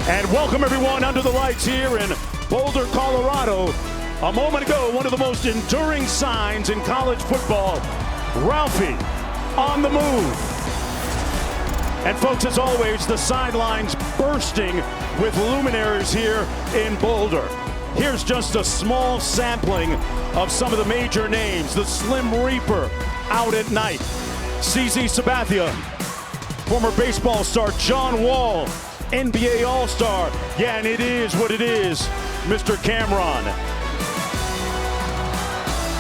And welcome everyone under the lights here in Boulder, Colorado. A moment ago, one of the most enduring signs in college football, Ralphie on the move. And folks, as always, the sidelines bursting with luminaries here in Boulder. Here's just a small sampling of some of the major names. The Slim Reaper out at night. CZ Sabathia, former baseball star John Wall, NBA All-Star. Yeah, and it is what it is, Mr. Cameron.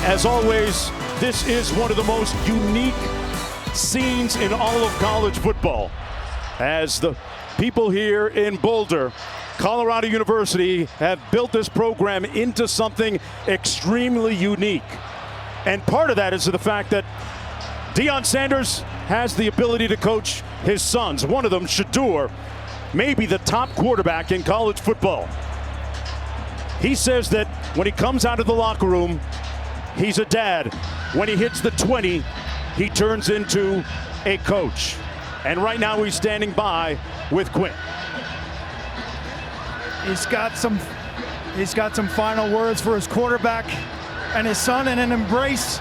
As always, this is one of the most unique scenes in all of college football. As the people here in Boulder, Colorado University, have built this program into something extremely unique. And part of that is the fact that Deion Sanders has the ability to coach his sons. One of them, Shedeur, maybe the top quarterback in college football. He says that when he comes out of the locker room, he's a dad. When he hits the 20, he turns into a coach. And right now he's standing by with Quinn. He's got some final words for his quarterback and his son, and an embrace.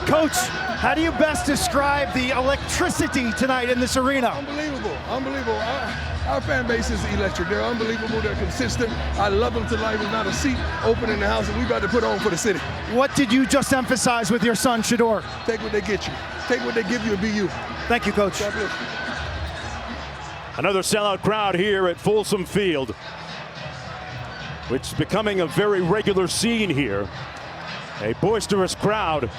Coach, how do you best describe the electricity tonight in this arena? Unbelievable, unbelievable. Our fan base is electric. They're unbelievable. They're consistent. I love them tonight. There's not a seat open in the house, and we about to put on for the city. What did you just emphasize with your son, Shedeur? Take what they get you. Take what they give you and be you. Thank you, Coach. God bless you. Another sellout crowd here at Folsom Field, which is becoming a very regular scene here. A boisterous crowd,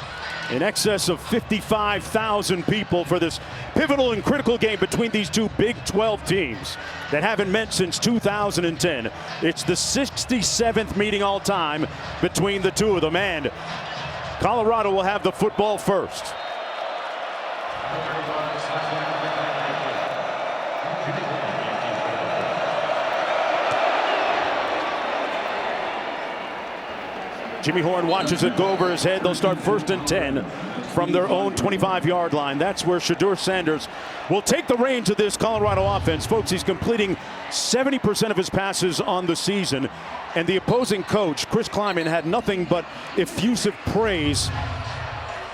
in excess of 55,000 people for this pivotal and critical game between these two Big 12 teams that haven't met since 2010. It's the 67th meeting all time between the two of them, and Colorado will have the football first. Jimmy Horn watches it go over his head. They'll start 1st and 10 from their own 25-yard line. That's where Shedeur Sanders will take the reins of this Colorado offense. Folks, he's completing 70% of his passes on the season. And the opposing coach, Chris Kleiman, had nothing but effusive praise,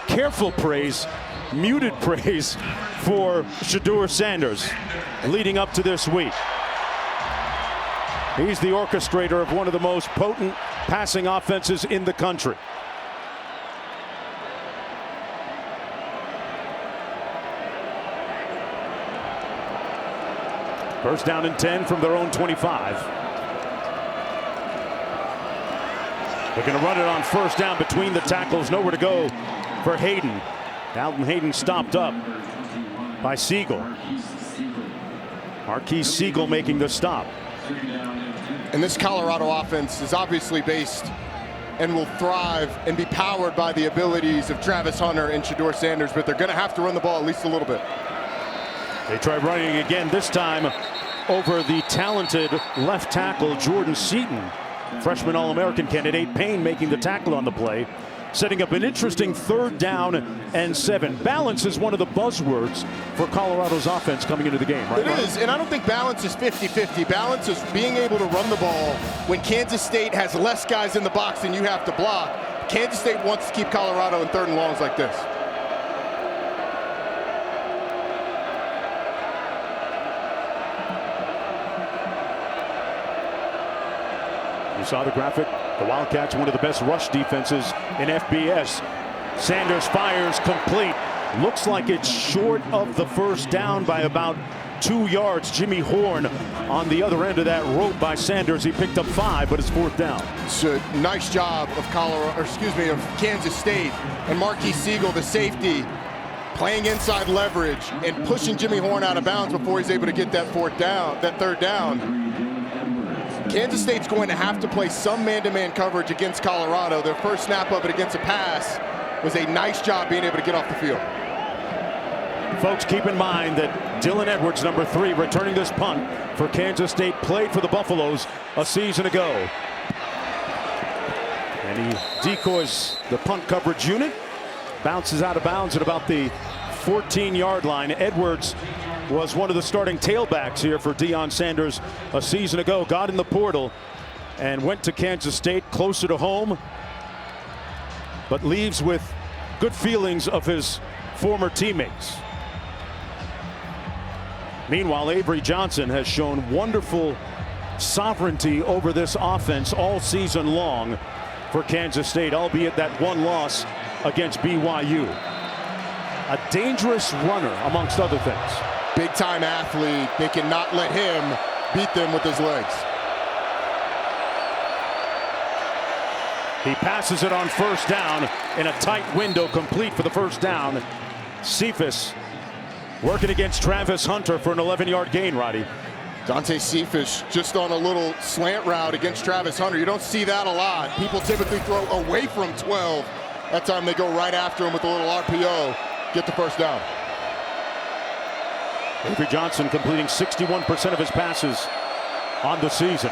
careful praise, muted praise for Shedeur Sanders leading up to this week. He's the orchestrator of one of the most potent passing offenses in the country. First down and 10 from their own 25. They're going to run it on first down between the tackles. Nowhere to go for Hayden. Dalton Hayden stopped up by Siegel. Marquise Siegel making the stop. And this Colorado offense is obviously based and will thrive and be powered by the abilities of Travis Hunter and Shedeur Sanders, but they're going to have to run the ball at least a little bit. They try running again, this time over the talented left tackle Jordan Seaton. Freshman All-American candidate Payne making the tackle on the play, setting up an interesting 3rd down and 7. Balance is one of the buzzwords for Colorado's offense coming into the game, right? It is, and I don't think balance is 50-50. Balance is being able to run the ball when Kansas State has less guys in the box than you have to block. Kansas State wants to keep Colorado in 3rd and longs like this. You saw the graphic. The Wildcats, one of the best rush defenses in FBS. Sanders fires complete. Looks like it's short of the first down by about 2 yards. Jimmy Horn on the other end of that rope by Sanders. He picked up 5, but it's 4th down. It's a nice job of of Kansas State and Marquise Siegel, the safety, playing inside leverage and pushing Jimmy Horn out of bounds before he's able to get that 3rd down. Kansas State's going to have to play some man-to-man coverage against Colorado. Their first snap of it against a pass was a nice job being able to get off the field. Folks, keep in mind that Dylan Edwards, number 3, returning this punt for Kansas State, played for the Buffaloes a season ago. And he decoys the punt coverage unit, bounces out of bounds at about the 14-yard line. Edwards was one of the starting tailbacks here for Deion Sanders a season ago. Got in the portal and went to Kansas State, closer to home, but leaves with good feelings of his former teammates. Meanwhile, Avery Johnson has shown wonderful sovereignty over this offense all season long for Kansas State, albeit that one loss against BYU. A dangerous runner, amongst other things. Big time athlete. They cannot let him beat them with his legs. He passes it on first down in a tight window, complete for the first down. Cephas working against Travis Hunter for an 11-yard gain, Roddy. Dante Cephas just on a little slant route against Travis Hunter. You don't see that a lot. People typically throw away from 12. That time they go right after him with a little RPO, get the first down. Avery Johnson completing 61% of his passes on the season.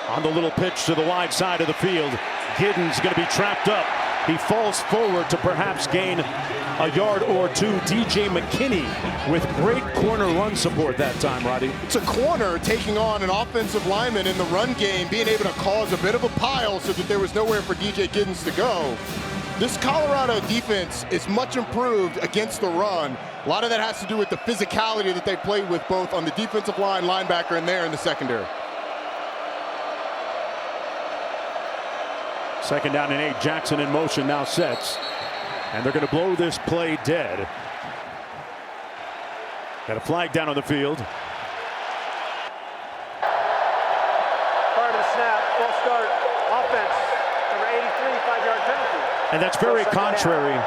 On the little pitch to the wide side of the field, Giddens going to be trapped up. He falls forward to perhaps gain a yard or two. DJ McKinney with great corner run support that time, Roddy. It's a corner taking on an offensive lineman in the run game, being able to cause a bit of a pile so that there was nowhere for DJ Giddens to go. This Colorado defense is much improved against the run. A lot of that has to do with the physicality that they play with both on the defensive line, linebacker, and there in the secondary. Second down and 8. Jackson in motion now sets. And they're going to blow this play dead. Got a flag down on the field. Prior to the snap, false start, offense, number 83, 5-yard penalty. And that's very contrary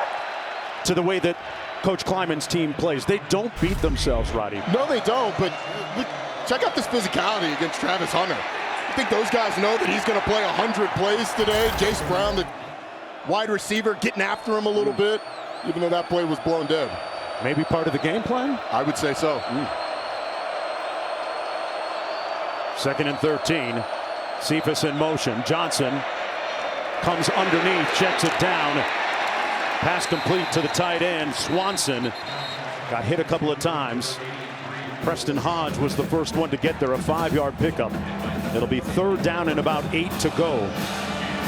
to the way that Coach Kleiman's team plays. They don't beat themselves, Roddy. No, they don't, but check out this physicality against Travis Hunter. I think those guys know that he's going to play 100 plays today. Jace Brown, the wide receiver, getting after him a little bit, even though that play was blown dead. Maybe part of the game plan? I would say so. Second and 13. Cephas in motion. Johnson comes underneath, checks it down. Pass complete to the tight end. Swanson got hit a couple of times. Preston Hodge was the first one to get there, a 5-yard pickup. It'll be third down and about 8 to go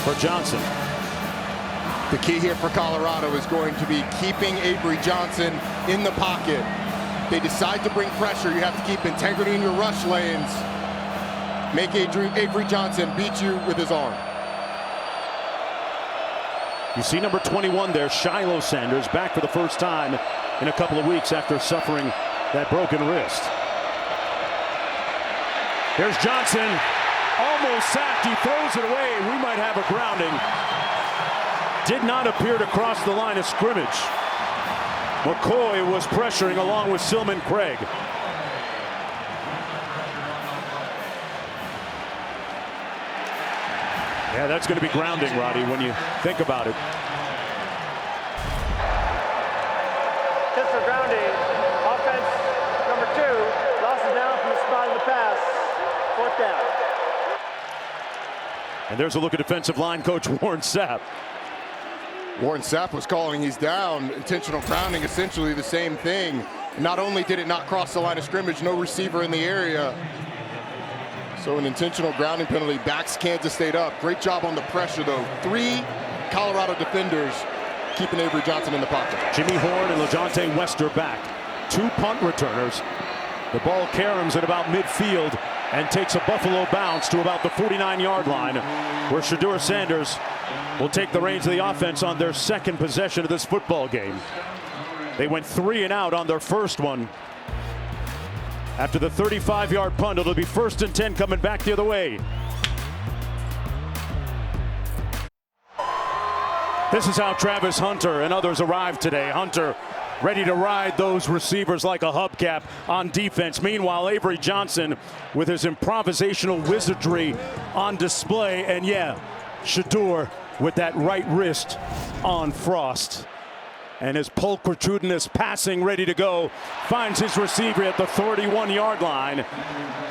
for Johnson. The key here for Colorado is going to be keeping Avery Johnson in the pocket. They decide to bring pressure. You have to keep integrity in your rush lanes. Make Avery Johnson beat you with his arm. You see number 21 there, Shiloh Sanders, back for the first time in a couple of weeks after suffering that broken wrist. Here's Johnson, almost sacked. He throws it away. We might have a grounding. Did not appear to cross the line of scrimmage. McCoy was pressuring along with Silman Craig. Yeah, that's going to be grounding, Roddy, when you think about it. Just for grounding, offense number 2, losses down from the spot of the pass, 4th down. And there's a look at defensive line coach Warren Sapp. Warren Sapp was calling he's down. Intentional grounding, essentially the same thing. Not only did it not cross the line of scrimmage, no receiver in the area. So an intentional grounding penalty backs Kansas State up. Great job on the pressure, though. 3 Colorado defenders keeping Avery Johnson in the pocket. Jimmy Horn and LeJontay Wester back. 2 punt returners. The ball caroms at about midfield and takes a Buffalo bounce to about the 49-yard line, where Shedeur Sanders will take the reins of the offense on their second possession of this football game. They went 3 and out on their first one. After the 35-yard punt, it'll be 1st and 10 coming back the other way. This is how Travis Hunter and others arrived today. Hunter ready to ride those receivers like a hubcap on defense. Meanwhile, Avery Johnson with his improvisational wizardry on display. And yeah, Shedeur with that right wrist on frost. And his pulchritudinous passing ready to go. Finds his receiver at the 31-yard line.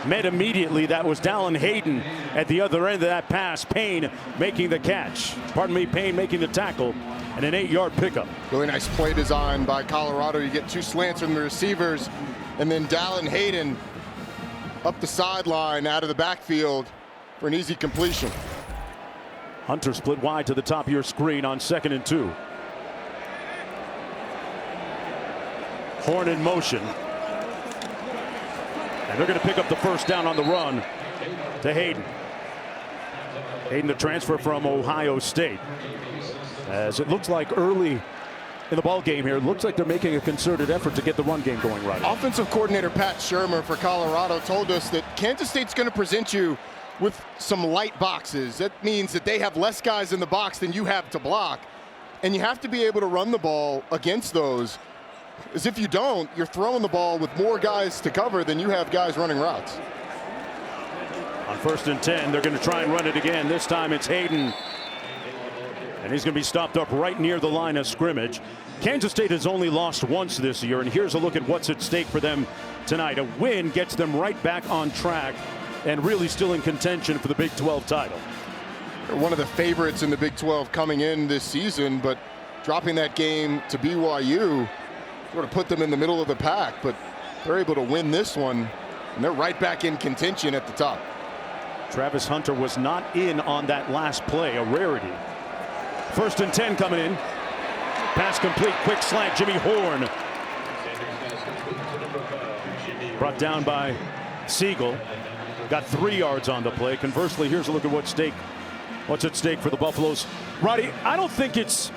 Met immediately. That was Dallin Hayden at the other end of that pass. Payne making the catch. Pardon me, Payne making the tackle. And an 8-yard pickup. Really nice play design by Colorado. You get 2 slants from the receivers. And then Dallin Hayden up the sideline out of the backfield for an easy completion. Hunter split wide to the top of your screen on 2nd and 2. Horn in motion. And they're going to pick up the first down on the run to Hayden. Hayden, the transfer from Ohio State. As it looks like early in the ball game here, it looks like they're making a concerted effort to get the run game going right. Offensive coordinator Pat Shermer for Colorado told us that Kansas State's going to present you with some light boxes. That means that they have less guys in the box than you have to block. And you have to be able to run the ball against those. As if you don't, you're throwing the ball with more guys to cover than you have guys running routes. On 1st and 10, they're going to try and run it again. This time it's Hayden. And he's going to be stopped up right near the line of scrimmage. Kansas State has only lost once this year, and here's a look at what's at stake for them tonight. A win gets them right back on track and really still in contention for the Big 12 title. They're one of the favorites in the Big 12 coming in this season, but dropping that game to BYU sort of put them in the middle of the pack, but they're able to win this one, and they're right back in contention at the top. Travis Hunter was not in on that last play, a rarity. 1st and 10 coming in. Pass complete, quick slant, Jimmy Horn. Brought down by Siegel. Got 3 yards on the play. Conversely, here's a look at what's at stake for the Buffaloes. Roddy, I don't think it's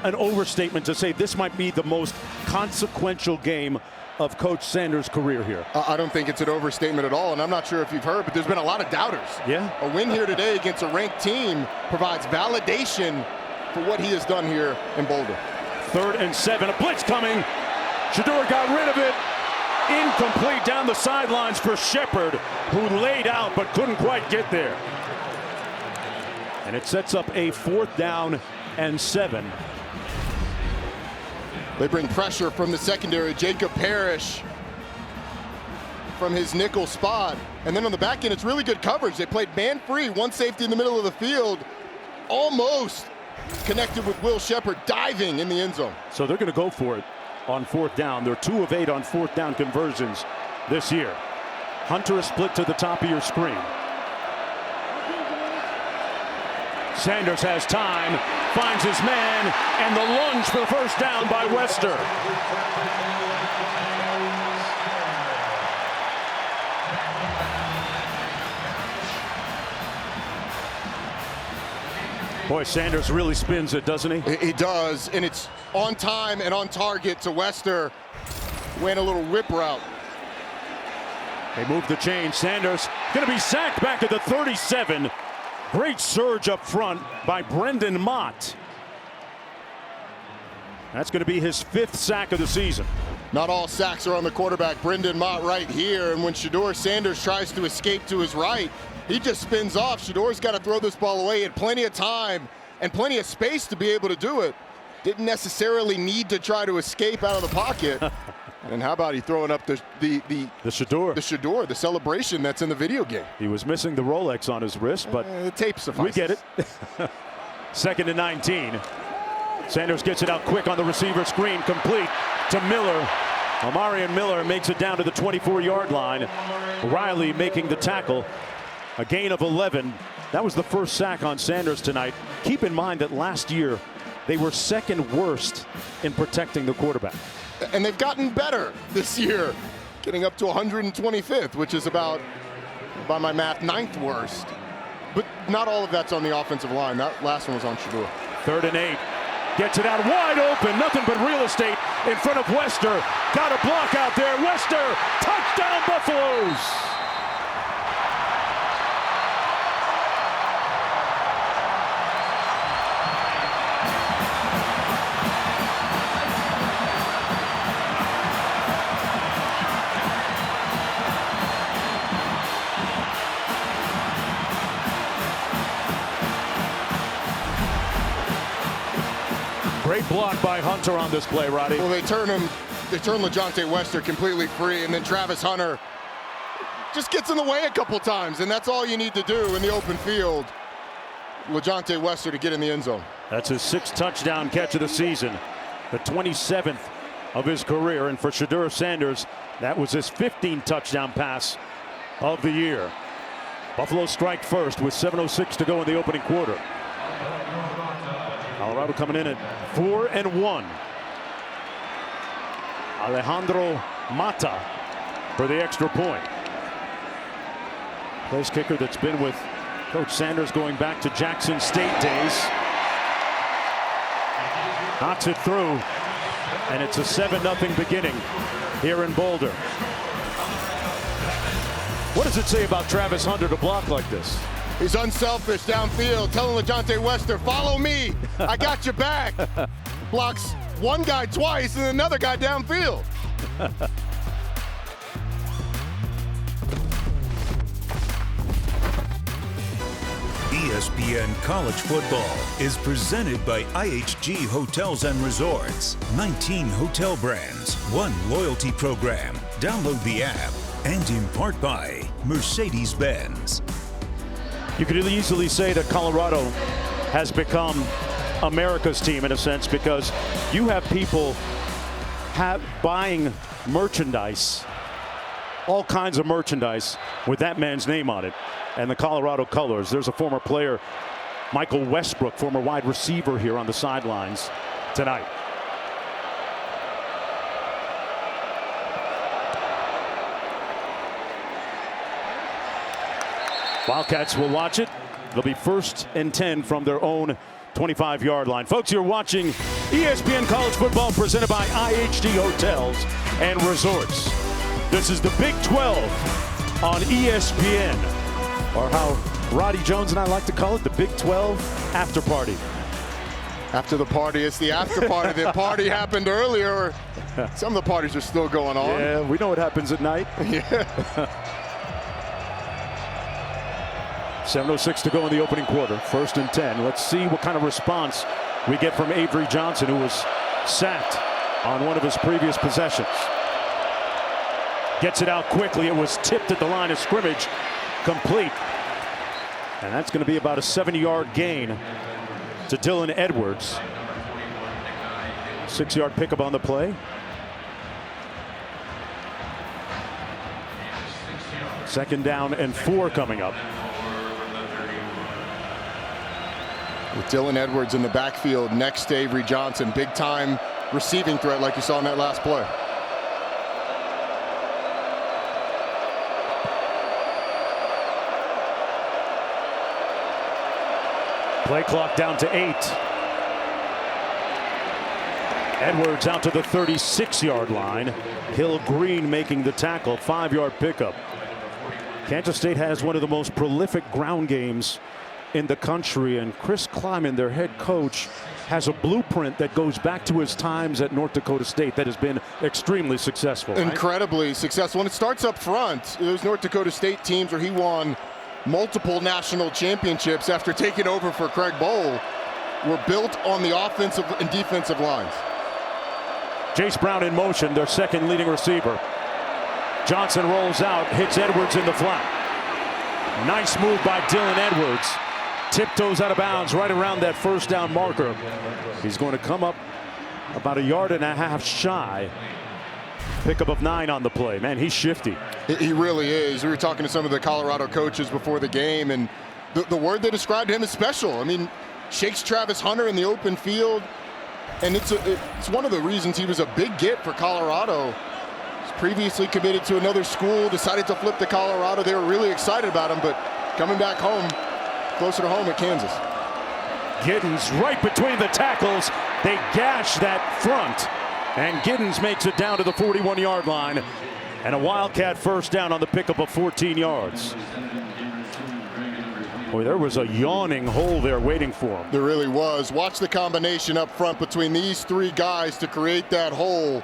an overstatement to say this might be the most consequential game of Coach Sanders' career here. I don't think it's an overstatement at all, and I'm not sure if you've heard, but there's been a lot of doubters. Yeah. A win here today against a ranked team provides validation for what he has done here in Boulder. 3rd and 7, a blitz coming. Shedeur got rid of it. Incomplete down the sidelines for Shepard, who laid out but couldn't quite get there. And it sets up a 4th down and 7. They bring pressure from the secondary. Jacob Parrish from his nickel spot. And then on the back end, it's really good coverage. They played man free, one safety in the middle of the field. Almost connected with Will Shepard diving in the end zone. So they're going to go for it on 4th down. They're 2 of 8 on 4th down conversions this year. Hunter is split to the top of your screen. Sanders has time, finds his man, and the lunge for the first down by Wester. Boy, Sanders really spins it, doesn't he? He does, and it's on time and on target to Wester. Went a little whip route. They move the chain. Sanders going to be sacked back at the 37. Great surge up front by Brendan Mott. That's going to be his 5th sack of the season. Not all sacks are on the quarterback. Brendan Mott right here, and when Shedeur Sanders tries to escape to his right, he just spins off. Shedeur's got to throw this ball away. He had plenty of time and plenty of space to be able to do it. Didn't necessarily need to try to escape out of the pocket. And how about he throwing up the Shedeur. The Shedeur, the celebration that's in the video game. He was missing the Rolex on his wrist, but the tape suffices. We get it. 2nd and 19. Sanders gets it out quick on the receiver screen, complete to Miller. Omarion Miller makes it down to the 24-yard line. Riley making the tackle. A gain of 11. That was the first sack on Sanders tonight. Keep in mind that last year they were 2nd worst in protecting the quarterback. And they've gotten better this year, getting up to 125th, which is about, by my math, 9th worst. But not all of that's on the offensive line. That last one was on Shedeur. 3rd and 8. Gets it out wide open. Nothing but real estate in front of Wester. Got a block out there. Wester. Touchdown Buffaloes. Great block by Hunter on this play, Roddy. Well, they turn LaJohntay Wester completely free, and then Travis Hunter just gets in the way a couple times, and that's all you need to do in the open field. LaJohntay Wester to get in the end zone. That's his 6th touchdown catch of the season. The 27th of his career. And for Shedeur Sanders, that was his 15th touchdown pass of the year. Buffalo strike first with 7:06 to go in the opening quarter. Colorado coming in at 4-1. Alejandro Mata for the extra point. Place kicker that's been with Coach Sanders going back to Jackson State days. Knocks it through, and it's a 7-0 beginning here in Boulder. What does it say about Travis Hunter to block like this? He's unselfish downfield, telling LaJohntay Wester, follow me, I got your back. Blocks one guy twice and another guy downfield. ESPN College Football is presented by IHG Hotels and Resorts. 19 hotel brands, 1 loyalty program. Download the app. And in part by Mercedes-Benz. You could easily say that Colorado has become America's team in a sense, because you have people buying merchandise, all kinds of merchandise with that man's name on it and the Colorado colors. There's a former player, Michael Westbrook, former wide receiver, here on the sidelines tonight. Wildcats will watch it. It'll be 1st and 10 from their own 25-yard line. Folks, you're watching ESPN College Football presented by IHG Hotels and Resorts. This is the Big 12 on ESPN, or how Roddy Jones and I like to call it, the Big 12 after party. After the party, it's the after party. The party happened earlier. Some of the parties are still going on. Yeah, we know what happens at night. Yeah. 7:06 to go in the opening quarter. 1st and 10. Let's see what kind of response we get from Avery Johnson, who was sacked on one of his previous possessions. Gets it out quickly. It was tipped at the line of scrimmage. Complete. And that's going to be about a 70-yard gain to Dylan Edwards. 6-yard pickup on the play. Second down and 4 coming up. With Dylan Edwards in the backfield next to Avery Johnson. Big time receiving threat like you saw in that last play. Play clock down to 8. Edwards out to the 36-yard line. Hill Green making the tackle. 5-yard pickup. Kansas State has one of the most prolific ground games in the country, and Chris Kleiman, their head coach, has a blueprint that goes back to his times at North Dakota State that has been extremely successful. Right? Incredibly successful. And it starts up front. Those North Dakota State teams where he won multiple national championships after taking over for Craig Bowl were built on the offensive and defensive lines. Jace Brown in motion, their second leading receiver. Johnson rolls out, hits Edwards in the flat. Nice move by Dylan Edwards. Tiptoes out of bounds right around that 1st down marker. He's going to come up about 1.5 yards shy. Pickup of 9 on the play. Man, he's shifty. He really is. We were talking to some of the Colorado coaches before the game, and the word they described him is special. I mean, shakes Travis Hunter in the open field, and it's one of the reasons he was a big get for Colorado. He's previously committed to another school, decided to flip to Colorado. They were really excited about him, but coming back home, closer to home at Kansas. Giddens right between the tackles. They gash that front, and Giddens makes it down to the 41-yard line, and a Wildcat 1st down on the pickup of 14 yards. Boy, there was a yawning hole there waiting for him. There really was. Watch the combination up front between these 3 guys to create that hole.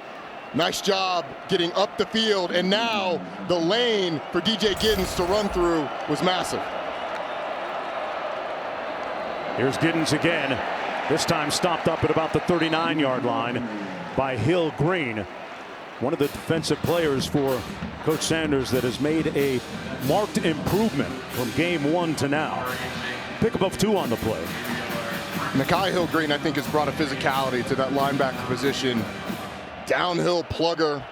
Nice job getting up the field, and now the lane for DJ Giddens to run through was massive. Here's Giddens again. This time stopped up at about the 39-yard line by Hill Green. One of the defensive players for Coach Sanders that has made a marked improvement from game 1 to now. Pickup of 2 on the play. Nakai Hill Green, I think, has brought a physicality to that linebacker position downhill plugger.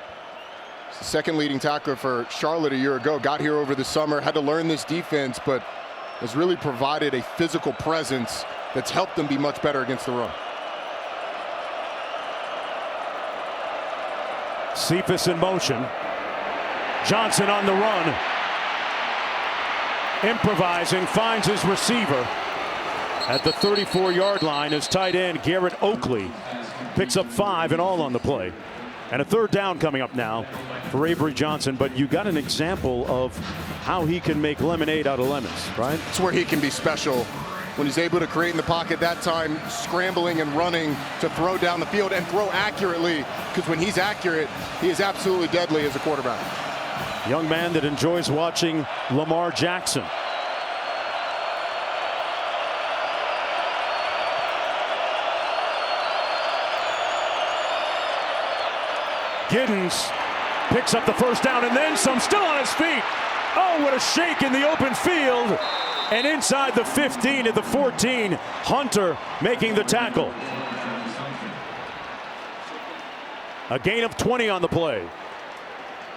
Second leading tackler for Charlotte a year ago. Got here over the summer, had to learn this defense, but has really provided a physical presence that's helped them be much better against the run. Cephas in motion. Johnson on the run. Improvising, finds his receiver at the 34-yard line. His tight end, Garrett Oakley, picks up 5 and all on the play. And a third down coming up now for Avery Johnson. But you got an example of how he can make lemonade out of lemons, right? That's where he can be special, when he's able to create in the pocket that time, scrambling and running to throw down the field and throw accurately, because when he's accurate, he is absolutely deadly as a quarterback. Young man that enjoys watching Lamar Jackson. Giddens picks up the first down and then some, still on his feet. Oh, what a shake in the open field. And inside the 15 at the 14, Hunter making the tackle. A gain of 20 on the play.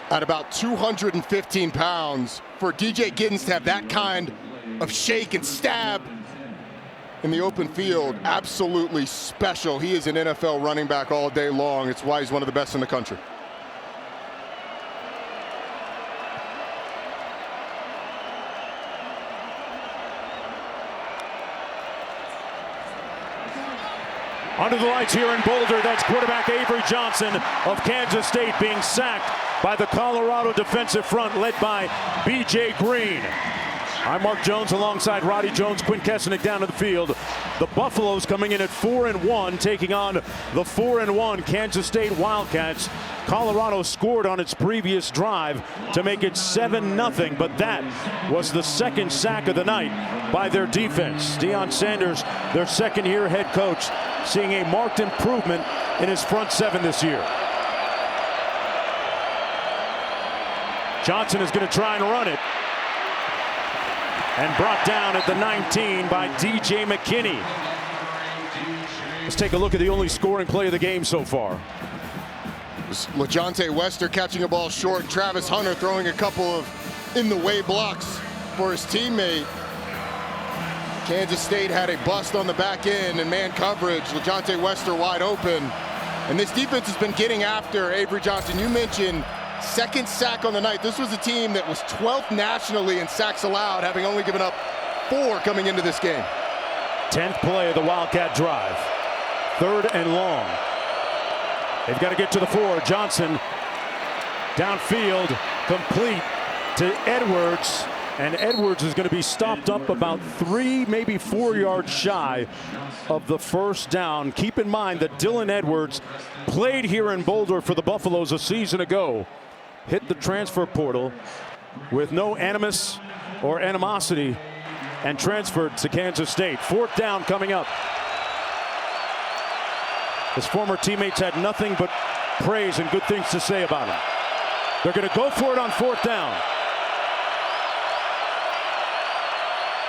At about 215 pounds, for DJ Giddens to have that kind of shake and stab in the open field, absolutely special. He is an NFL running back all day long. It's why he's one of the best in the country. Under the lights here in Boulder, that's quarterback Avery Johnson of Kansas State being sacked by the Colorado defensive front led by B.J. Green. I'm Mark Jones alongside Roddy Jones, Quinn Kessenich down to the field. The Buffaloes coming in at 4-1, taking on the 4-1 Kansas State Wildcats. Colorado scored on its previous drive to make it 7-0, but that was the second sack of the night by their defense. Deion Sanders, their second-year head coach, seeing a marked improvement in his front seven this year. Johnson is going to try and run it. And brought down at the 19 by DJ McKinney. Let's take a look at the only scoring play of the game so far. LaJohntay Wester catching a ball short. Travis Hunter throwing a couple of in-the-way blocks for his teammate. Kansas State had a bust on the back end and man coverage. LaJohntay Wester wide open. And this defense has been getting after Avery Johnson. You mentioned second sack on the night. This was a team that was 12th nationally in sacks allowed, having only given up 4 coming into this game. 10th play of the Wildcat drive. 3rd and long. They've got to get to the 4. Johnson downfield, complete to Edwards. And Edwards is going to be stopped up about 3, maybe 4 yards shy of the first down. Keep in mind that Dylan Edwards played here in Boulder for the Buffaloes a season ago. Hit the transfer portal with no animus or animosity and transferred to Kansas State. 4th down coming up. His former teammates had nothing but praise and good things to say about him. They're going to go for it on 4th down.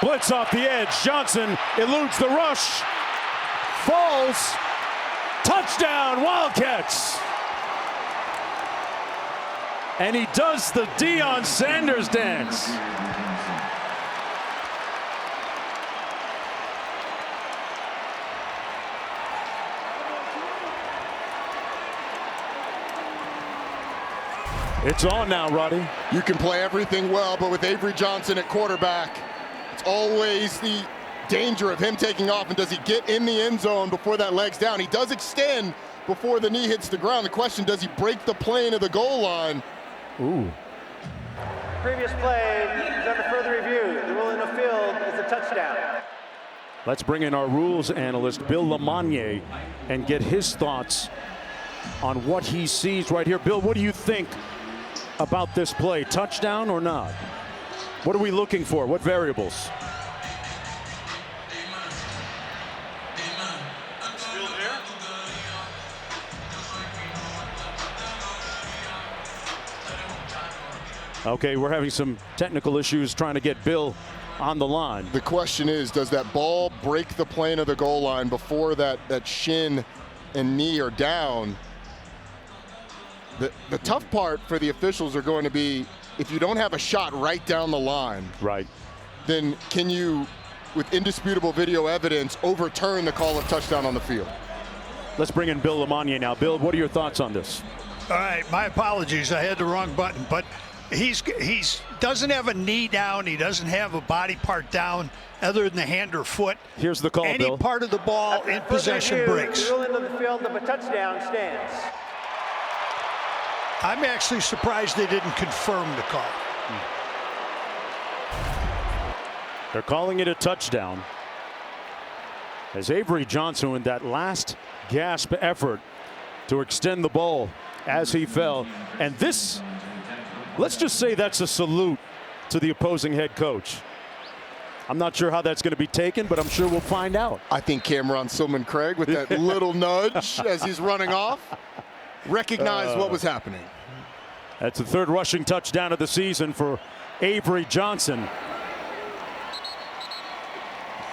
Blitz off the edge. Johnson eludes the rush. Falls. Touchdown, Wildcats. And he does the Deion Sanders dance. It's on now, Roddy. You can play everything well, but with Avery Johnson at quarterback, it's always the danger of him taking off. And does he get in the end zone before that leg's down? He does extend before the knee hits the ground. The question, does he break the plane of the goal line? Ooh. Previous play is under further review. The rule in the field is a touchdown. Let's bring in our rules analyst, Bill Lamagnier, and get his thoughts on what he sees right here. Bill, what do you think about this play? Touchdown or not? What are we looking for? What variables? Okay, we're having some technical issues trying to get Bill on the line. The question is, does that ball break the plane of the goal line before that shin and knee are down? The tough part for the officials are going to be if you don't have a shot right down the line. Right. Then can you, with indisputable video evidence, overturn the call of touchdown on the field? Let's bring in Bill Lamagna now. Bill, what are your thoughts on this? All right, my apologies. I had the wrong button, but he's doesn't have a knee down. He doesn't have a body part down other than the hand or foot. Here's the call, Any Bill. part of the ball in possession breaks. The rule into the field of a touchdown stands. I'm actually surprised they didn't confirm the call. They're calling it a touchdown. As Avery Johnson, in that last gasp effort to extend the ball as he fell. And this, let's just say that's a salute to the opposing head coach. I'm not sure how that's going to be taken, but I'm sure we'll find out. I think Cameron Silman Craig, with that little nudge as he's running off, recognized what was happening. That's the third rushing touchdown of the season for Avery Johnson.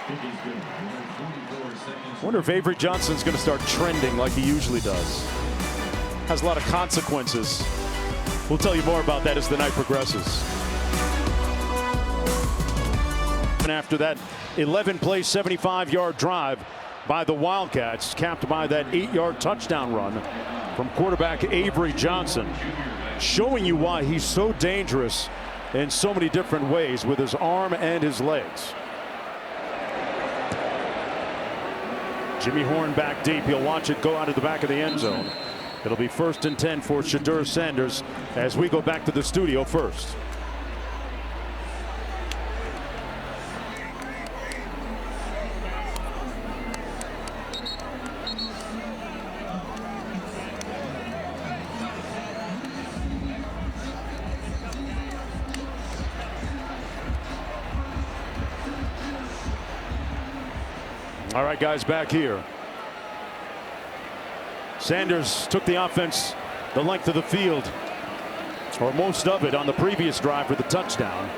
I wonder if Avery Johnson's going to start trending like he usually does. Has a lot of consequences. We'll tell you more about that as the night progresses. And after that 11-play, 75-yard drive by the Wildcats, capped by that 8-yard touchdown run from quarterback Avery Johnson, showing you why he's so dangerous in so many different ways with his arm and his legs. Jimmy Horn back deep. He'll watch it go out of the back of the end zone. It'll be 1st and 10 for Shedeur Sanders as we go back to the studio first. All right, guys, back here. Sanders took the offense the length of the field, or most of it, on the previous drive for the touchdown.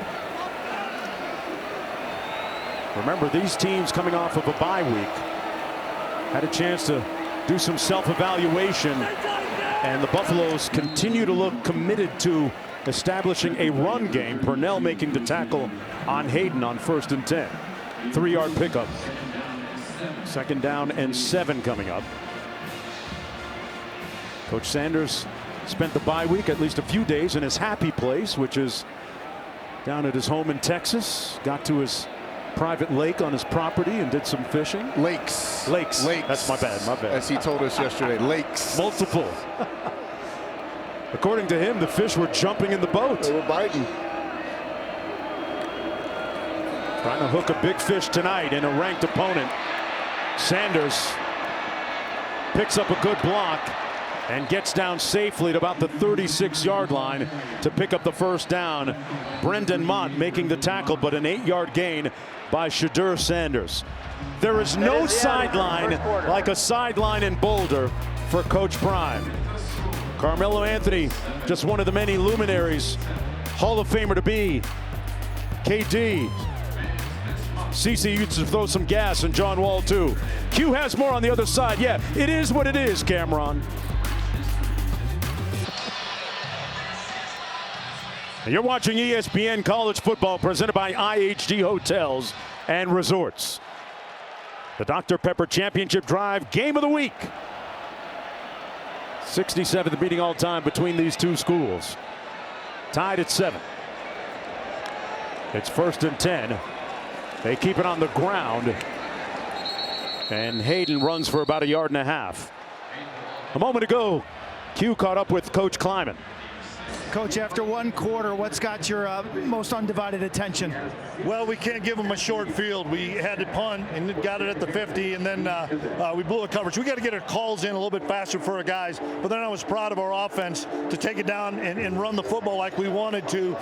Remember, these teams coming off of a bye week had a chance to do some self-evaluation, and the Buffaloes continue to look committed to establishing a run game. Purnell making the tackle on Hayden on 1st and 10. 3-yard pickup. 2nd down and 7 coming up. Coach Sanders spent the bye week at least a few days in his happy place, which is down at his home in Texas. Got to his private lake on his property and did some fishing. Lakes. That's my bad. As he told us yesterday, lakes. Multiple. According to him, the fish were jumping in the boat. They were biting. Trying to hook a big fish tonight in a ranked opponent. Sanders picks up a good block and gets down safely to about the 36-yard line to pick up the 1st down. Brendan Mott making the tackle, but an 8-yard gain by Shedeur Sanders. There is no sideline like a sideline in Boulder for Coach Prime. Carmelo Anthony, just one of the many luminaries, Hall of Famer to be. KD. CC used to throw some gas, and John Wall too. Q has more on the other side. Yeah, it is what it is, Cameron. And you're watching ESPN College Football, presented by IHG Hotels and Resorts. The Dr. Pepper Championship Drive Game of the Week. 67th meeting all time between these two schools. Tied at 7. It's 1st and 10. They keep it on the ground, and Hayden runs for about 1.5 yards. A moment ago, Q caught up with Coach Kleiman. Coach, after one quarter, what's got your most undivided attention? Well, we can't give them a short field. We had to punt and got it at the 50, and then we blew a coverage. We got to get our calls in a little bit faster for our guys, but then I was proud of our offense to take it down and run the football like we wanted to,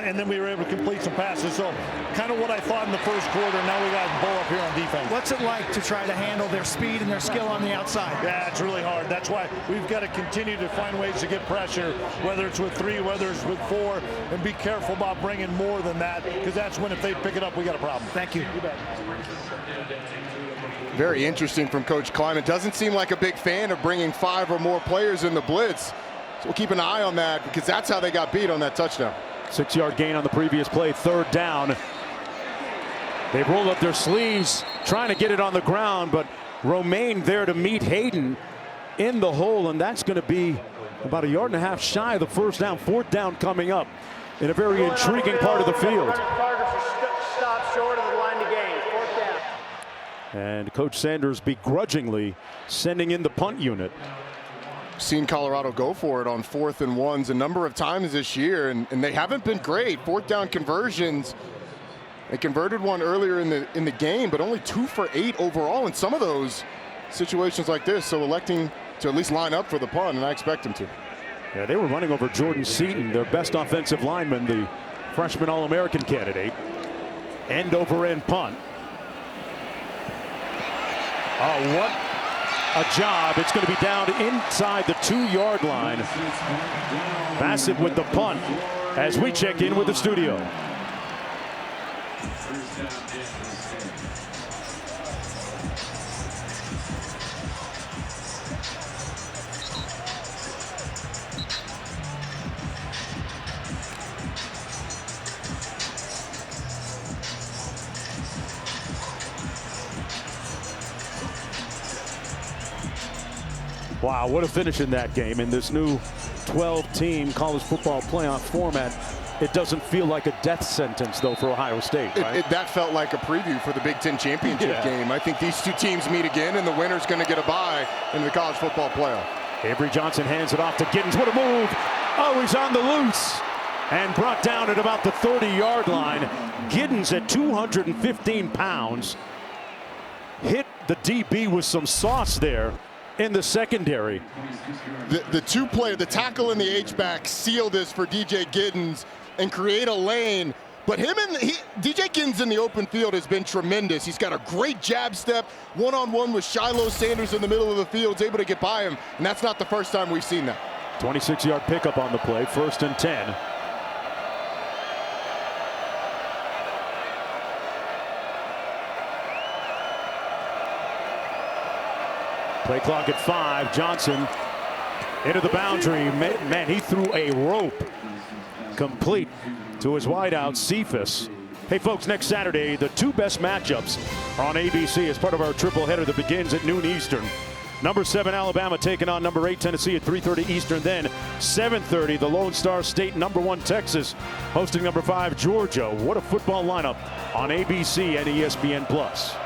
and then we were able to complete some passes. So kind of what I thought in the first quarter. Now we got Bo up here on defense. What's it like to try to handle their speed and their skill on the outside? Yeah, it's really hard. That's why we've got to continue to find ways to get pressure, whether it's with 3, whether it's with 4, and be careful about bringing more than that, because that's when if they pick it up, we got a problem. Thank you. You bet. Very interesting from Coach Kleiman. Doesn't seem like a big fan of bringing 5 or more players in the blitz. So we'll keep an eye on that because that's how they got beat on that touchdown. 6-yard gain on the previous play, 3rd down. They roll up their sleeves, trying to get it on the ground, but Romaine there to meet Hayden in the hole, and that's going to be about 1.5 yards shy of the 1st down. 4th down coming up in a very intriguing part of the field. Stop short of the line to gain. 4th down. And Coach Sanders begrudgingly sending in the punt unit. Seen Colorado go for it on 4th and 1s a number of times this year, and they haven't been great. 4th down conversions. They converted one earlier in the game, but only 2 for 8 overall in some of those situations like this. So electing to at least line up for the punt, and I expect them to. Yeah, they were running over Jordan Seaton, their best offensive lineman, the freshman All-American candidate. End over end punt. Oh, what a job. It's going to be down inside the 2-yard line. Bassett with the punt as we check in with the studio. Wow, what a finish in that game. In this new 12-team college football playoff format, it doesn't feel like a death sentence, though, for Ohio State, right? That felt like a preview for the Big Ten championship game. I think these two teams meet again, and the winner's going to get a bye in the college football playoff. Avery Johnson hands it off to Giddens. What a move. Oh, he's on the loose and brought down at about the 30-yard line. Giddens at 215 pounds hit the DB with some sauce there in the secondary. The tackle and the H-back seal this for DJ Giddens and create a lane. But DJ Giddens in the open field has been tremendous. He's got a great jab step, one-on-one with Shiloh Sanders in the middle of the field. He's able to get by him, and that's not the first time we've seen that. 26-yard pickup on the play, 1st and 10. Play clock at 5. Johnson into the boundary. Man, he threw a rope complete to his wideout, Cephas. Hey, folks, next Saturday, the 2 best matchups are on ABC as part of our triple header that begins at noon Eastern. Number 7 Alabama taking on number 8 Tennessee at 3:30 Eastern. Then 7:30 the Lone Star State number 1 Texas hosting number 5 Georgia. What a football lineup on ABC and ESPN Plus.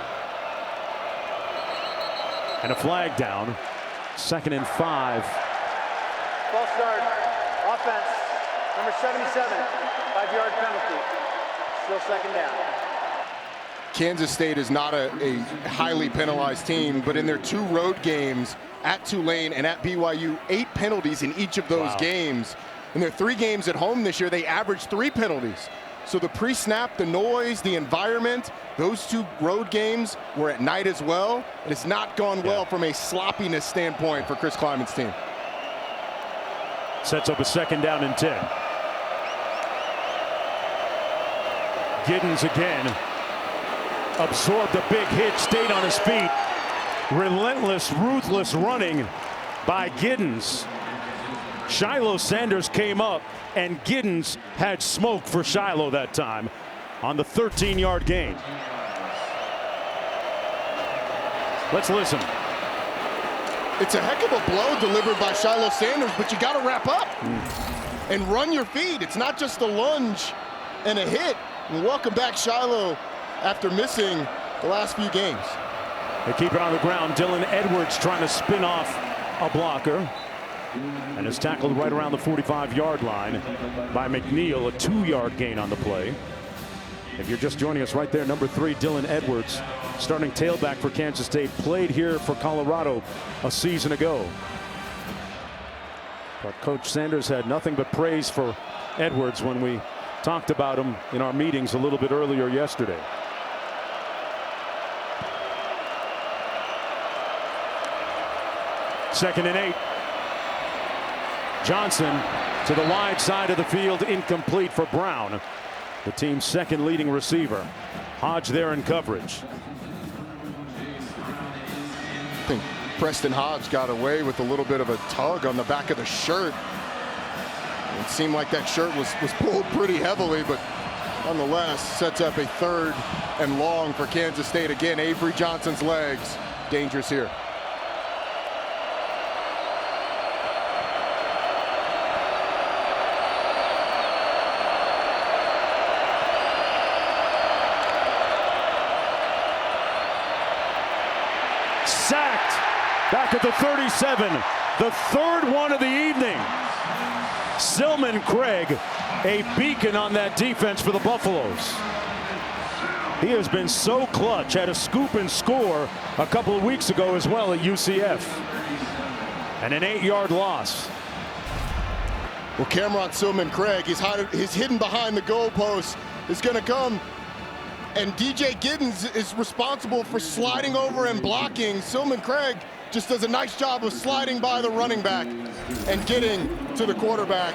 And a flag down. 2nd and 5. False start. Offense. Number 77. 5-yard penalty. Still 2nd down. Kansas State is not a highly penalized team, but in their 2 road games at Tulane and at BYU, 8 penalties in each of those games. In their 3 games at home this year, they averaged 3 penalties. So the pre-snap, the noise, the environment, those 2 road games were at night as well. It has not gone well from a sloppiness standpoint for Chris Kleiman's team. Sets up a 2nd down and 10. Giddens again. Absorbed a big hit, stayed on his feet. Relentless, ruthless running by Giddens. Shiloh Sanders came up, and Giddens had smoke for Shiloh that time on the 13-yard gain. Let's listen. It's a heck of a blow delivered by Shiloh Sanders, but you got to wrap up and run your feet. It's not just a lunge and a hit. And welcome back, Shiloh, after missing the last few games. They keep it on the ground. Dylan Edwards trying to spin off a blocker. And is tackled right around the 45-yard line by McNeil. A 2-yard gain on the play. If you're just joining us right there, number 3, Dylan Edwards, starting tailback for Kansas State, played here for Colorado a season ago. But Coach Sanders had nothing but praise for Edwards when we talked about him in our meetings a little bit earlier yesterday. Second and 8. Johnson to the wide side of the field, incomplete for Brown, the team's 2nd leading receiver. Hodge there in coverage. I think Preston Hodge got away with a little bit of a tug on the back of the shirt It seemed like that shirt was pulled pretty heavily, but nonetheless sets up a 3rd and long for Kansas State. Again, Avery Johnson's legs, dangerous here. Sacked back at the 37, the 3rd one of the evening. Silman Craig, a beacon on that defense for the Buffaloes. He has been so clutch, had a scoop and score a couple of weeks ago as well at UCF. And an 8-yard loss. Well, Cameron Silman Craig, he's hidden behind the goalpost, is going to come. And DJ Giddens is responsible for sliding over and blocking. Silman Craig just does a nice job of sliding by the running back and getting to the quarterback.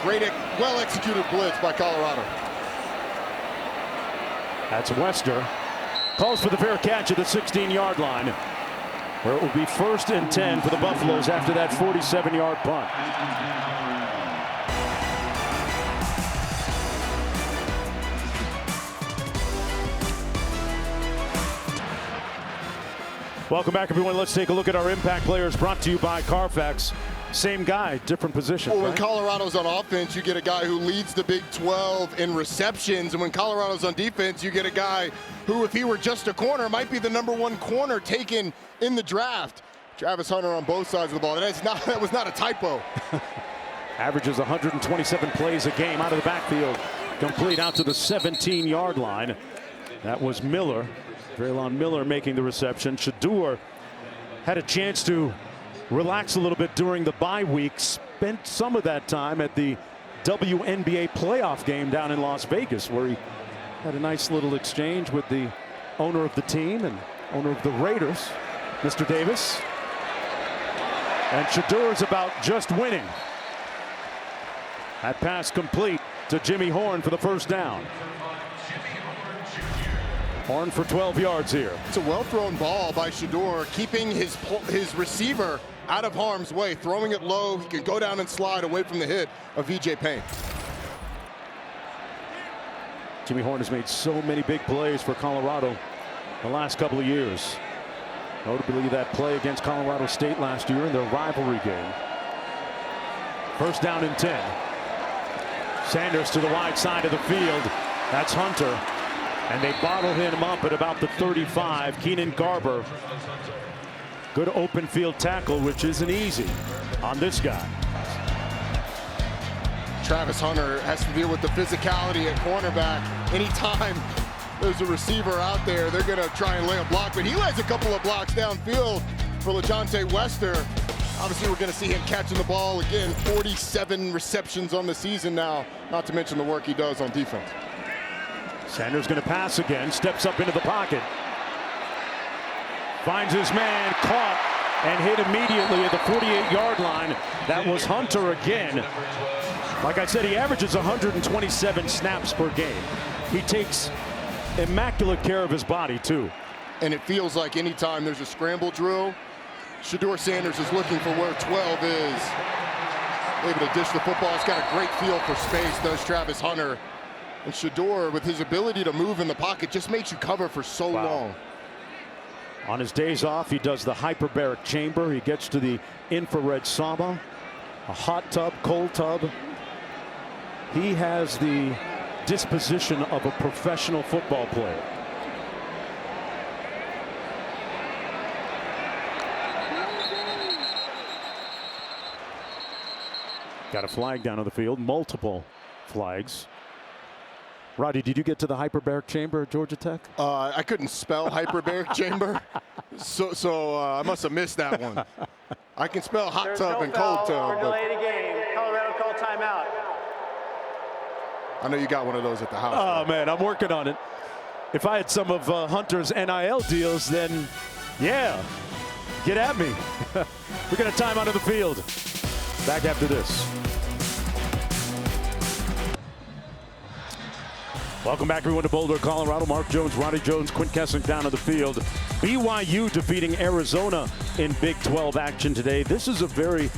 Great, well-executed blitz by Colorado. That's Wester. Calls for the fair catch at the 16-yard line, where it will be 1st and 10 for the Buffaloes after that 47-yard punt. Welcome back, everyone. Let's take a look at our impact players, brought to you by Carfax. Same guy, different position. Well, when right? Colorado's on offense, you get a guy who leads the Big 12 in receptions. And when Colorado's on defense, you get a guy who, if he were just a corner, might be the #1 corner taken in the draft. Travis Hunter on both sides of the ball. That was not a typo. Averages 127 plays a game out of the backfield. Complete out to the 17-yard line. That was Miller. Draylon Miller making the reception. Shedeur had a chance to relax a little bit during the bye week. Spent some of that time at the WNBA playoff game down in Las Vegas, where he had a nice little exchange with the owner of the team and owner of the Raiders, Mr. Davis. And Shedeur is about just winning. That pass complete to Jimmy Horn for the 1st down. Horn for 12 yards here. It's a well-thrown ball by Shedeur, keeping his receiver out of harm's way, throwing it low. He can go down and slide away from the hit of VJ Payne. Jimmy Horn has made so many big plays for Colorado the last couple of years. Notably that play against Colorado State last year in their rivalry game. 1st down and 10. Sanders to the wide side of the field. That's Hunter. And they bottle him up at about the 35. Keenan Garber. Good open field tackle, which isn't easy on this guy. Travis Hunter has to deal with the physicality at cornerback. Anytime there's a receiver out there, they're going to try and lay a block. But he lays a couple of blocks downfield for LaJohntay Wester. Obviously, we're going to see him catching the ball again. 47 receptions on the season now, not to mention the work he does on defense. Sanders going to pass again, steps up into the pocket. Finds his man, caught and hit immediately at the 48-yard line. That was Hunter again. Like I said, he averages 127 snaps per game. He takes immaculate care of his body, too. And it feels like anytime there's a scramble drill, Shedeur Sanders is looking for where 12 is. Able to dish the football. He's got a great feel for space, does Travis Hunter. And Shedeur, with his ability to move in the pocket, just makes you cover for so long. On his days off, he does the hyperbaric chamber. He gets to the infrared sauna, a hot tub, cold tub. He has the disposition of a professional football player. Got a flag down on the field, multiple flags. Roddy, did you get to the hyperbaric chamber at Georgia Tech? I couldn't spell hyperbaric chamber, so I must have missed that one. I can spell hot tub and cold tub. Delay the game. Colorado call timeout. I know you got one of those at the house. Oh, man, I'm working on it. If I had some of Hunter's NIL deals, then, yeah, get at me. We're going to time out of the field. Back after this. Welcome back, everyone, to Boulder, Colorado. Mark Jones, Roddy Jones, Quint Kessling down on the field. BYU defeating Arizona in Big 12 action today. This is a very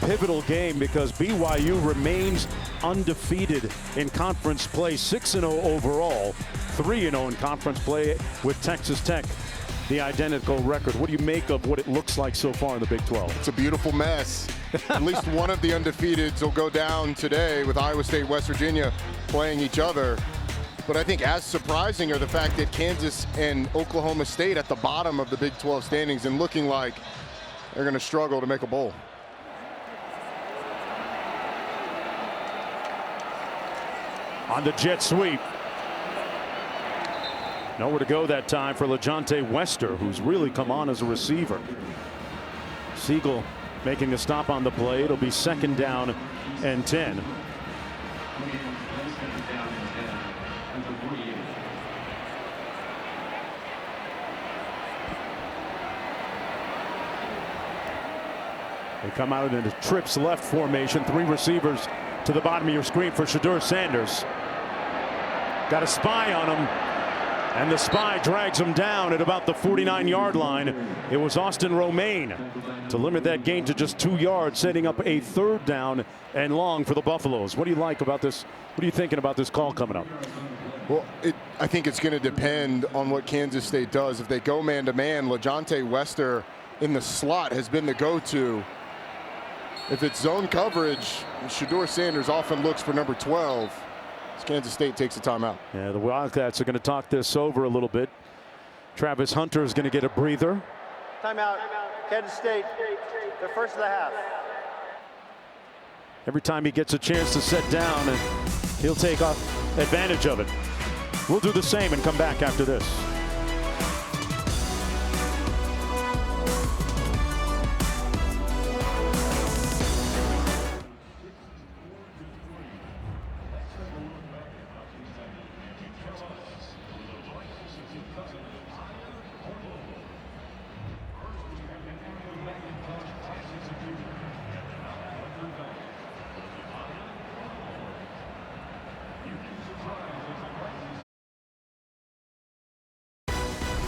pivotal game because BYU remains undefeated in conference play, 6-0 overall, 3-0 in conference play with Texas Tech, the identical record. What do you make of what it looks like so far in the Big 12? It's a beautiful mess. At least one of the undefeateds will go down today with Iowa State, West Virginia playing each other. But I think as surprising are the fact that Kansas and Oklahoma State at the bottom of the Big 12 standings and looking like they're going to struggle to make a bowl. On the jet sweep. Nowhere to go that time for LeJontay Wester, who's really come on as a receiver. Siegel making a stop on the play. It'll be 2nd down and 10. They come out in a trips left formation. 3 receivers to the bottom of your screen for Shedeur Sanders. Got a spy on him. And the spy drags him down at about the 49-yard line. It was Austin Romaine to limit that gain to just 2 yards, setting up a 3rd down and long for the Buffaloes. What do you like about this? What are you thinking about this call coming up? Well, I think it's going to depend on what Kansas State does. If they go man-to-man, LeJontay Wester in the slot has been the go-to. If it's zone coverage, Shedeur Sanders often looks for number 12. Kansas State takes a timeout. Yeah, the Wildcats are going to talk this over a little bit. Travis Hunter is going to get a breather. Timeout. Kansas State, their first of the half. Every time he gets a chance to sit down, and he'll take advantage of it. We'll do the same and come back after this.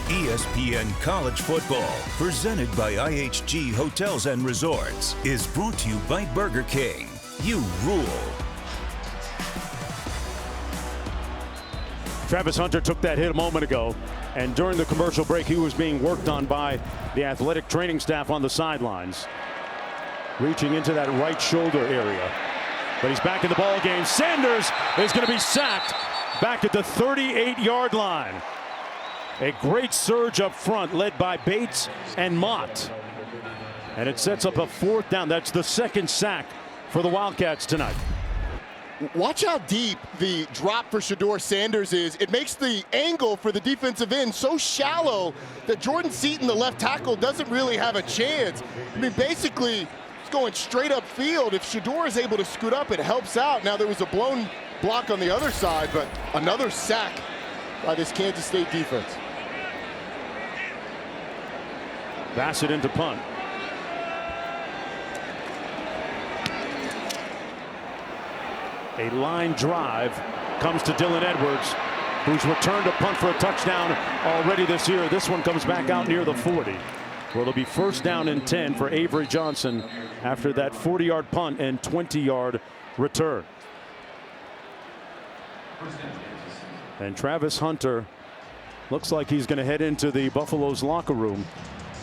ESPN College Football, presented by IHG Hotels and Resorts, is brought to you by Burger King. You rule. Travis Hunter took that hit a moment ago, and during the commercial break, he was being worked on by the athletic training staff on the sidelines, reaching into that right shoulder area. But he's back in the ball game. Sanders is going to be sacked back at the 38-yard line. A great surge up front led by Bates and Mott. And it sets up a 4th down. That's the 2nd sack for the Wildcats tonight. Watch how deep the drop for Shedeur Sanders is. It makes the angle for the defensive end so shallow that Jordan Seaton, the left tackle, doesn't really have a chance. I mean, basically, it's going straight up field. If Shedeur is able to scoot up, it helps out. Now, there was a blown block on the other side, but another sack by this Kansas State defense. Bassett into punt. A line drive comes to Dylan Edwards, who's returned a punt for a touchdown already this year. This one comes back out near the 40. Well, it'll be 1st down and 10 for Avery Johnson after that 40-yard punt and 20-yard return. And Travis Hunter looks like he's going to head into the Buffaloes locker room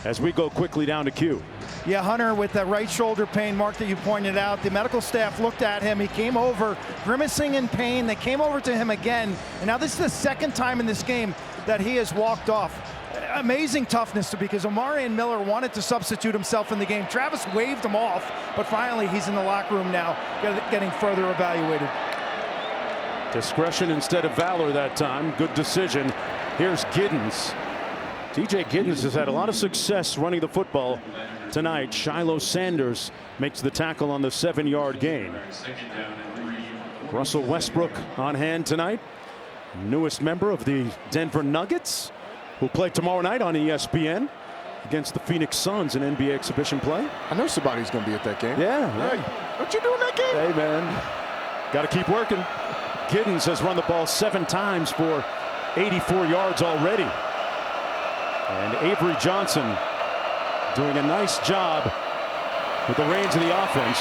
as we go quickly down to Q. Yeah, Hunter with that right shoulder pain, Mark, that you pointed out. The medical staff looked at him. He came over grimacing in pain. They came over to him again. And now this is the 2nd time in this game that he has walked off. Amazing toughness because Omarion Miller wanted to substitute himself in the game. Travis waved him off, but finally he's in the locker room now, getting further evaluated. Discretion instead of valor that time. Good decision. Here's Giddens. TJ Giddens has had a lot of success running the football tonight. Shiloh Sanders makes the tackle on the 7-yard gain. Russell Westbrook on hand tonight. Newest member of the Denver Nuggets, who play tomorrow night on ESPN against the Phoenix Suns in NBA exhibition play. I know somebody's going to be at that game. Yeah. Hey, what you doing that game? Hey, man. Got to keep working. Giddens has run the ball 7 times for 84 yards already. And Avery Johnson doing a nice job with the reins of the offense.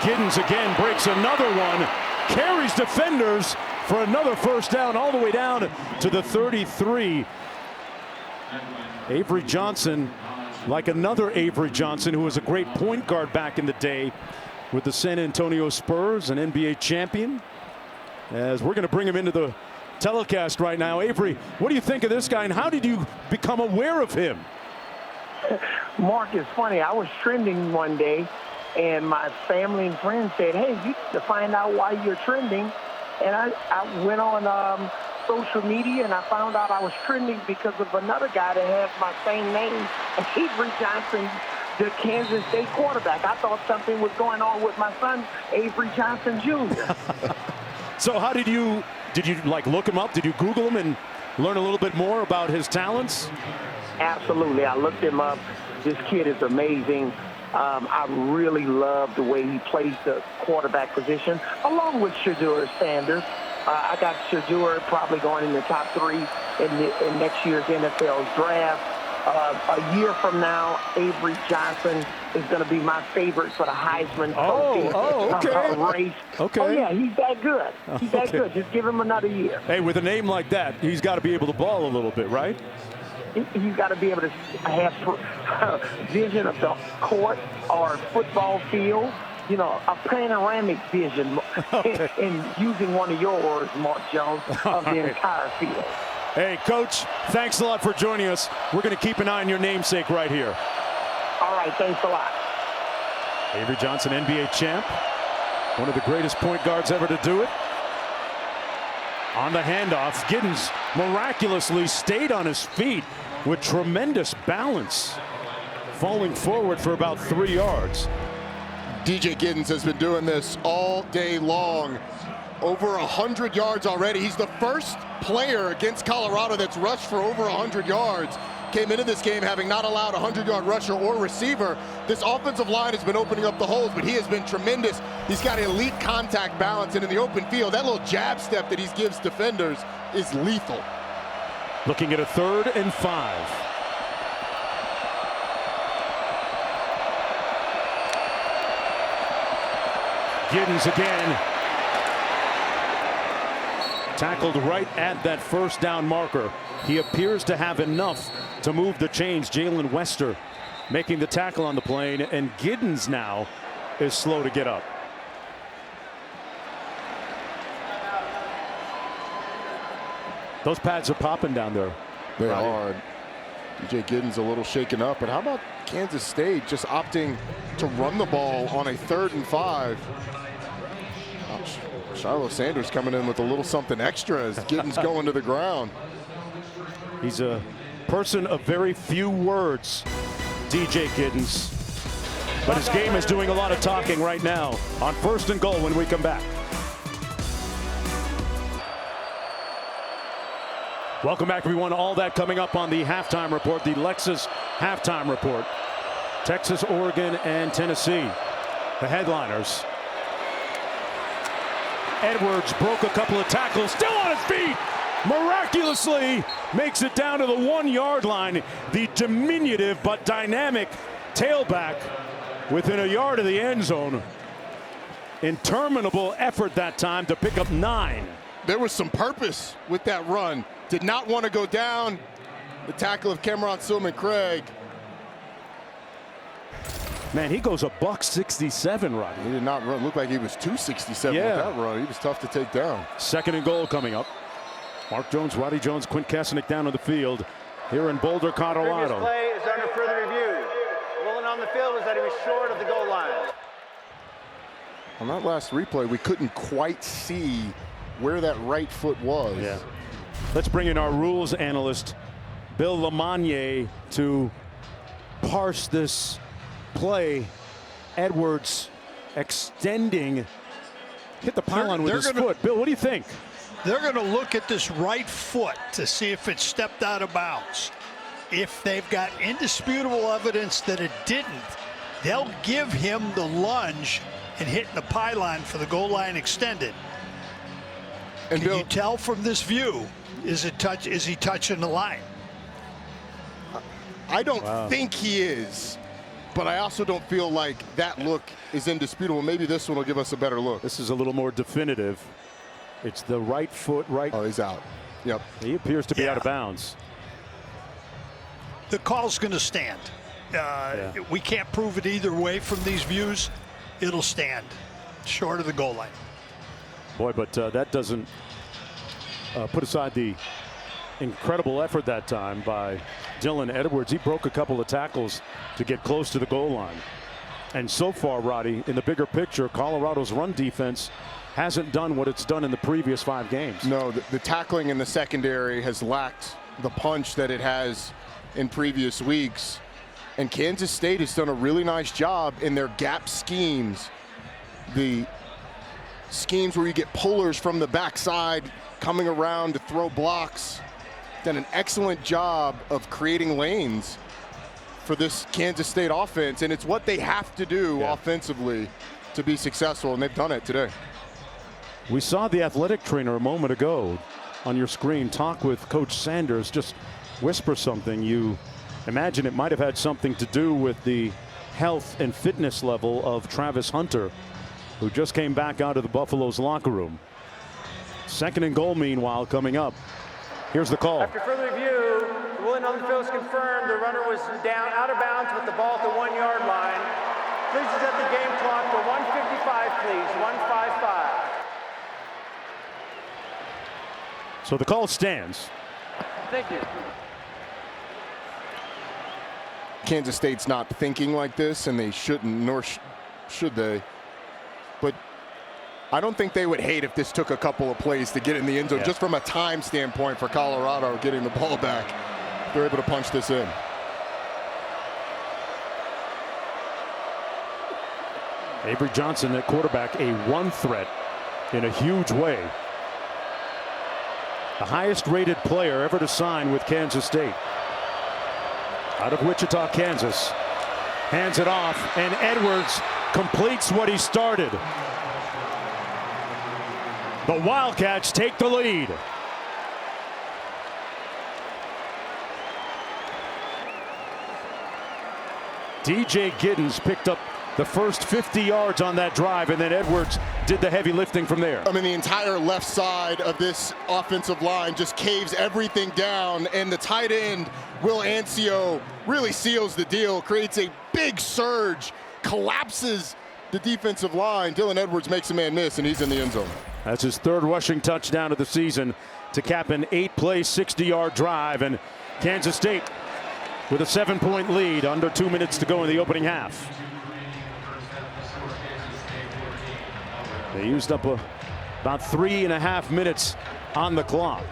Giddens again breaks another one, carries defenders for another first down all the way down to the 33. Avery Johnson, like another Avery Johnson, who was a great point guard back in the day with the San Antonio Spurs, an NBA champion. As we're going to bring him into the telecast right now. Avery, what do you think of this guy, and how did you become aware of him? Mark, it's funny. I was trending one day, and my family and friends said, hey, you need to find out why you're trending. And I went on social media, and I found out I was trending because of another guy that has my same name, Avery Johnson, the Kansas State quarterback. I thought something was going on with my son, Avery Johnson Jr. So how did you like look him up? Did you Google him and learn a little bit more about his talents? Absolutely. I looked him up. This kid is amazing. I really love the way he plays the quarterback position, along with Shedeur Sanders. I got Shedeur probably going in the top 3 in next year's NFL draft. A year from now, Avery Johnson is going to be my favorite for the Heisman Trophy race. Okay. Oh, yeah, he's that good. He's that good. Just give him another year. Hey, with a name like that, he's got to be able to ball a little bit, right? He's got to be able to have vision of the court or football field, you know, a panoramic vision, and using one of your words, Mark Jones, of the entire field. Hey, Coach, thanks a lot for joining us. We're going to keep an eye on your namesake right here. All right, thanks a lot. Avery Johnson, NBA champ, one of the greatest point guards ever to do it. On the handoff, Giddens miraculously stayed on his feet with tremendous balance, falling forward for about 3 yards. DJ Giddens has been doing this all day long. Over 100 yards already. He's the first player against Colorado that's rushed for over 100 yards. Came into this game having not allowed a 100-yard rusher or receiver. This offensive line has been opening up the holes, but he has been tremendous. He's got elite contact balance, and in the open field, that little jab step that he gives defenders is lethal. Looking at a 3rd and 5. Giddens again. Tackled right at that first down marker. He appears to have enough to move the chains. Jalen Wester making the tackle on the plane, and Giddens now is slow to get up. Those pads are popping down there. They are. DJ Giddens a little shaken up, but how about Kansas State just opting to run the ball on a 3rd and 5? Shiloh Sanders coming in with a little something extra as Giddens going to the ground. He's a person of very few words, DJ Giddens. But his game is doing a lot of talking right now on 1st and goal when we come back. Welcome back, everyone. All that coming up on the halftime report, the Lexus halftime report. Texas, Oregon, and Tennessee, the headliners. Edwards broke a couple of tackles, still on his feet. Miraculously makes it down to the 1-yard line. The diminutive but dynamic tailback within a yard of the end zone. Interminable effort that time to pick up 9. There was some purpose with that run. Did not want to go down. The tackle of Cameron Silman-Craig. Man, he goes $167, Rodney. He did not run. Looked like he was 267 with that run. He was tough to take down. 2nd and goal coming up. Mark Jones, Roddy Jones, Quint Kesselnick down on the field here in Boulder, Colorado. Previous play is under further review. The ruling on the field was that he was short of the goal line. On that last replay, we couldn't quite see where that right foot was. Yeah. Let's bring in our rules analyst, Bill Lamagnier, to parse this play. Edwards extending, hit the pylon with his foot. Bill, what do you think? They're going to look at this right foot to see if it stepped out of bounds. If they've got indisputable evidence that it didn't, they'll give him the lunge and hitting the pylon for the goal line extended. And Can you tell from this view, is he touching the line? I don't think he is. but I also don't feel like that look is indisputable. Maybe this one will give us a better look. This is a little more definitive. It's the right foot, right. Oh, he's out. Yep. He appears to be out of bounds. The call's going to stand. We can't prove it either way from these views. It'll stand short of the goal line. Boy, but that doesn't put aside the incredible effort that time by Dylan Edwards. He broke a couple of tackles to get close to the goal line. And so far, Roddy, in the bigger picture, Colorado's run defense hasn't done what it's done in the previous 5 games. No, the tackling in the secondary has lacked the punch that it has in previous weeks. And Kansas State has done a really nice job in their gap schemes. The schemes where you get pullers from the backside coming around to throw blocks. Done an excellent job of creating lanes for this Kansas State offense, and it's what they have to do offensively to be successful, and they've done it today. We saw the athletic trainer a moment ago on your screen talk with Coach Sanders, just whisper something. You imagine it might have had something to do with the health and fitness level of Travis Hunter, who just came back out of the Buffalo's locker room. 2nd and goal, meanwhile, coming up. Here's the call. After further review, the ruling on the field is confirmed. The runner was down out of bounds with the ball at the 1-yard line. Please set the game clock for 1:55, please. 1:55. So the call stands. Thank you. Kansas State's not thinking like this, and they shouldn't, nor should they. But I don't think they would hate if this took a couple of plays to get in the end zone, just from a time standpoint for Colorado getting the ball back. They're able to punch this in. Avery Johnson at quarterback, a run threat in a huge way. The highest rated player ever to sign with Kansas State. Out of Wichita, Kansas. Hands it off, and Edwards completes what he started. The Wildcats take the lead. DJ Giddens picked up the first 50 yards on that drive, and then Edwards did the heavy lifting from there. I mean, the entire left side of this offensive line just caves everything down, and the tight end, Will Ancio, really seals the deal, creates a big surge, collapses the defensive line. Dylan Edwards makes a man miss, and he's in the end zone. That's his 3rd rushing touchdown of the season to cap an 8-play, 60-yard drive, and Kansas State with a 7-point lead, under 2 minutes to go in the opening half. They used up about 3.5 minutes on the clock.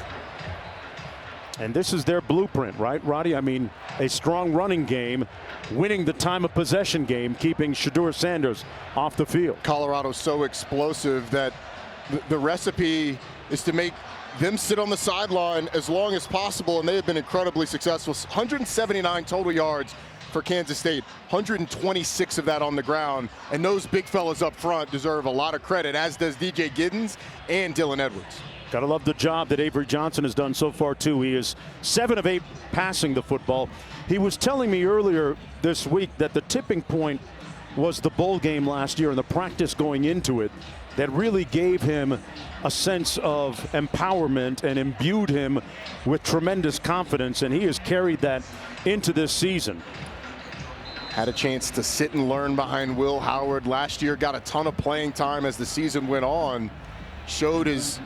And this is their blueprint, right, Roddy? I mean, a strong running game, winning the time of possession game, keeping Shedeur Sanders off the field. Colorado's so explosive that the recipe is to make them sit on the sideline as long as possible, and they have been incredibly successful. 179 total yards for Kansas State, 126 of that on the ground, and those big fellas up front deserve a lot of credit, as does DJ Giddens and Dylan Edwards. Gotta love the job that Avery Johnson has done so far too. He is 7 of 8 passing the football. He was telling me earlier this week that the tipping point was the bowl game last year and the practice going into it that really gave him a sense of empowerment and imbued him with tremendous confidence, and he has carried that into this season. Had a chance to sit and learn behind Will Howard last year, got a ton of playing time as the season went on, showed his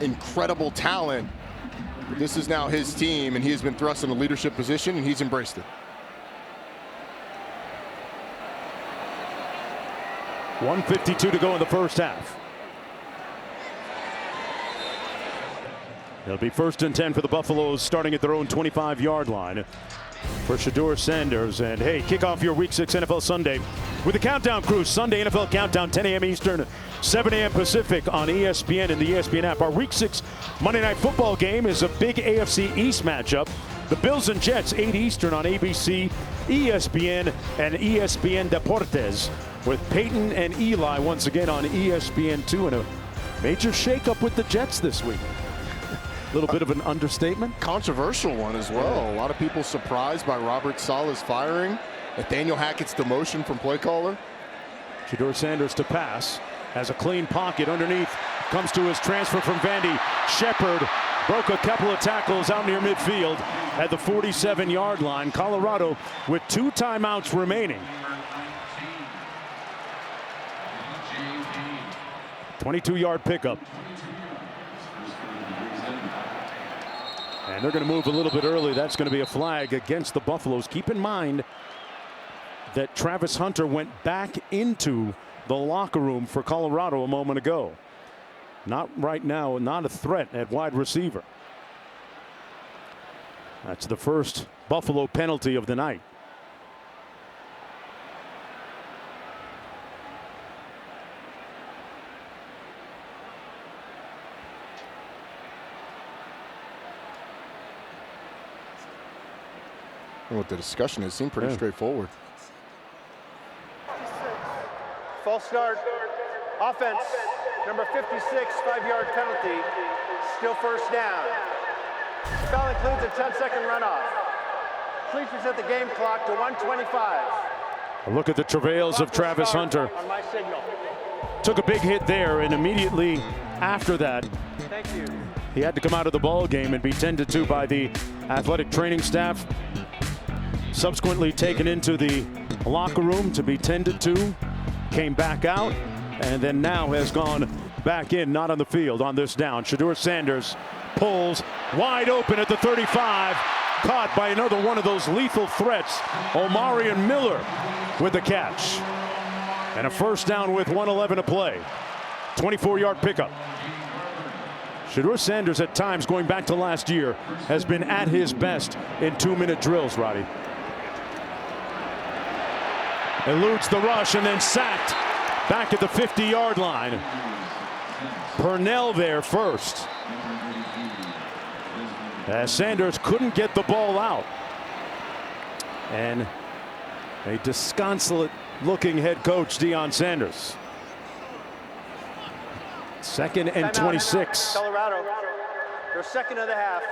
incredible talent. This is now his team, and he has been thrust in a leadership position, and he's embraced it. 1:52 to go in the first half. It'll be 1st and 10 for the Buffaloes, starting at their own 25-yard line. For Shedeur Sanders, and hey, kick off your Week 6 NFL Sunday with the Countdown Crew. Sunday NFL Countdown, 10 a.m. Eastern, 7 a.m. Pacific on ESPN and the ESPN app. Our Week 6 Monday Night Football game is a big AFC East matchup. The Bills and Jets, 8 Eastern on ABC, ESPN, and ESPN Deportes, with Peyton and Eli once again on ESPN2, and a major shakeup with the Jets this week. A little bit of an understatement. Controversial one as well. A lot of people surprised by Robert Saleh's firing. Nathaniel Hackett's demotion from play caller. Shedeur Sanders to pass. Has a clean pocket underneath. Comes to his transfer from Vandy. Shepard broke a couple of tackles out near midfield at the 47-yard line. Colorado with 2 timeouts remaining. 22-yard pickup. And they're going to move a little bit early. That's going to be a flag against the Buffaloes. Keep in mind that Travis Hunter went back into the locker room for Colorado a moment ago. Not right now, not a threat at wide receiver. That's the first Buffalo penalty of the night. What the discussion has seemed pretty straightforward. False start. Offense. Number 56, 5-yard penalty. Still first down. Foul includes a 10-second runoff. Please reset the game clock to 1:25. A look at the travails of Travis Hunter. On my signal. Took a big hit there, and immediately after that, Thank you. he had to come out of the ball game and be tended to by the athletic training staff. Subsequently taken into the locker room to be tended to. Came back out, and then now has gone back in, not on the field on this down. Shedeur Sanders pulls wide open at the 35. Caught by another one of those lethal threats. Omarion Miller with the catch. And a first down with 1:11 to play. 24-yard pickup. Shedeur Sanders at times, going back to last year, has been at his best in 2-minute drills, Roddy. Eludes the rush and then sacked back at the 50-yard line. Purnell there first. As Sanders couldn't get the ball out. And a disconsolate-looking head coach, Deion Sanders. 2nd and 26. Colorado. Their second of the half.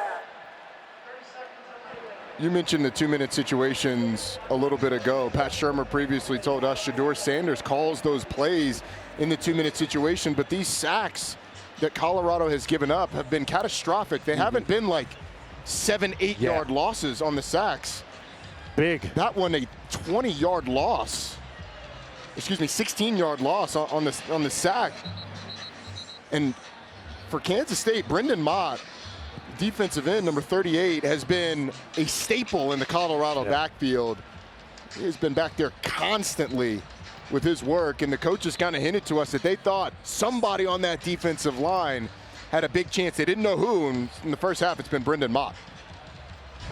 You mentioned the 2-minute situations a little bit ago. Pat Shurmur previously told us Shedeur Sanders calls those plays in the 2-minute situation, but these sacks that Colorado has given up have been catastrophic. They haven't been like 7-8 yard losses on the sacks. Big. That one a 20-yard loss. Excuse me, 16-yard loss on the sack. And for Kansas State, Brendan Mott, defensive end, number 38, has been a staple in the Colorado backfield. He's been back there constantly with his work, and the coaches kind of hinted to us that they thought somebody on that defensive line had a big chance. They didn't know who, and in the first half, it's been Brendan Mott.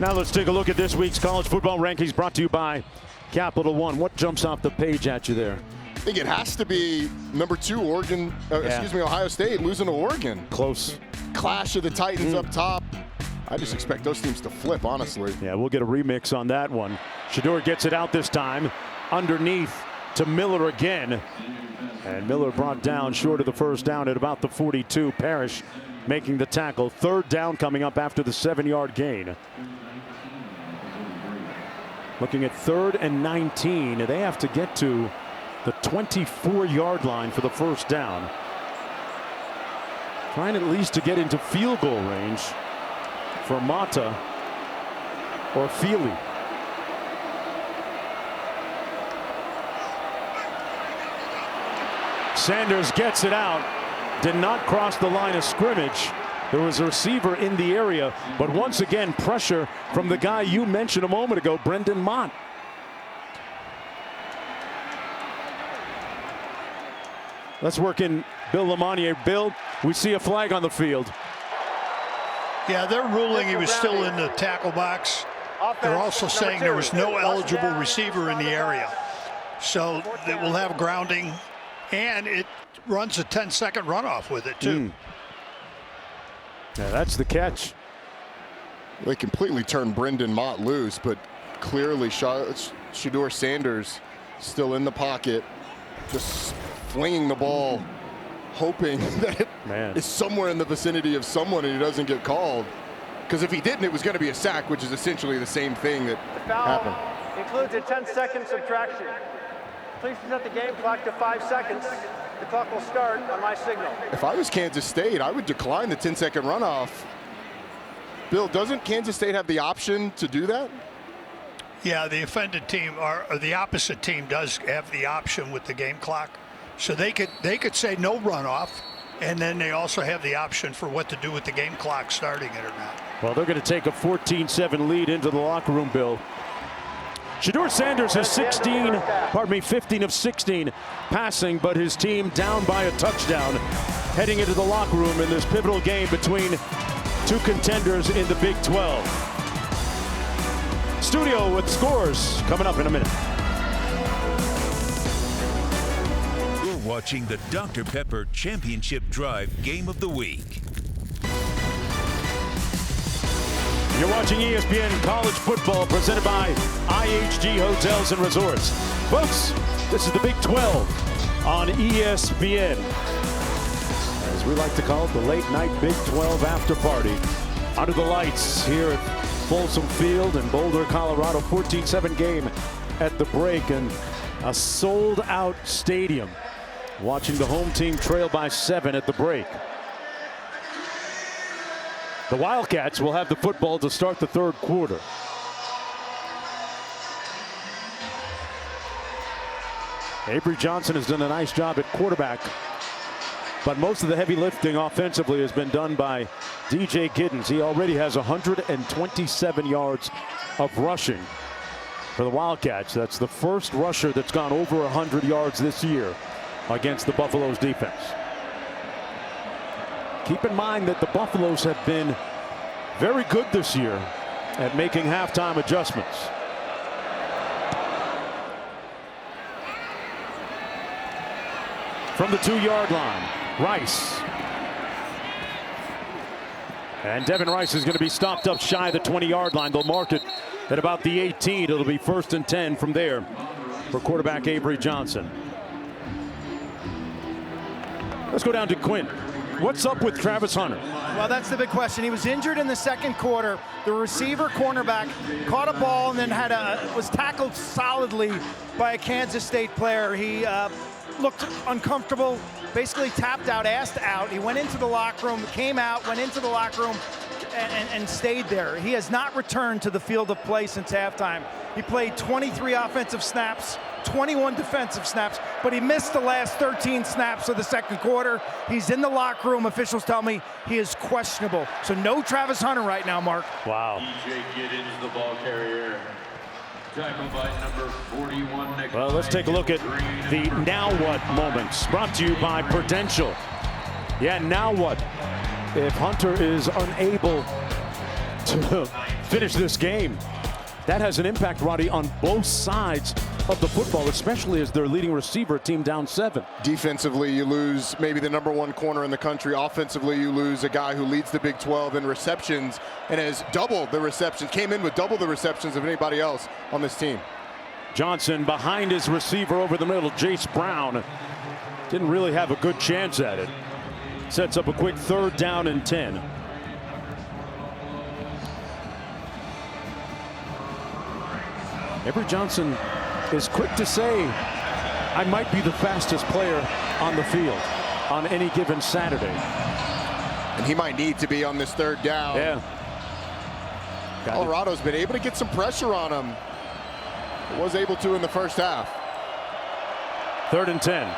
Now let's take a look at this week's college football rankings brought to you by Capital One. What jumps off the page at you there? I think it has to be number 2, Ohio State losing to Oregon. Close. Clash of the Titans up top. I just expect those teams to flip, honestly. Yeah, we'll get a remix on that one. Shedeur gets it out this time. Underneath to Miller again. And Miller brought down short of the first down at about the 42. Parrish making the tackle. 3rd down coming up after the 7-yard gain. Looking at 3rd and 19. They have to get to the 24-yard line for the first down. Trying at least to get into field goal range for Mata or Feely. Sanders gets it out. Did not cross the line of scrimmage. There was a receiver in the area, but once again pressure from the guy you mentioned a moment ago, Brendan Mott. Let's work in Bill Lamonier. Bill, we see a flag on the field. Yeah, they're ruling he was still in the tackle box. They're also saying there was no eligible receiver in the area. So they will have grounding, and it runs a 10-second runoff with it, too. Yeah, that's the catch. They completely turned Brendan Mott loose, but clearly Shedeur Sanders still in the pocket, just flinging the ball hoping that it is somewhere in the vicinity of someone and he doesn't get called. Because if he didn't, it was going to be a sack, which is essentially the same thing that happened. Includes a 10-second subtraction. Please set the game clock to 5 seconds. The clock will start on my signal. If I was Kansas State, I would decline the 10-second runoff. Bill, doesn't Kansas State have the option to do that? Yeah, the offended team or the opposite team does have the option with the game clock. So they could say no runoff, and then they also have the option for what to do with the game clock, starting it or not. Well, they're going to take a 14-7 lead into the locker room, Bill. Shedeur Sanders is 15 of 16 passing, but his team down by a touchdown heading into the locker room in this pivotal game between two contenders in the Big 12. Studio with scores coming up in a minute. You're watching the Dr. Pepper Championship Drive Game of the Week. You're watching ESPN College Football presented by IHG Hotels and Resorts. Folks, this is the Big 12 on ESPN. As we like to call it, the late night Big 12 after party. Under the lights here at Folsom Field in Boulder, Colorado. 14-7 game at the break and a sold out stadium. Watching the home team trail by 7 at the break. The Wildcats will have the football to start the third quarter. Avery Johnson has done a nice job at quarterback, but most of the heavy lifting offensively has been done by DJ Giddens. He already has 127 yards of rushing for the Wildcats. That's the first rusher that's gone over 100 yards this year against the Buffaloes defense. Keep in mind that the Buffaloes have been very good this year at making halftime adjustments. From the 2-yard line, Rice. And Devin Rice is going to be stopped up shy of the 20-yard line. They'll mark it at about the 18. It'll be 1st and 10 from there for quarterback Avery Johnson. Let's go down to Quinn. What's up with Travis Hunter? Well, that's the big question. He was injured in the second quarter. The receiver cornerback caught a ball and then was tackled solidly by a Kansas State player. He looked uncomfortable, basically tapped out, asked out. He went into the locker room, came out, went into the locker room, and stayed there. He has not returned to the field of play since halftime. He played 23 offensive snaps, 21 defensive snaps, but he missed the last 13 snaps of the second quarter. He's in the locker room. Officials tell me he is questionable. So no Travis Hunter right now, Mark. Wow. DJ Giddens, the ball carrier. Tackled by number 41. Well, let's take a look at the now what moments brought to you by Prudential. Yeah, now what? If Hunter is unable to finish this game, that has an impact, Roddy, on both sides of the football, especially as their leading receiver, team down 7. Defensively, you lose maybe the #1 corner in the country. Offensively, you lose a guy who leads the Big 12 in receptions and has doubled the receptions, came in with double the receptions of anybody else on this team. Johnson behind his receiver over the middle, Jace Brown. Didn't really have a good chance at it. Sets up a quick 3rd down and 10. Avery Johnson is quick to say, I might be the fastest player on the field on any given Saturday. And he might need to be on this 3rd down. Yeah. Colorado's been able to get some pressure on him. It was able to in the first half. 3rd and 10.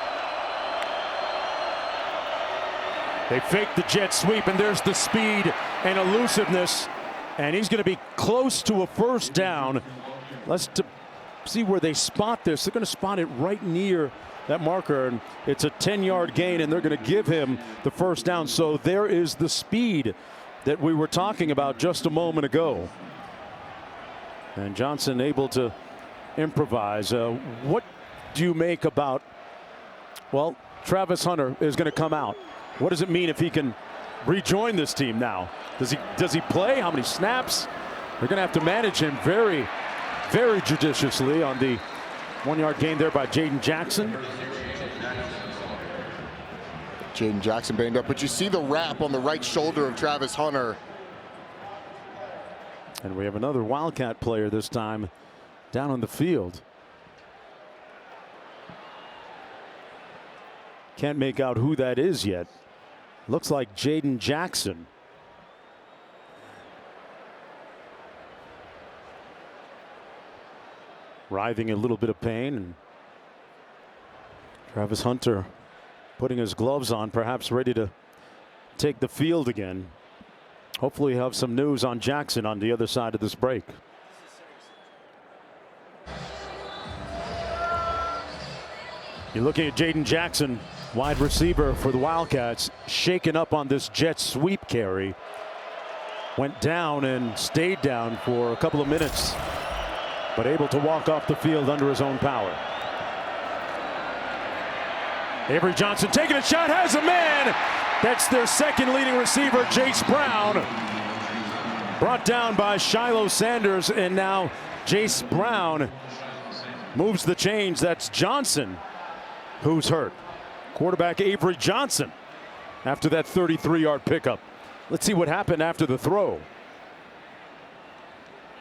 They fake the jet sweep, and there's the speed and elusiveness. And he's going to be close to a 1st down. Let's see where they spot this. They're going to spot it right near that marker, and it's a 10-yard gain, and they're going to give him the 1st down. So there is the speed that we were talking about just a moment ago. And Johnson able to improvise. What do you make about, well, Travis Hunter is going to come out. What does it mean if he can rejoin this team now? Does he play? How many snaps? They're going to have to manage him very, very judiciously on the 1-yard gain there by Jaden Jackson. Jaden Jackson banged up, but you see the wrap on the right shoulder of Travis Hunter. And we have another Wildcat player this time down on the field. Can't make out who that is yet. Looks like Jaden Jackson. Writhing a little bit of pain, and Travis Hunter putting his gloves on, perhaps ready to take the field again. Hopefully we'll have some news on Jackson on the other side of this break. You're looking at Jaden Jackson, wide receiver for the Wildcats, shaken up on this jet sweep carry. Went down and stayed down for a couple of minutes, but able to walk off the field under his own power. Avery Johnson taking a shot, has a man. That's their second leading receiver, Jace Brown. Brought down by Shiloh Sanders, and now Jace Brown moves the chains. That's Johnson who's hurt. Quarterback Avery Johnson after that 33-yard pickup. Let's see what happened after the throw.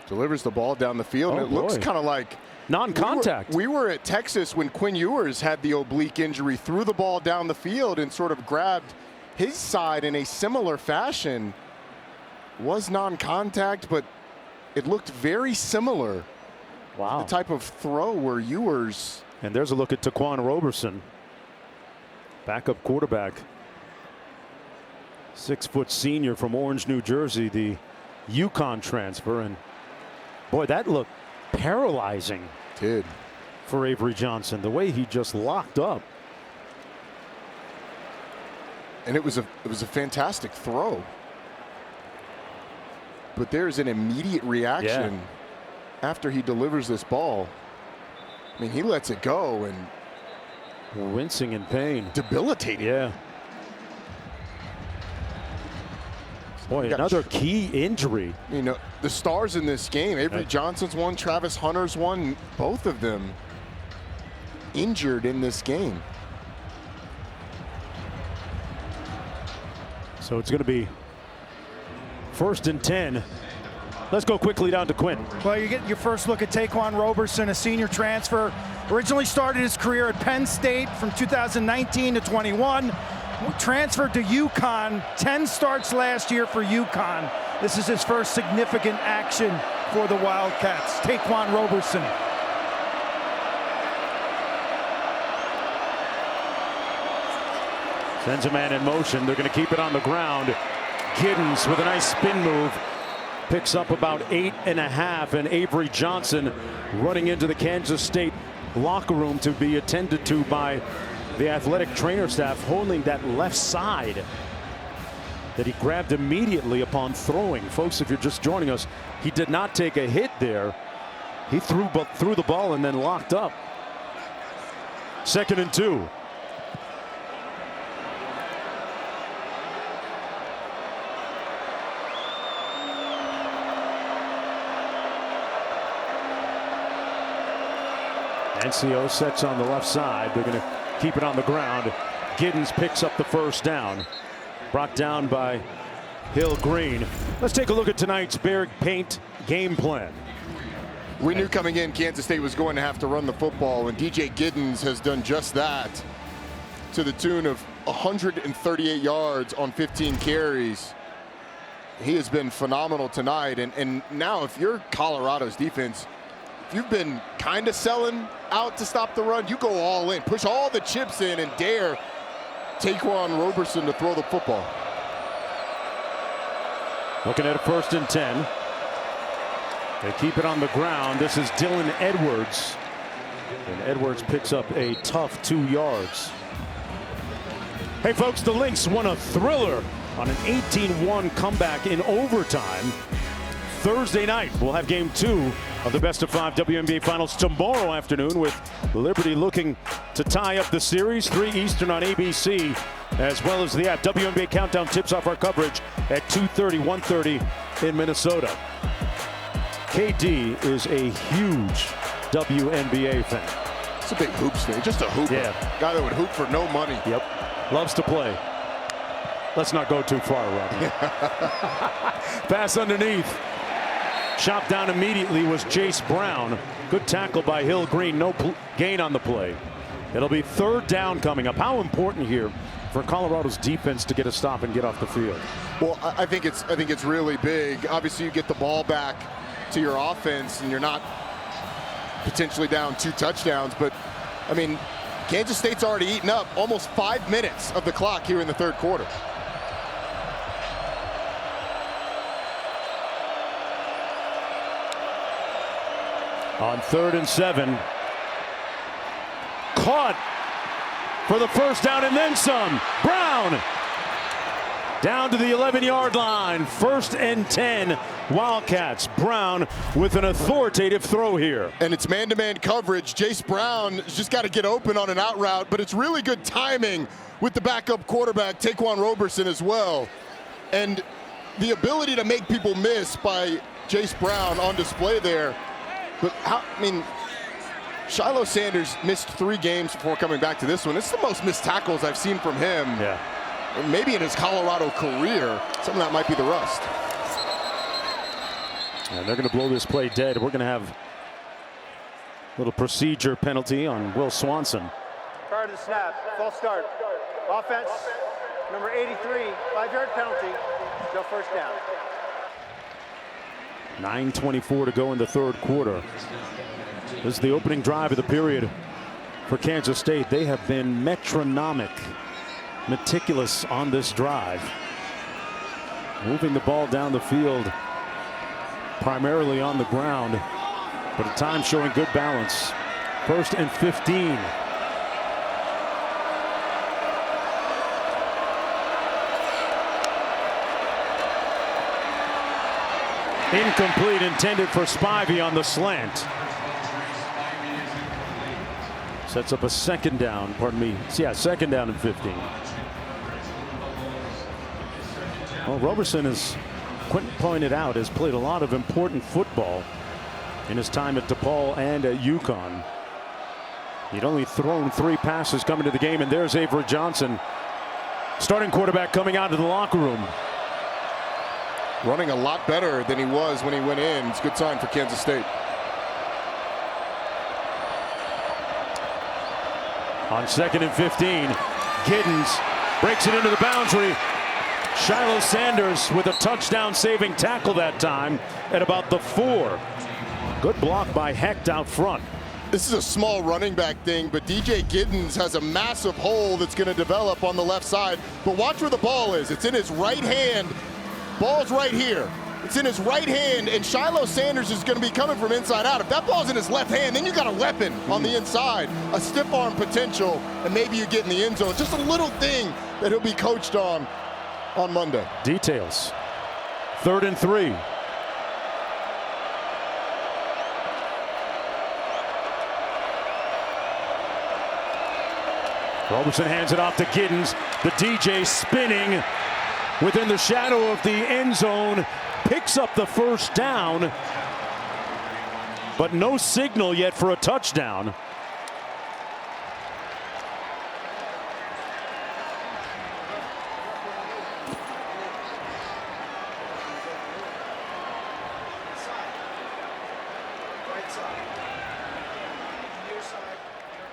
Delivers the ball down the field, and it looks kind of like non-contact. We were at Texas when Quinn Ewers had the oblique injury, threw the ball down the field and sort of grabbed his side in a similar fashion. Was non-contact, but it looked very similar. Wow. The type of throw where Ewers. And there's a look at Taquan Roberson, backup quarterback. 6-foot senior from Orange, New Jersey, the UConn transfer. And boy, that looked paralyzing. Did. For Avery Johnson, the way he just locked up. And it was a fantastic throw. But there's an immediate reaction after he delivers this ball. I mean, he lets it go and wincing in pain. Debilitating. Yeah. Boy, another key injury. You know, the stars in this game, Avery Johnson's one, Travis Hunter's one, both of them injured in this game. So it's going to be 1st and 10. Let's go quickly down to Quinn. Well, you get your first look at Taquan Roberson, a senior transfer. Originally started his career at Penn State from 2019 to 21. Transferred to UConn, 10 starts last year for UConn. This is his first significant action for the Wildcats. Taquan Roberson. Sends a man in motion. They're going to keep it on the ground. Giddens with a nice spin move. Picks up about 8.5, and Avery Johnson running into the Kansas State locker room to be attended to by the athletic trainer staff, holding that left side that he grabbed immediately upon throwing. Folks, if you're just joining us, he did not take a hit there. He threw the ball and then locked up. 2nd and 2. NCO sets on the left side. They're going to keep it on the ground. Giddens picks up the first down. Brought down by Hill Green. Let's take a look at tonight's Bear Paint game plan. We knew coming in Kansas State was going to have to run the football, and DJ Giddens has done just that to the tune of 138 yards on 15 carries. He has been phenomenal tonight, and now if you're Colorado's defense, if you've been kind of selling out to stop the run, you go all in. Push all the chips in and dare Taquan Roberson to throw the football. Looking at a 1st and 10. They keep it on the ground. This is Dylan Edwards. And Edwards picks up a tough 2 yards. Hey folks, the Lynx won a thriller on an 18-1 comeback in overtime. Thursday night, we'll have game 2 of the best-of-5 WNBA Finals tomorrow afternoon, with Liberty looking to tie up the series. 3 Eastern on ABC, as well as the app. WNBA Countdown tips off our coverage at 2:30, 1:30 in Minnesota. KD is a huge WNBA fan. It's a big hoops fan, just a hooper. Yeah. Guy that would hoop for no money. Yep. loves to play. Let's not go too far, Robbie. Pass underneath. Chopped down immediately was Jace Brown. Good tackle by Hill Green. No gain on the play. It'll be 3rd down coming up. How important here for Colorado's defense to get a stop and get off the field? Well, I think it's really big. Obviously, you get the ball back to your offense, and you're not potentially down 2 touchdowns. But I mean, Kansas State's already eaten up almost 5 minutes of the clock here in the 3rd quarter. On 3rd and 7. Caught for the 1st down and then some. Brown down to the 11-yard line. 1st and 10. Wildcats. Brown with an authoritative throw here. And it's man-to-man coverage. Jace Brown has just got to get open on an out route, but it's really good timing with the backup quarterback, Taquan Roberson, as well. And the ability to make people miss by Jace Brown on display there. But Shiloh Sanders missed 3 games before coming back to this one. It's the most missed tackles I've seen from him. Yeah. Maybe in his Colorado career. Some of that might be the rust. And they're going to blow this play dead. We're going to have a little procedure penalty on Will Swanson. Prior to the snap, false start. Offense, number 83, 5-yard penalty, no 1st down. 9:24 to go in the 3rd quarter. This is the opening drive of the period for Kansas State. They have been metronomic, meticulous on this drive. Moving the ball down the field, primarily on the ground, but at times showing good balance. 1st and 15. Incomplete, intended for Spivey on the slant. Sets up a 2nd down, pardon me. Yeah, 2nd down and 15. Well, Roberson, as Quentin pointed out, has played a lot of important football in his time at DePaul and at UConn. He'd only thrown 3 passes coming to the game, and there's Avery Johnson, starting quarterback, coming out of the locker room. Running a lot better than he was when he went in. It's a good sign for Kansas State. On 2nd and 15, Giddens breaks it into the boundary. Shiloh Sanders with a touchdown saving tackle that time at about the 4. Good block by Hecht out front. This is a small running back thing, but DJ Giddens has a massive hole that's going to develop on the left side. But watch where the ball is. It's in his right hand. Ball's right here. It's in his right hand, and Shiloh Sanders is going to be coming from inside out. If that ball's in his left hand, then you got a weapon on the inside, a stiff arm potential, and maybe you get in the end zone. Just a little thing that he'll be coached on Monday. Details. 3rd and 3. Roberson hands it off to Giddens. The DJ spinning within the shadow of the end zone, picks up the 1st down, but no signal yet for a touchdown.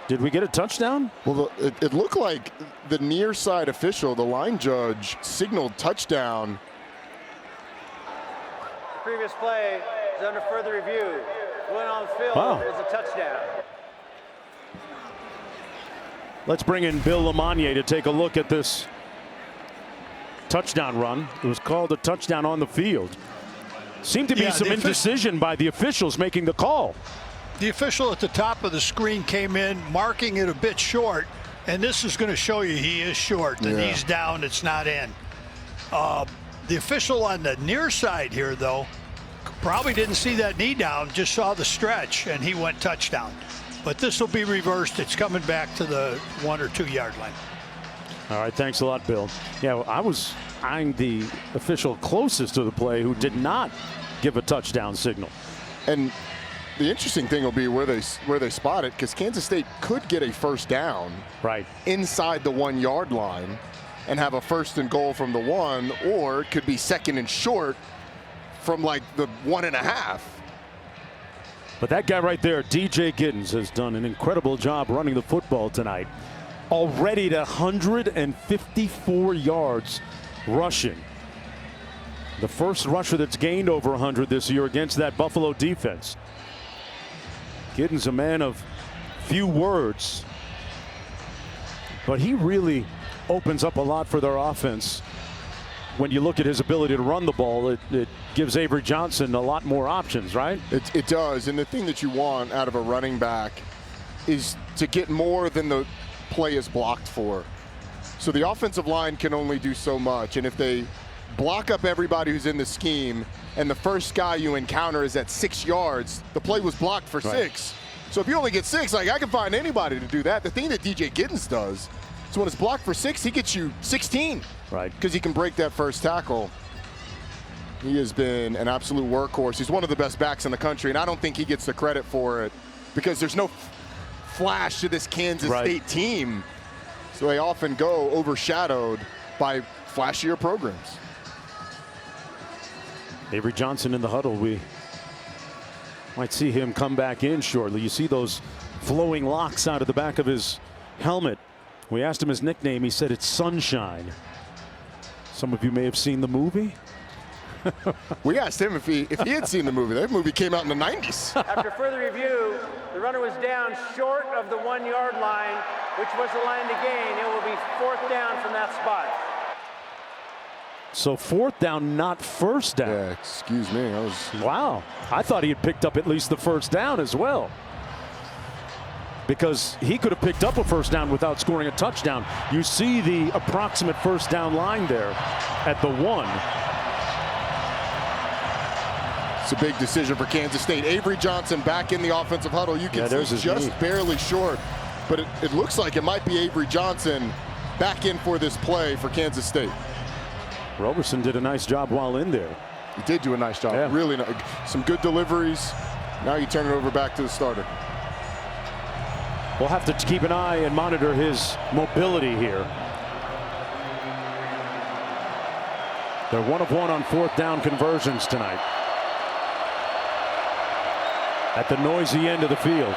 Did we get a touchdown? Well, it looked like the near side official, the line judge, signaled touchdown. The previous play is under further review. Going on the field is a touchdown. Let's bring in Bill Lamagna to take a look at this touchdown run. It was called a touchdown on the field. Seemed to be some indecision by the officials making the call. The official at the top of the screen came in, marking it a bit short, and this is going to show you he is short, and he's down, it's not in. The official on the near side here, though, probably didn't see that knee down, just saw the stretch, and he went touchdown. But this will be reversed. It's coming back to the 1 or 2 yard line. All right, thanks a lot, Bill. Yeah, I was eyeing the official closest to the play who did not give a touchdown signal. And The interesting thing will be where they spot it, because Kansas State could get a first down inside the 1 yard line and have a 1st and goal from the 1, or it could be 2nd and short from like the 1.5. But that guy right there, DJ Giddens, has done an incredible job running the football tonight. Already at 154 yards rushing. The first rusher that's gained over 100 this year against that Buffalo defense. Giddens, a man of few words, but he really opens up a lot for their offense. When you look at his ability to run the ball, it gives Avery Johnson a lot more options, right? It does, and the thing that you want out of a running back is to get more than the play is blocked for. So the offensive line can only do so much, and if they block up everybody who's in the scheme, and the first guy you encounter is at 6 yards, the play was blocked for 6. So if you only get 6, like, I can find anybody to do that. The thing that DJ Giddens does is when it's blocked for 6, he gets you 16. Right. Because he can break that first tackle. He has been an absolute workhorse. He's one of the best backs in the country, and I don't think he gets the credit for it because there's no flash to this Kansas State team. So they often go overshadowed by flashier programs. Avery Johnson in the huddle. We might see him come back in shortly. You see those flowing locks out of the back of his helmet. We asked him his nickname. He said it's Sunshine. Some of you may have seen the movie. We asked him if he had seen the movie. That movie came out in the 90s. After further review, the runner was down short of the 1 yard line, which was the line to gain. It will be 4th down from that spot. So 4th down, not first down. Yeah, excuse me. Wow. I thought he had picked up at least the first down as well. Because he could have picked up a first down without scoring a touchdown. You see the approximate first down line there at the 1. It's a big decision for Kansas State. Avery Johnson back in the offensive huddle. You can see just barely short, but it looks like it might be Avery Johnson back in for this play for Kansas State. Roberson did a nice job while in there. He did do a nice job. Yeah. Really nice. Some good deliveries. Now you turn it over back to the starter. We'll have to keep an eye and monitor his mobility here. They're 1 of 1 on 4th down conversions tonight. At the noisy end of the field.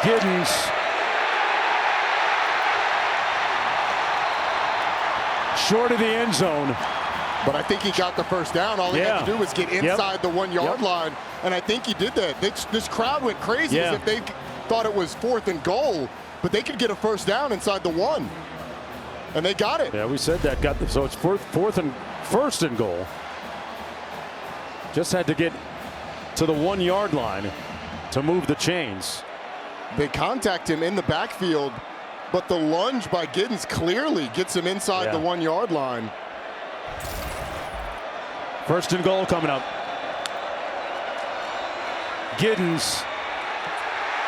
Giddens. Short of the end zone. But I think he got the first down. All he had to do was get inside the 1 yard line. And I think he did that. This crowd went crazy as if they thought it was 4th and goal, but they could get a first down inside the 1. And they got it. Yeah, we said that. So it's 4th and 1st and goal. Just had to get to the 1 yard line to move the chains. They contact him in the backfield, but the lunge by Giddens clearly gets him inside the 1 yard line. 1st and goal coming up. Giddens,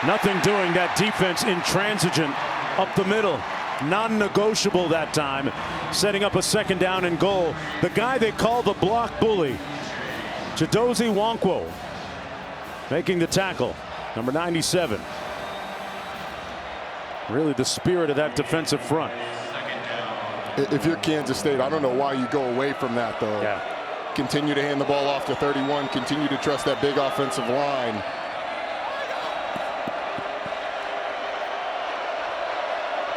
nothing doing. That defense intransigent up the middle. Non-negotiable that time. Setting up a 2nd down and goal. The guy they call the block bully, Chidozie Nwankwo, making the tackle. Number 97. Really the spirit of that defensive front. If you're Kansas State, I don't know why you go away from that, though. Yeah. Continue to hand the ball off to 31. Continue to trust that big offensive line.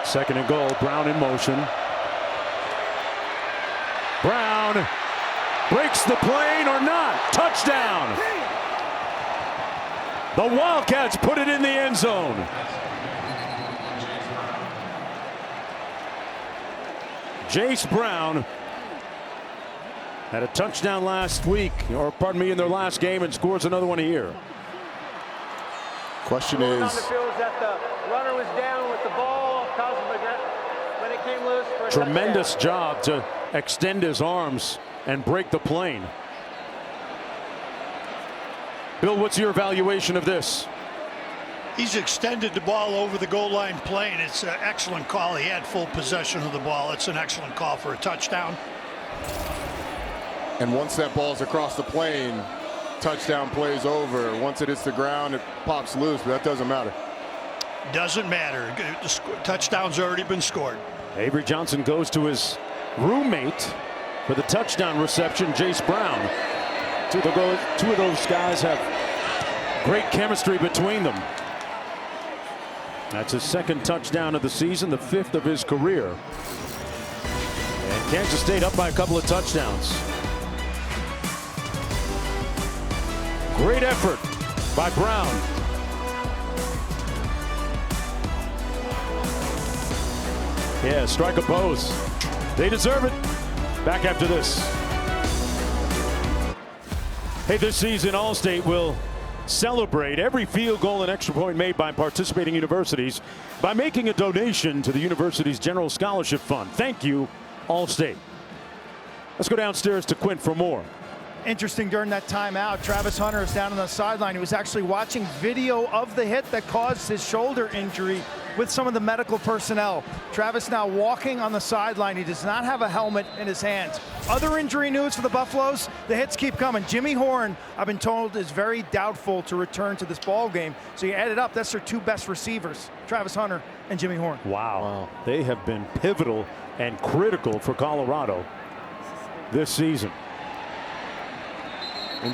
Second and goal. Brown in motion. Brown breaks the plane or not. Touchdown. The Wildcats put it in the end zone. Jace Brown had a touchdown last week, or pardon me, in their last game, and scores another one here. Question is, on the field is that the runner was down with the ball, caused him when it came loose. For a tremendous job to extend his arms and break the plane. Bill, what's your evaluation of this? He's extended the ball over the goal line plane. It's an excellent call. He had full possession of the ball. It's an excellent call for a touchdown. And once that ball's across the plane, touchdown plays over. Once it hits the ground, it pops loose, but that doesn't matter. Doesn't matter. The touchdown's already been scored. Avery Johnson goes to his roommate for the touchdown reception, Jace Brown. Two of those guys have great chemistry between them. That's his second touchdown of the season, the 5th of his career. And Kansas State up by a couple of touchdowns. Great effort by Brown. Yeah, strike a pose. They deserve it. Back after this. Hey, this season Allstate will celebrate every field goal and extra point made by participating universities by making a donation to the university's General Scholarship Fund. Thank you, Allstate. Let's go downstairs to Quint for more. Interesting, during that timeout, Travis Hunter is down on the sideline. He was actually watching video of the hit that caused his shoulder injury with some of the medical personnel. Travis now walking on the sideline. He does not have a helmet in his hands. Other injury news for the Buffaloes, the hits keep coming. Jimmy Horn, I've been told, is very doubtful to return to this ball game. So you add it up, that's their two best receivers, Travis Hunter and Jimmy Horn. Wow. They have been pivotal and critical for Colorado this season.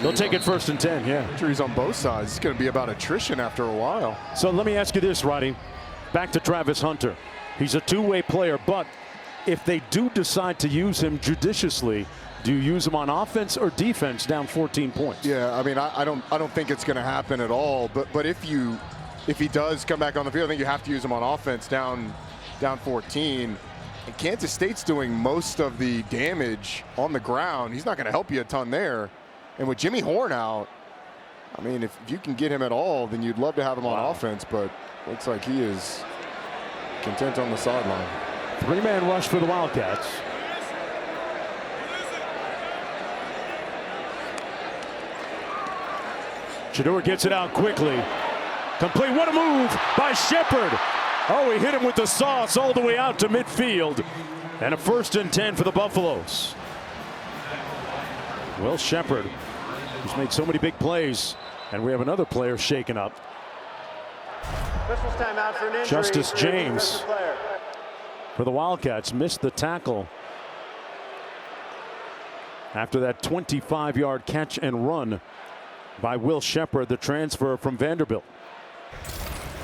They'll take it 1st and 10, yeah. Injuries on both sides. It's going to be about attrition after a while. So let me ask you this, Roddy. Back to Travis Hunter. He's a two-way player, but if they do decide to use him judiciously, do you use him on offense or defense down 14 points? Yeah, I mean, I don't think it's going to happen at all. But if he does come back on the field, I think you have to use him on offense down 14. And Kansas State's doing most of the damage on the ground. He's not going to help you a ton there. And with Jimmy Horn out, I mean, if you can get him at all, then you'd love to have him on offense, but looks like he is content on the sideline. 3-man rush for the Wildcats. Shedeur gets it out quickly. Complete. What a move by Shepard. Oh, he hit him with the sauce all the way out to midfield. And a 1st and 10 for the Buffaloes. Will Shepard, who's made so many big plays, and we have another player shaken up. Timeout for an injury. Justice James for the Wildcats missed the tackle after that 25-yard catch and run by Will Shepard, the transfer from Vanderbilt.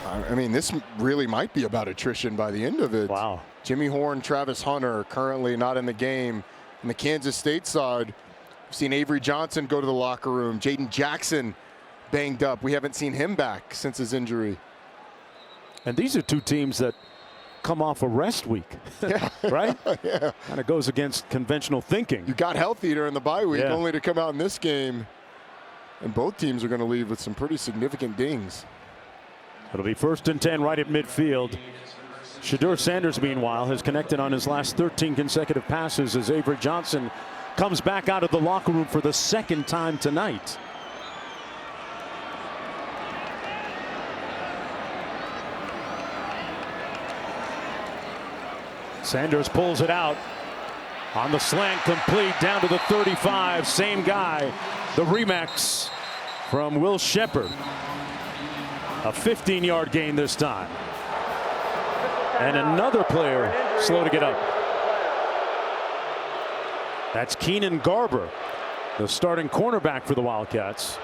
I mean, this really might be about attrition by the end of it. Wow. Jimmy Horn, Travis Hunter currently not in the game. On the Kansas State side, we've seen Avery Johnson go to the locker room. Jaden Jackson banged up. We haven't seen him back since his injury. And these are two teams that come off a rest week, Yeah. right? Yeah. Kind of goes against conventional thinking. You got healthy during the bye week, Yeah. only to come out in this game. And both teams are going to leave with some pretty significant dings. It'll be 1st and 10 right at midfield. Shedeur Sanders, meanwhile, has connected on his last 13 consecutive passes as Avery Johnson comes back out of the locker room for the 2nd time tonight. Sanders pulls it out on the slant, complete down to the 35. Same guy, the Remax from Will Shepard. A 15-yard gain this time. And another player slow to get up. That's Keenan Garber, the starting cornerback for the Wildcats.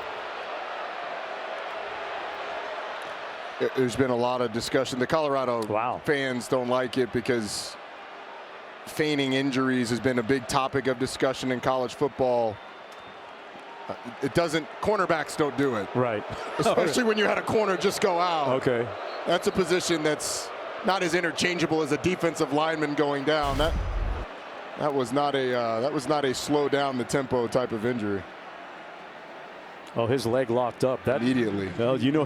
There's been a lot of discussion. The Colorado fans don't like it because feigning injuries has been a big topic of discussion in college football. It doesn't, cornerbacks don't do it. Right. Especially when you had a corner just go out. Okay. That's a position that's not as interchangeable as a defensive lineman going down. That was not a slow down the tempo type of injury. Oh, his leg locked up. That immediately. Well, you know,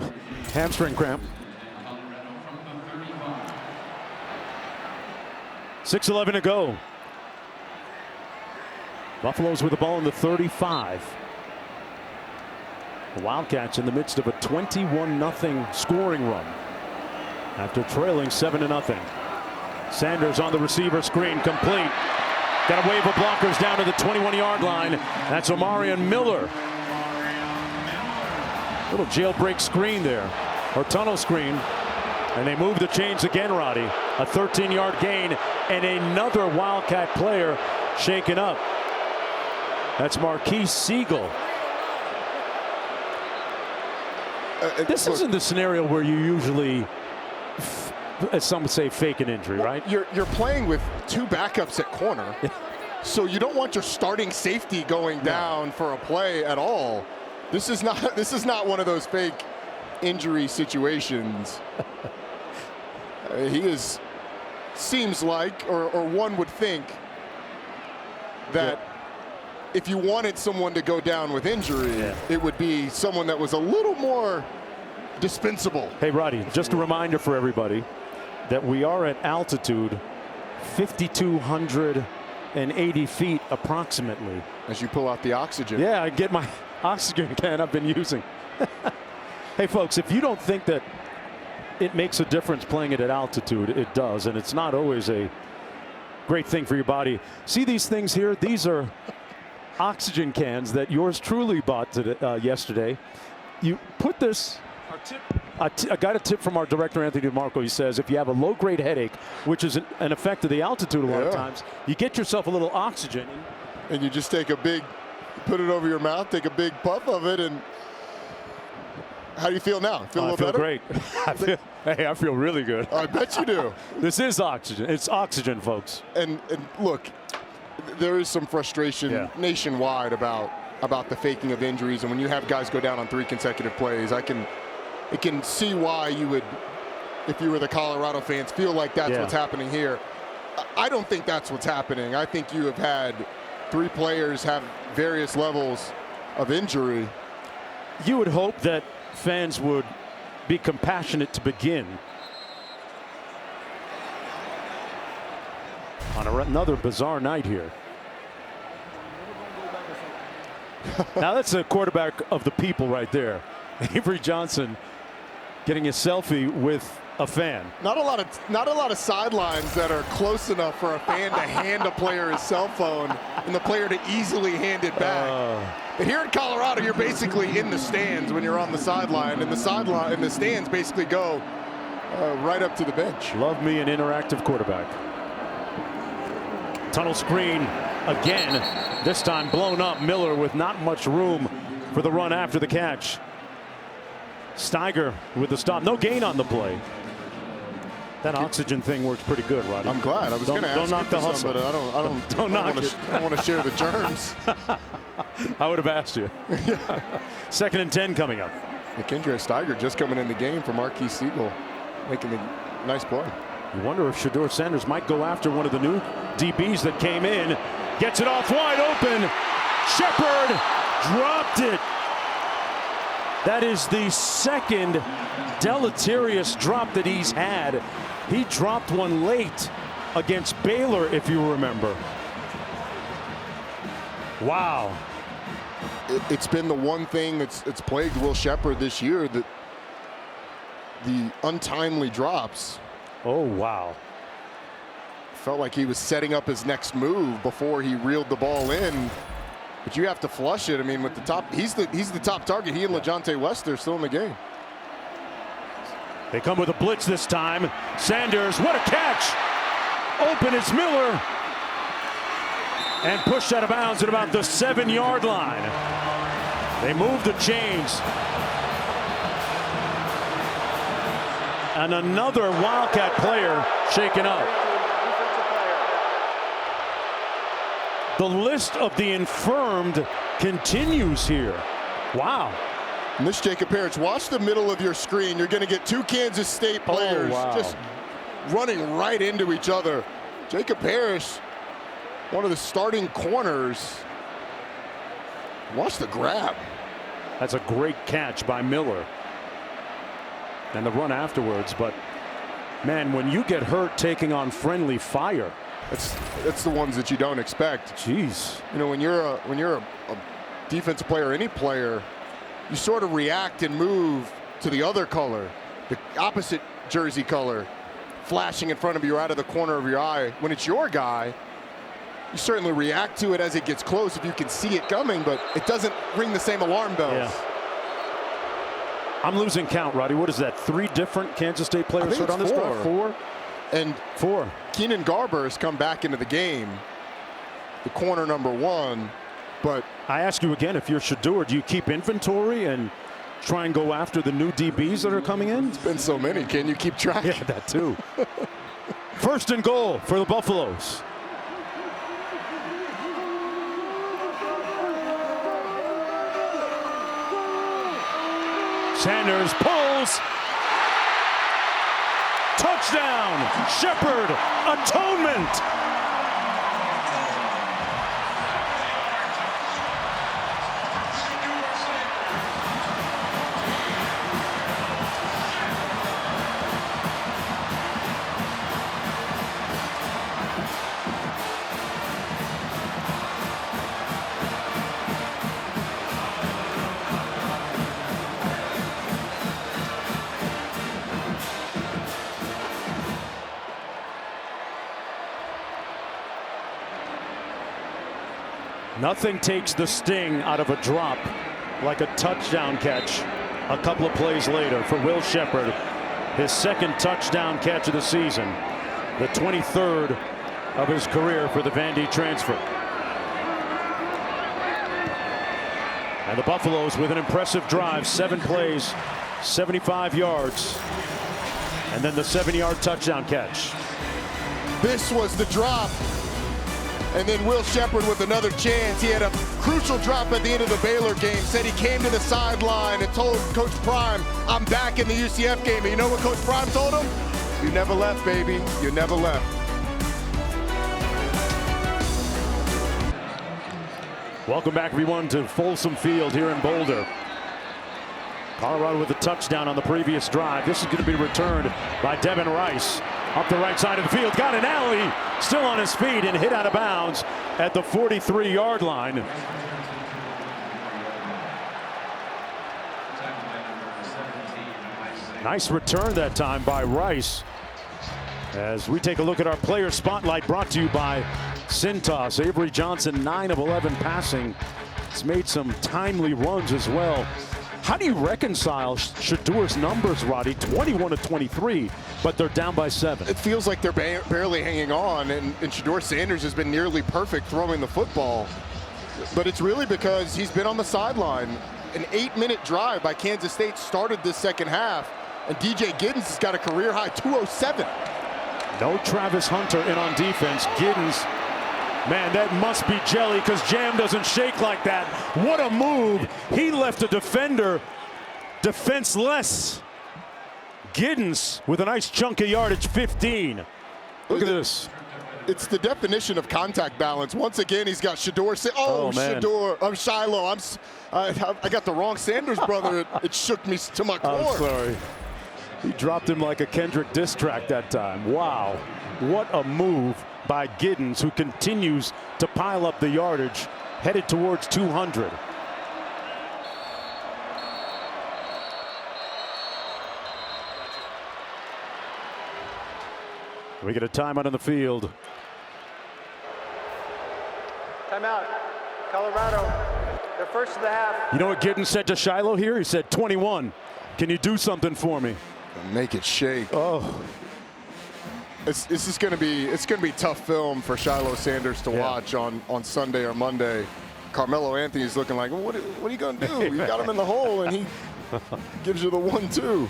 hamstring cramp. 6:11 to go. Buffaloes with the ball in the 35. The Wildcats in the midst of a 21-0 scoring run after trailing 7-0. Sanders on the receiver screen, complete. Got a wave of blockers down to the 21-yard line. That's Omarion Miller. Little jailbreak screen there, or tunnel screen. And they move the chains again, Roddy. A 13-yard gain, and another Wildcat player shaken up. That's Marquise Siegel. This isn't the scenario where you usually, as some would say, fake an injury, right? You're playing with two backups at corner, so you don't want your starting safety going down for a play at all. This is not one of those fake injury situations. Seems like, or one would think that if you wanted someone to go down with injury, it would be someone that was a little more dispensable. Hey, Roddy, just a reminder for everybody that we are at altitude 5,280 feet approximately. As you pull out the oxygen. Yeah, I get my oxygen can I've been using. Hey, folks, if you don't think that it makes a difference playing it at altitude, it does, and it's not always a great thing for your body. See these things here? These are oxygen cans that yours truly bought yesterday. You put this. I got a tip from our director, Anthony DeMarco. He says if you have a low-grade headache, which is an effect of the altitude a lot of times, you get yourself a little oxygen. And you just take put it over your mouth, take a big puff of it, and how do you feel now? Feel a little better? Great. I feel really good. I bet you do. This is oxygen. It's oxygen, folks. And look, there is some frustration nationwide about the faking of injuries, and when you have guys go down on 3 consecutive plays, I can see why you would, if you were the Colorado fans, feel like that's what's happening here. I don't think that's what's happening. I think you have had 3 players have various levels of injury. You would hope that fans would be compassionate to begin. On another bizarre night here. Now that's a quarterback of the people right there. Avery Johnson getting a selfie with a fan. Not a lot of sidelines that are close enough for a fan to hand a player his cell phone and the player to easily hand it back. But here in Colorado, you're basically in the stands when you're on the sideline, and the stands basically go right up to the bench. Love me an interactive quarterback. Tunnel screen again. This time blown up. Miller with not much room for the run after the catch. Steiger with the stop. No gain on the play. That oxygen thing works pretty good, Roddy. I'm glad. I was going to ask. Don't knock the hustle. But I don't want to share the germs. I would have asked you. 2nd and 10 coming up. Kendra Steiger just coming in the game for Marquise Siegel, making a nice play. You wonder if Shedeur Sanders might go after one of the new DBs that came in. Gets it off wide open. Shepard dropped it. That is the second deleterious drop that he's had. He dropped one late against Baylor, if you remember. Wow. It's been the one thing that's plagued Will Shepard this year, that the untimely drops. Oh, wow. Felt like he was setting up his next move before he reeled the ball in. But you have to flush it. I mean, with the top, he's the top target. He and LeJontay West are still in the game. They come with a blitz this time. Sanders, what a catch! Open is Miller. And pushed out of bounds at about the 7-yard line. They move the chains. And another Wildcat player shaken up. The list of the infirmed continues here. Wow. And this Jacob Parrish, watch the middle of your screen. You're going to get 2 Kansas State players just running right into each other. Jacob Parrish, one of the starting corners. Watch the grab. That's a great catch by Miller. And the run afterwards. But, man, when you get hurt taking on friendly fire, It's the ones that you don't expect. Jeez. You know, when you're a defensive player, any player, you sort of react and move to the other color, the opposite jersey color, flashing in front of you out of the corner of your eye. When it's your guy, you certainly react to it as it gets close if you can see it coming, but it doesn't ring the same alarm bells. Yeah. I'm losing count, Roddy. What is that? 3 different Kansas State players hurt on this drive? 4. And 4. Keenan Garber has come back into the game, the corner number 1. But I ask you again, if you're Shedeur, do you keep inventory and try and go after the new DBs that are coming in? It's been so many. Can you keep track? Yeah, that too. 1st and goal for the Buffaloes. Sanders pulls. Touchdown. Shepard. Atonement. Nothing takes the sting out of a drop like a touchdown catch a couple of plays later for Will Shepard. His 2nd touchdown catch of the season, the 23rd of his career for the Vandy transfer. And the Buffaloes with an impressive drive, 7 plays, 75 yards, and then the 7-yard touchdown catch. This was the drop. And then Will Shepard with another chance. He had a crucial drop at the end of the Baylor game. Said he came to the sideline and told Coach Prime, I'm back in the UCF game. And you know what Coach Prime told him? You never left, baby. You never left. Welcome back, everyone, to Folsom Field here in Boulder. Colorado with a touchdown on the previous drive. This is going to be returned by Devin Rice. Up the right side of the field, got an alley, still on his feet and hit out of bounds at the 43-yard line. Nice return that time by Rice. As we take a look at our player spotlight, brought to you by Cintas. Avery Johnson, 9 of 11 passing. He's made some timely runs as well. How do you reconcile Shedeur's numbers, Roddy? 21 of 23, but they're down by 7. It feels like they're barely hanging on, and Shedeur Sanders has been nearly perfect throwing the football. But it's really because he's been on the sideline. An 8-minute drive by Kansas State started this 2nd half, and DJ Giddens has got a career-high 207. No Travis Hunter in on defense. Giddens, man, that must be jelly because Jam doesn't shake like that. What a move. He left a defender defenseless. Giddens with a nice chunk of yardage, 15. Look at this. It's the definition of contact balance. Once again, he's got Shedeur. Shedeur. I'm Shiloh. I got the wrong Sanders brother. It shook me to my core. I'm sorry. He dropped him like a Kendrick diss track that time. Wow. What a move by Giddens, who continues to pile up the yardage, headed towards 200. We get a timeout on the field. Timeout. Colorado. They're first of the half. You know what Giddens said to Shiloh here? He said, 21. Can you do something for me? Make it shake. Oh. This is going to be tough film for Shiloh Sanders to watch on Sunday or Monday. Carmelo Anthony's looking like, what are you going to do? You got him in the hole, and he gives you the 1-2.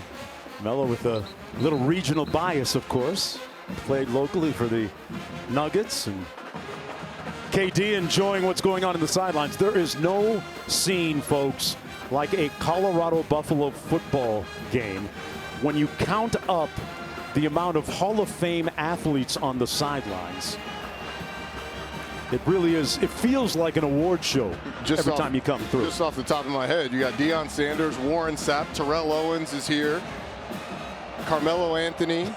Melo with a little regional bias, of course. Played locally for the Nuggets, and KD enjoying what's going on in the sidelines. There is no scene, folks, like a Colorado-Buffalo football game when you count up the amount of Hall of Fame athletes on the sidelines. It really is. It feels like an award show every time you come through. Just off the top of my head, you got Deion Sanders, Warren Sapp, Terrell Owens is here, Carmelo Anthony,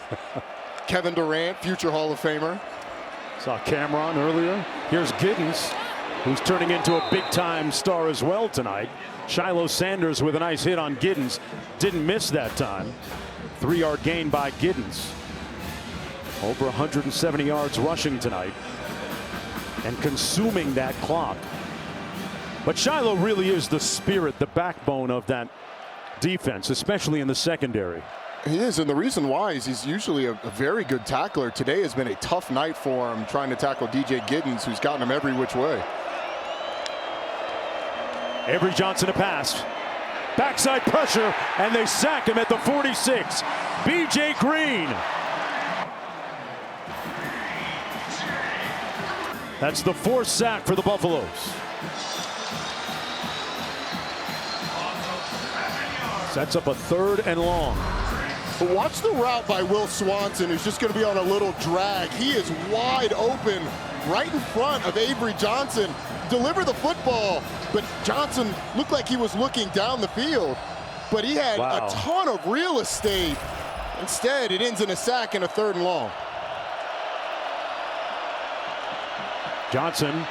Kevin Durant, future Hall of Famer. Saw Cameron earlier. Here's Giddens. who's turning into a big-time star as well tonight. Shiloh Sanders with a nice hit on Giddens. Didn't miss that time. 3-yard gain by Giddens. Over 170 yards rushing tonight and consuming that clock. But Shiloh really is the spirit, the backbone of that defense, especially in the secondary. He is, and the reason why is he's usually a very good tackler. Today has been a tough night for him trying to tackle DJ Giddens, who's gotten him every which way. Avery Johnson a pass. Backside pressure, and they sack him at the 46. B.J. Green. That's the 4th sack for the Buffaloes. Sets up a 3rd and long. But watch the route by Will Swanson, who's just going to be on a little drag. He is wide open right in front of Avery Johnson. Deliver the football, but Johnson looked like he was looking down the field, but he had a ton of real estate. Instead, it ends in a sack and a 3rd and long. Johnson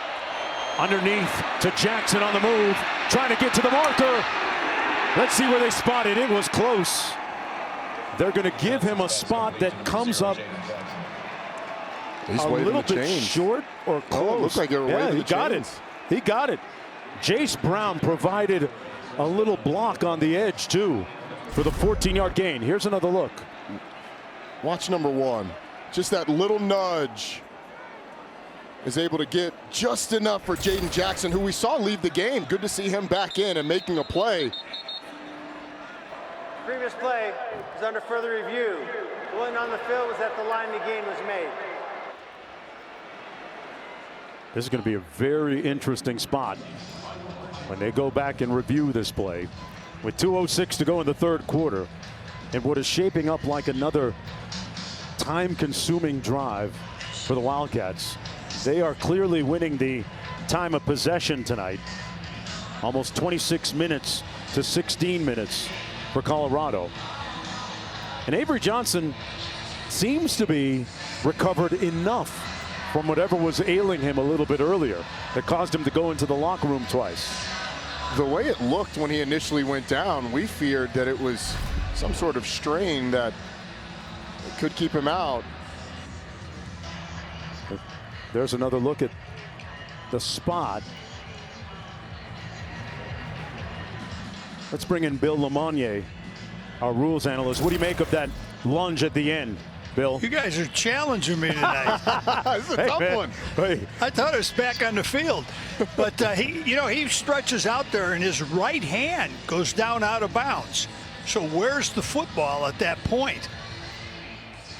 underneath to Jackson on the move, trying to get to the marker. Let's see where they spot it. It was close. They're going to give him a spot that comes up He's a little bit short or close. Oh, it looks like they were waving he got it. He got it. Jace Brown provided a little block on the edge, too, for the 14-yard gain. Here's another look. Watch number 1. Just that little nudge is able to get just enough for Jaden Jackson, who we saw leave the game. Good to see him back in and making a play. Previous play is under further review. The one on the field was at the line the gain was made. This is going to be a very interesting spot when they go back and review this play. With 2:06 to go in the 3rd quarter, and what is shaping up like another time-consuming drive for the Wildcats. They are clearly winning the time of possession tonight. Almost 26 minutes to 16 minutes for Colorado. And Avery Johnson seems to be recovered enough from whatever was ailing him a little bit earlier that caused him to go into the locker room twice. The way it looked when he initially went down, we feared that it was some sort of strain that could keep him out. There's another look at the spot. Let's bring in Bill Lamonnier, our rules analyst. What do you make of that lunge at the end, Bill? You guys are challenging me tonight. This is a tough one. Hey. I thought it was back on the field, but he stretches out there and his right hand goes down out of bounds. So where's the football at that point?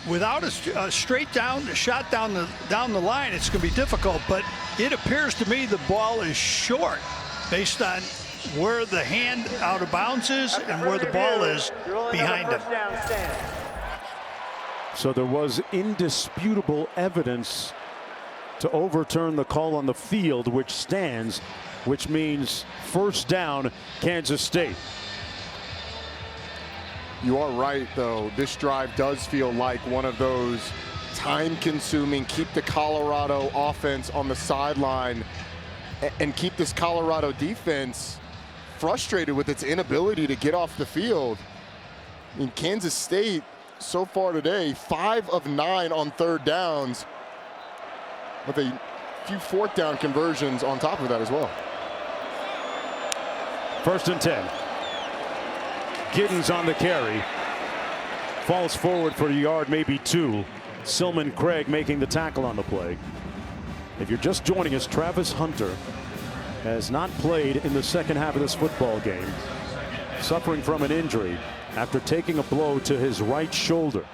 Without a straight shot down the line, it's going to be difficult. But it appears to me the ball is short, based on where the hand out of bounds is and where the ball is behind him. So there was indisputable evidence to overturn the call on the field, which stands, which means 1st down, Kansas State. You are right, though. This drive does feel like one of those time-consuming, keep the Colorado offense on the sideline and keep this Colorado defense frustrated with its inability to get off the field. I mean, Kansas State, so far today, 5 of 9 on 3rd downs, with a few 4th down conversions on top of that as well. 1st and 10. Giddens on the carry. Falls forward for a yard, maybe 2. Silman Craig making the tackle on the play. If you're just joining us, Travis Hunter has not played in the second half of this football game, suffering from an injury after taking a blow to his right shoulder.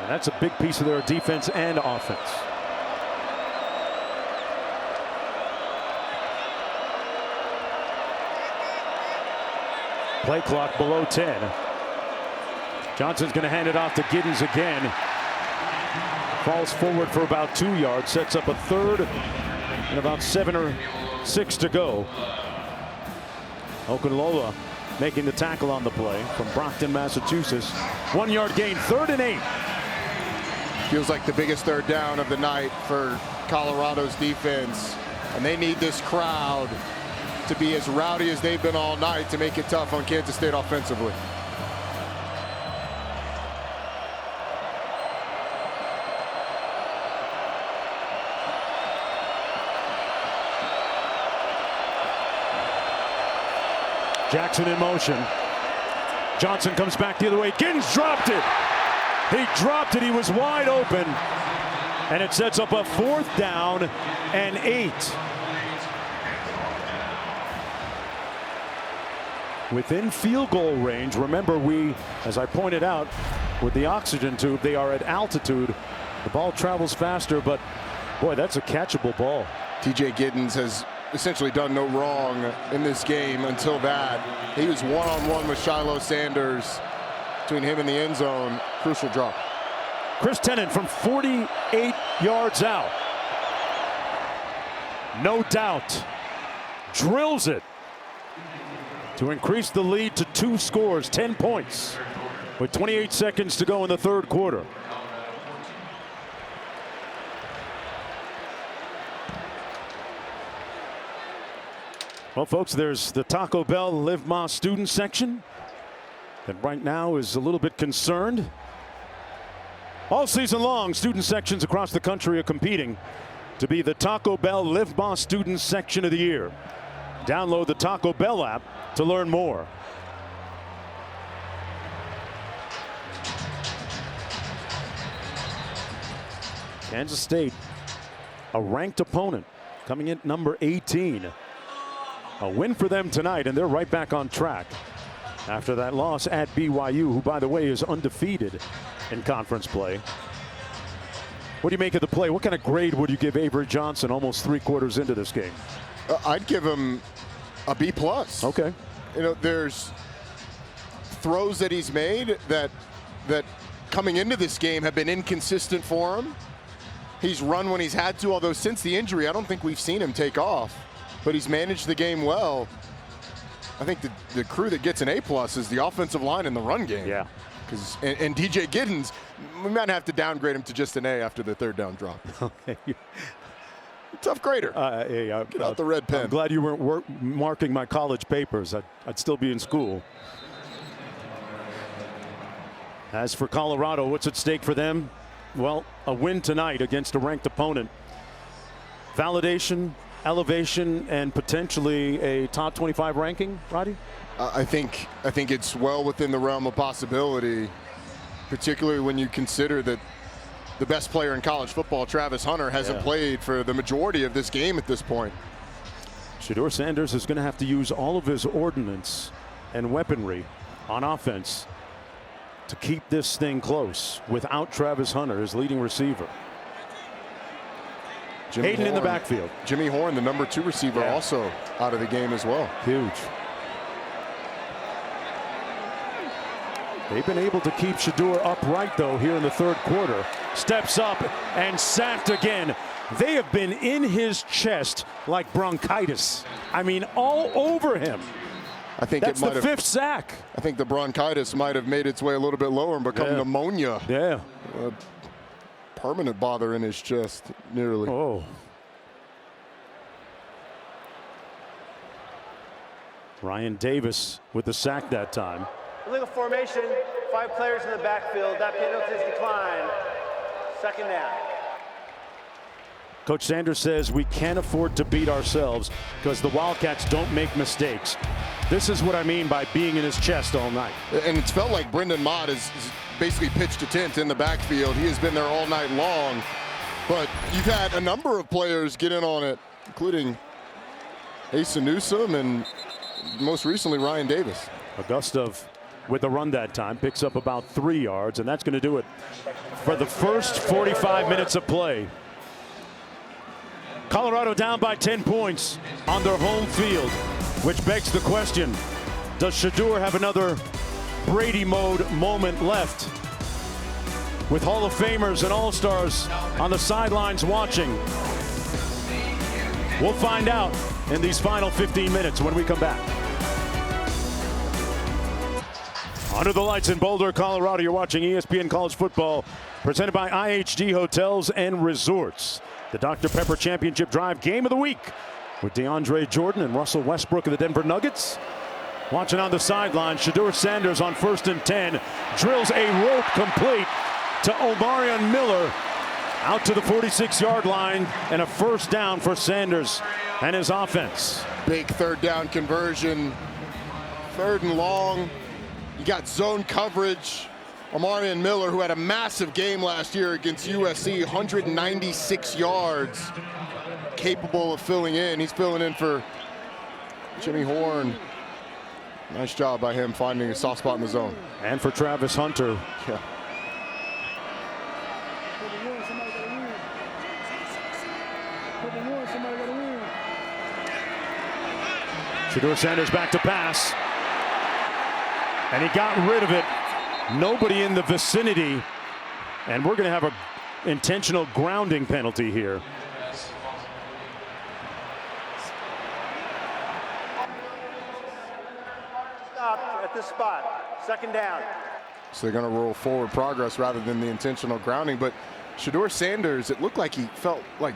And that's a big piece of their defense and offense. Play clock below 10. Johnson's going to hand it off to Giddens again. Falls forward for about 2 yards, sets up a 3rd and about 7 or 6 to go. Okunlola making the tackle on the play from Brockton, Massachusetts. 1 yard gain, 3rd and 8. Feels like the biggest third down of the night for Colorado's defense. And they need this crowd to be as rowdy as they've been all night to make it tough on Kansas State offensively. Jackson in motion. Johnson comes back the other way. Giddens dropped it. He dropped it. He was wide open. And it sets up a 4th down and 8. Within field goal range. Remember, as I pointed out, with the oxygen tube, they are at altitude. The ball travels faster, but boy, that's a catchable ball. TJ Giddens has essentially done no wrong in this game until that. He was one-on-one with Shiloh Sanders. Between him and the end zone, crucial drop. Chris Tennant from 48 yards out. No doubt. Drills it to increase the lead to 2 scores, 10 points, with 28 seconds to go in the 3rd quarter. Well, folks, there's the Taco Bell Live Más student section that right now is a little bit concerned. All season long, student sections across the country are competing to be the Taco Bell Live Más student section of the year. Download the Taco Bell app to learn more. Kansas State, a ranked opponent, coming in number 18. A win for them tonight, and they're right back on track after that loss at BYU, who, by the way, is undefeated in conference play. What do you make of the play? What kind of grade would you give Avery Johnson almost 3/4 into this game? I'd give him a B+. Okay. You know, there's throws that he's made that coming into this game have been inconsistent for him. He's run when he's had to, although since the injury, I don't think we've seen him take off. But he's managed the game well. I think the crew that gets an A+ is the offensive line and the run game. Yeah. And DJ Giddens, we might have to downgrade him to just an A after the 3rd down drop. Okay. Tough grader. Hey, get out the red pen. I'm glad you weren't marking my college papers. I'd still be in school. As for Colorado, what's at stake for them? Well, a win tonight against a ranked opponent. Validation, elevation, and potentially a top 25 ranking, Roddy? I think it's well within the realm of possibility, particularly when you consider that the best player in college football, Travis Hunter, hasn't played for the majority of this game at this point. Shedeur Sanders is going to have to use all of his ordnance and weaponry on offense to keep this thing close without Travis Hunter, his leading receiver. Hayden in the backfield. Jimmy Horn, the number 2 receiver, also out of the game as well. Huge. They've been able to keep Shedeur upright, though, here in the 3rd quarter. Steps up and sacked again. They have been in his chest like bronchitis. I mean, all over him. I think that's the 5th sack. I think the bronchitis might have made its way a little bit lower and become pneumonia. Yeah. Permanent bother in his chest, nearly. Oh. Ryan Davis with the sack that time. Illegal formation, 5 players in the backfield. That penalty is declined. 2nd down. Coach Sanders says we can't afford to beat ourselves because the Wildcats don't make mistakes. This is what I mean by being in his chest all night. And it's felt like Brendan Mott is basically pitched a tent in the backfield. He has been there all night long. But you've had a number of players get in on it, including Asa Newsome and most recently Ryan Davis. Augustov with the run that time picks up about 3 yards, and that's going to do it for the first 45 minutes of play. Colorado down by 10 points on their home field, which begs the question, does Shedeur have another Brady mode moment left? With Hall of Famers and All-Stars on the sidelines watching. We'll find out in these final 15 minutes when we come back. Under the lights in Boulder, Colorado, you're watching ESPN College Football, presented by IHG Hotels and Resorts. The Dr. Pepper Championship Drive Game of the Week with DeAndre Jordan and Russell Westbrook of the Denver Nuggets. Watching on the sideline, Shedeur Sanders on 1st and 10 drills a rope complete to Omarion Miller out to the 46-yard line, and a first down for Sanders and his offense. Big third down conversion. 3rd and long. You got zone coverage. Omarion Miller, who had a massive game last year against USC, 196 yards, capable of filling in. He's filling in for Jimmy Horn. Nice job by him finding a soft spot in the zone. And for Travis Hunter. Yeah. Shedeur Sanders back to pass. And he got rid of it. Nobody in the vicinity. And we're going to have an intentional grounding penalty here. Stop at this spot. 2nd down. So they're going to roll forward progress rather than the intentional grounding. But Shedeur Sanders, it looked like he felt like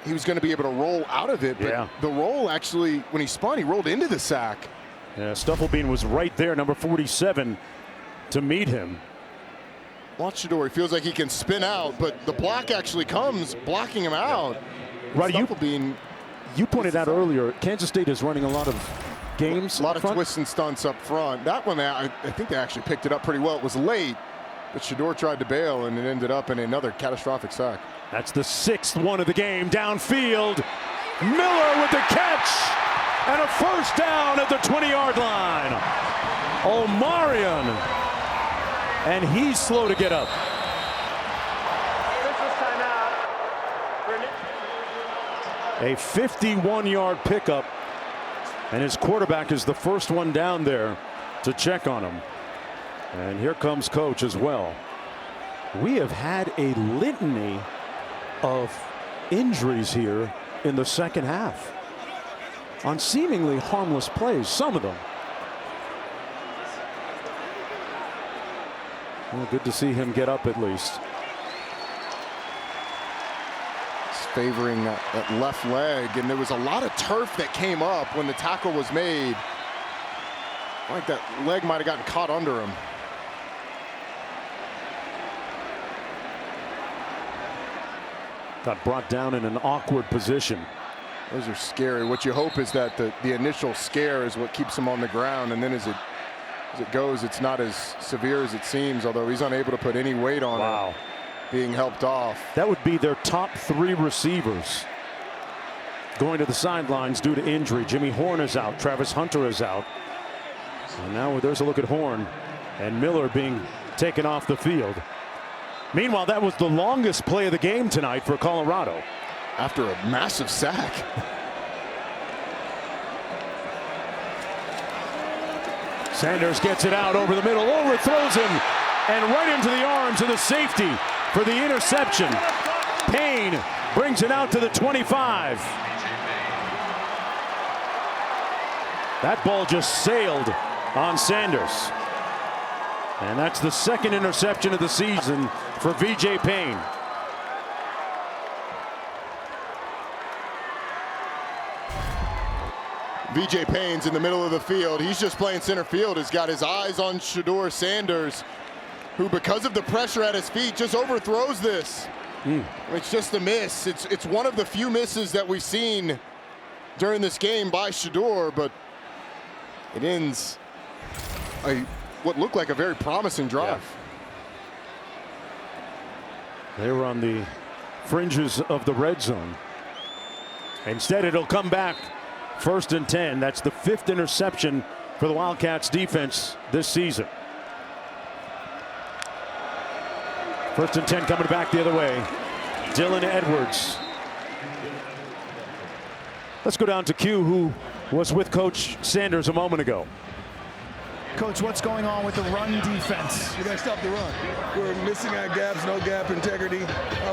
he was going to be able to roll out of it. But yeah, the roll actually, when he spun, he rolled into the sack. Yeah, Stufflebean was right there, number 47, to meet him. Watch Shedeur. He feels like he can spin out, but the block actually comes blocking him out. Right, Stufflebean, you pointed out earlier, Kansas State is running a lot of games. a lot of twists and stunts up front. That one, I think they actually picked it up pretty well. It was late, but Shedeur tried to bail, and it ended up in another catastrophic sack. That's the 6th one of the game. Downfield, Miller with the catch, and a first down at the 20-yard line. Omarion, and he's slow to get up. A 51-yard pickup, and his quarterback is the first one down there to check on him. And here comes coach as well. We have had a litany of injuries here in the second half on seemingly harmless plays, some of them. Well, good to see him get up at least. It's favoring that left leg, and there was a lot of turf that came up when the tackle was made. I think that leg might have gotten caught under him. Got brought down in an awkward position. Those are scary. What you hope is that the initial scare is what keeps him on the ground, and then as it goes, it's not as severe as it seems, although he's unable to put any weight on it, being helped off. That would be their top 3 receivers going to the sidelines due to injury. Jimmy Horn is out. Travis Hunter is out. And now there's a look at Horn and Miller being taken off the field. Meanwhile, that was the longest play of the game tonight for Colorado. After a massive sack. Sanders gets it out over the middle, overthrows him, and right into the arms of the safety for the interception. Payne brings it out to the 25. That ball just sailed on Sanders. And that's the 2nd interception of the season for VJ Payne. VJ Payne's in the middle of the field. He's just playing center field. He's got his eyes on Shedeur Sanders, who, because of the pressure at his feet, just overthrows this. It's just a miss. It's one of the few misses that we've seen during this game by Shedeur, but it ends what looked like a very promising drive. Yeah. They were on the fringes of the red zone. Instead, it'll come back 1st and 10. That's the 5th interception for the Wildcats defense this season. 1st and 10 coming back the other way. Dylan Edwards. Let's go down to Q, who was with Coach Sanders a moment ago. Coach, what's going on with the run defense? You got to stop the run. We're missing our gaps, no gap integrity.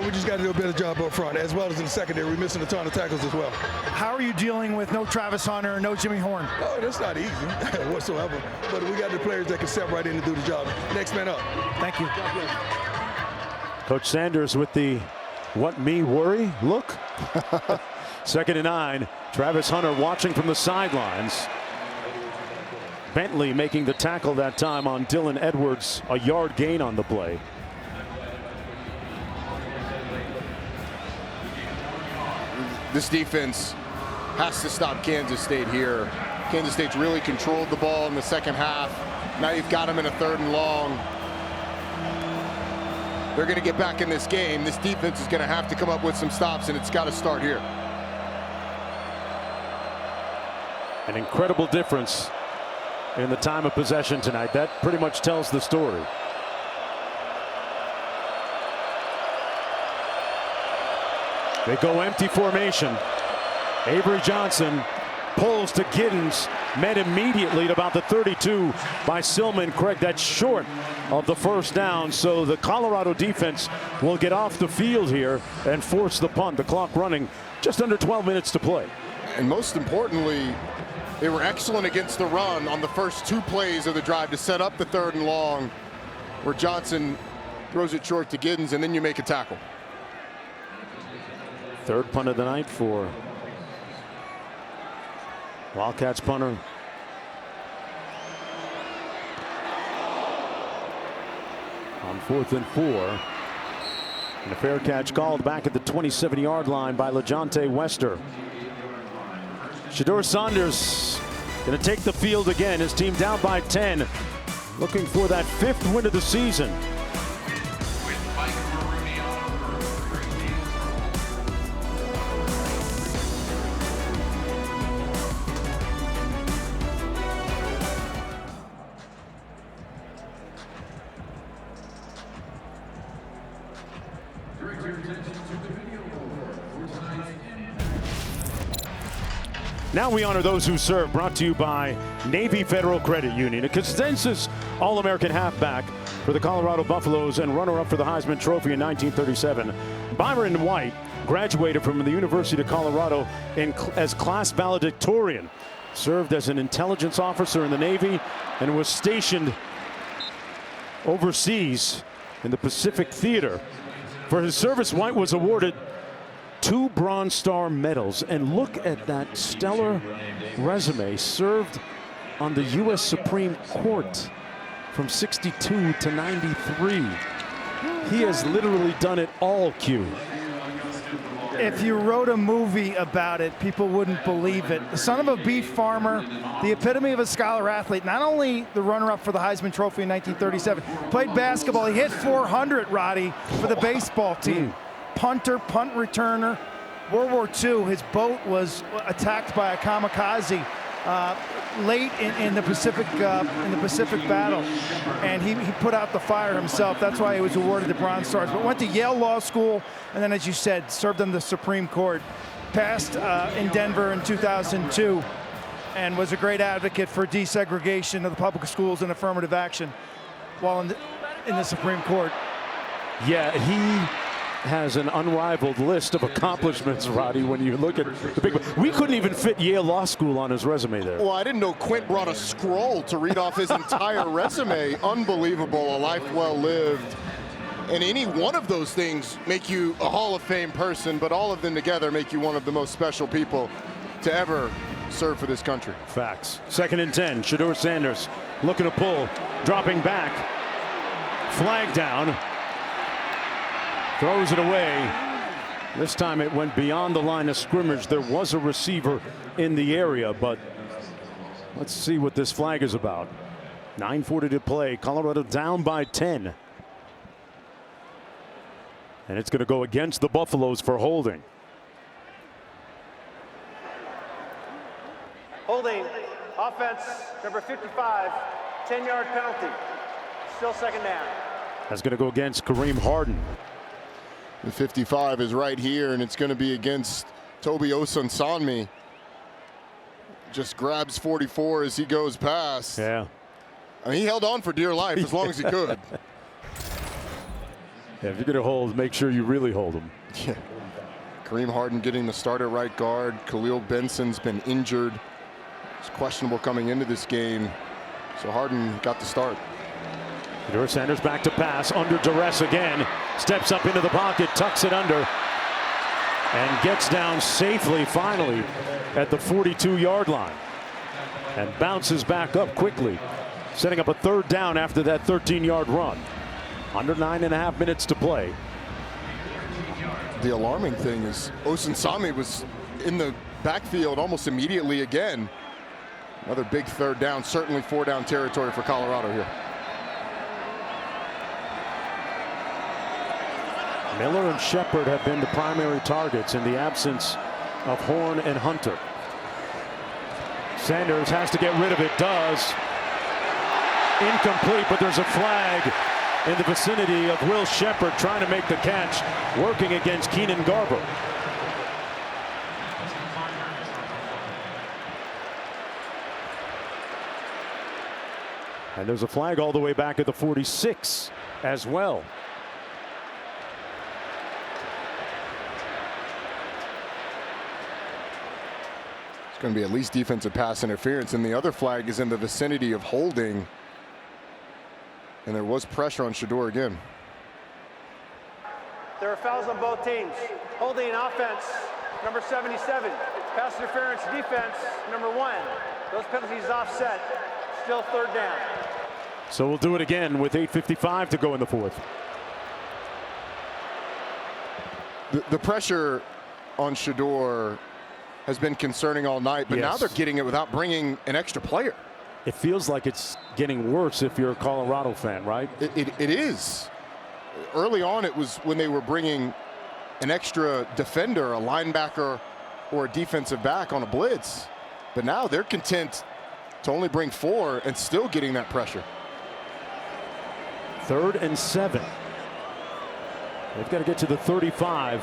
We just got to do a better job up front, as well as in the secondary. We're missing a ton of tackles as well. How are you dealing with no Travis Hunter and no Jimmy Horn? Oh, that's not easy whatsoever. But we got the players that can step right in and do the job. Next man up. Thank you. Coach Sanders with the "what me worry" look. 2nd and 9. Travis Hunter watching from the sidelines. Bentley making the tackle that time on Dylan Edwards, a yard gain on the play. This defense has to stop Kansas State here. Kansas State's really controlled the ball in the second half. Now you've got them in a 3rd and long. They're going to get back in this game. This defense is going to have to come up with some stops, and it's got to start here. An incredible difference in the time of possession tonight. That pretty much tells the story. They go empty formation. Avery Johnson pulls to Giddens, met immediately at about the 32 by Silman Craig. That's short of the 1st down, so the Colorado defense will get off the field here and force the punt. The clock running, just under 12 minutes to play. And most importantly, they were excellent against the run on the first 2 plays of the drive to set up the 3rd and long, where Johnson throws it short to Giddens, and then you make a tackle. 3rd punt of the night for Wildcats punter. On 4th and 4. And a fair catch called back at the 27-yard line by LeJontay Wester. Shedeur Saunders going to take the field again. His team down by 10. Looking for that 5th win of the season. Now we honor those who serve, brought to you by Navy Federal Credit Union, a consensus All-American halfback for the Colorado Buffaloes and runner-up for the Heisman Trophy in 1937. Byron White graduated from the University of Colorado as class valedictorian, served as an intelligence officer in the Navy, and was stationed overseas in the Pacific Theater. For his service, White was awarded 2 Bronze Star medals, and look at that stellar resume. Served on the U.S. Supreme Court from 62 to 93. He has literally done it all, Q. If you wrote a movie about it, people wouldn't believe it. The son of a beef farmer, the epitome of a scholar athlete, not only the runner-up for the Heisman Trophy in 1937, played basketball. He hit 400, Roddy, for the baseball team. Punter, punt returner. World War II, his boat was attacked by a kamikaze late in the Pacific battle, and he put out the fire himself. That's why he was awarded the Bronze Stars. But went to Yale Law School, and then, as you said, served on the Supreme Court. Passed in Denver in 2002, and was a great advocate for desegregation of the public schools and affirmative action while in the Supreme Court. Yeah, he has an unrivaled list of accomplishments, Roddy, when you look at the big. We couldn't even fit Yale Law School on his resume there. Well, I didn't know Quint brought a scroll to read off his entire resume. Unbelievable, a life well lived. And any one of those things make you a Hall of Fame person, but all of them together make you one of the most special people to ever serve for this country. Facts. 2nd and 10. Shedeur Sanders looking to pull, dropping back. Flag down. Throws it away. This time it went beyond the line of scrimmage. There was a receiver in the area, but let's see what this flag is about. 9:40 to play. Colorado down by 10. And it's going to go against the Buffaloes for holding. Holding, offense, number 55, 10-yard penalty. Still 2nd down. That's going to go against Kareem Harden. The 55 is right here, and it's going to be against Toby Osunsanmi. Just grabs 44 as he goes past. Yeah. I mean, he held on for dear life as long as he could. Yeah, if you're going to hold, make sure you really hold him. Yeah. Kareem Harden getting the start at right guard. Khalil Benson's been injured. He's questionable coming into this game. So Harden got the start. Shedeur Sanders back to pass, under duress again. Steps up into the pocket, tucks it under, and gets down safely finally at the 42-yard line. And bounces back up quickly, setting up a third down after that 13-yard run. Under 9.5 minutes to play. The alarming thing is Osunsami was in the backfield almost immediately again. Another big third down, certainly 4-down territory for Colorado here. Miller and Shepard have been the primary targets in the absence of Horn and Hunter. Sanders has to get rid of it, does. Incomplete, but there's a flag in the vicinity of Will Shepard trying to make the catch, working against Keenan Garber. And there's a flag all the way back at the 46 as well. It's going to be at least defensive pass interference, and the other flag is in the vicinity of holding. And there was pressure on Shedeur again. There are fouls on both teams. Holding offense, number 77. Pass interference defense, number 1. Those penalties offset. Still third down. So we'll do it again with 8:55 to go in the fourth. The pressure on Shedeur has been concerning all night, but now they're getting it without bringing an extra player. It feels like it's getting worse if you're a Colorado fan, right? It is. Early on, it was when they were bringing an extra defender, a linebacker, or a defensive back on a blitz. But now they're content to only bring 4 and still getting that pressure. 3rd and 7. They've got to get to the 35.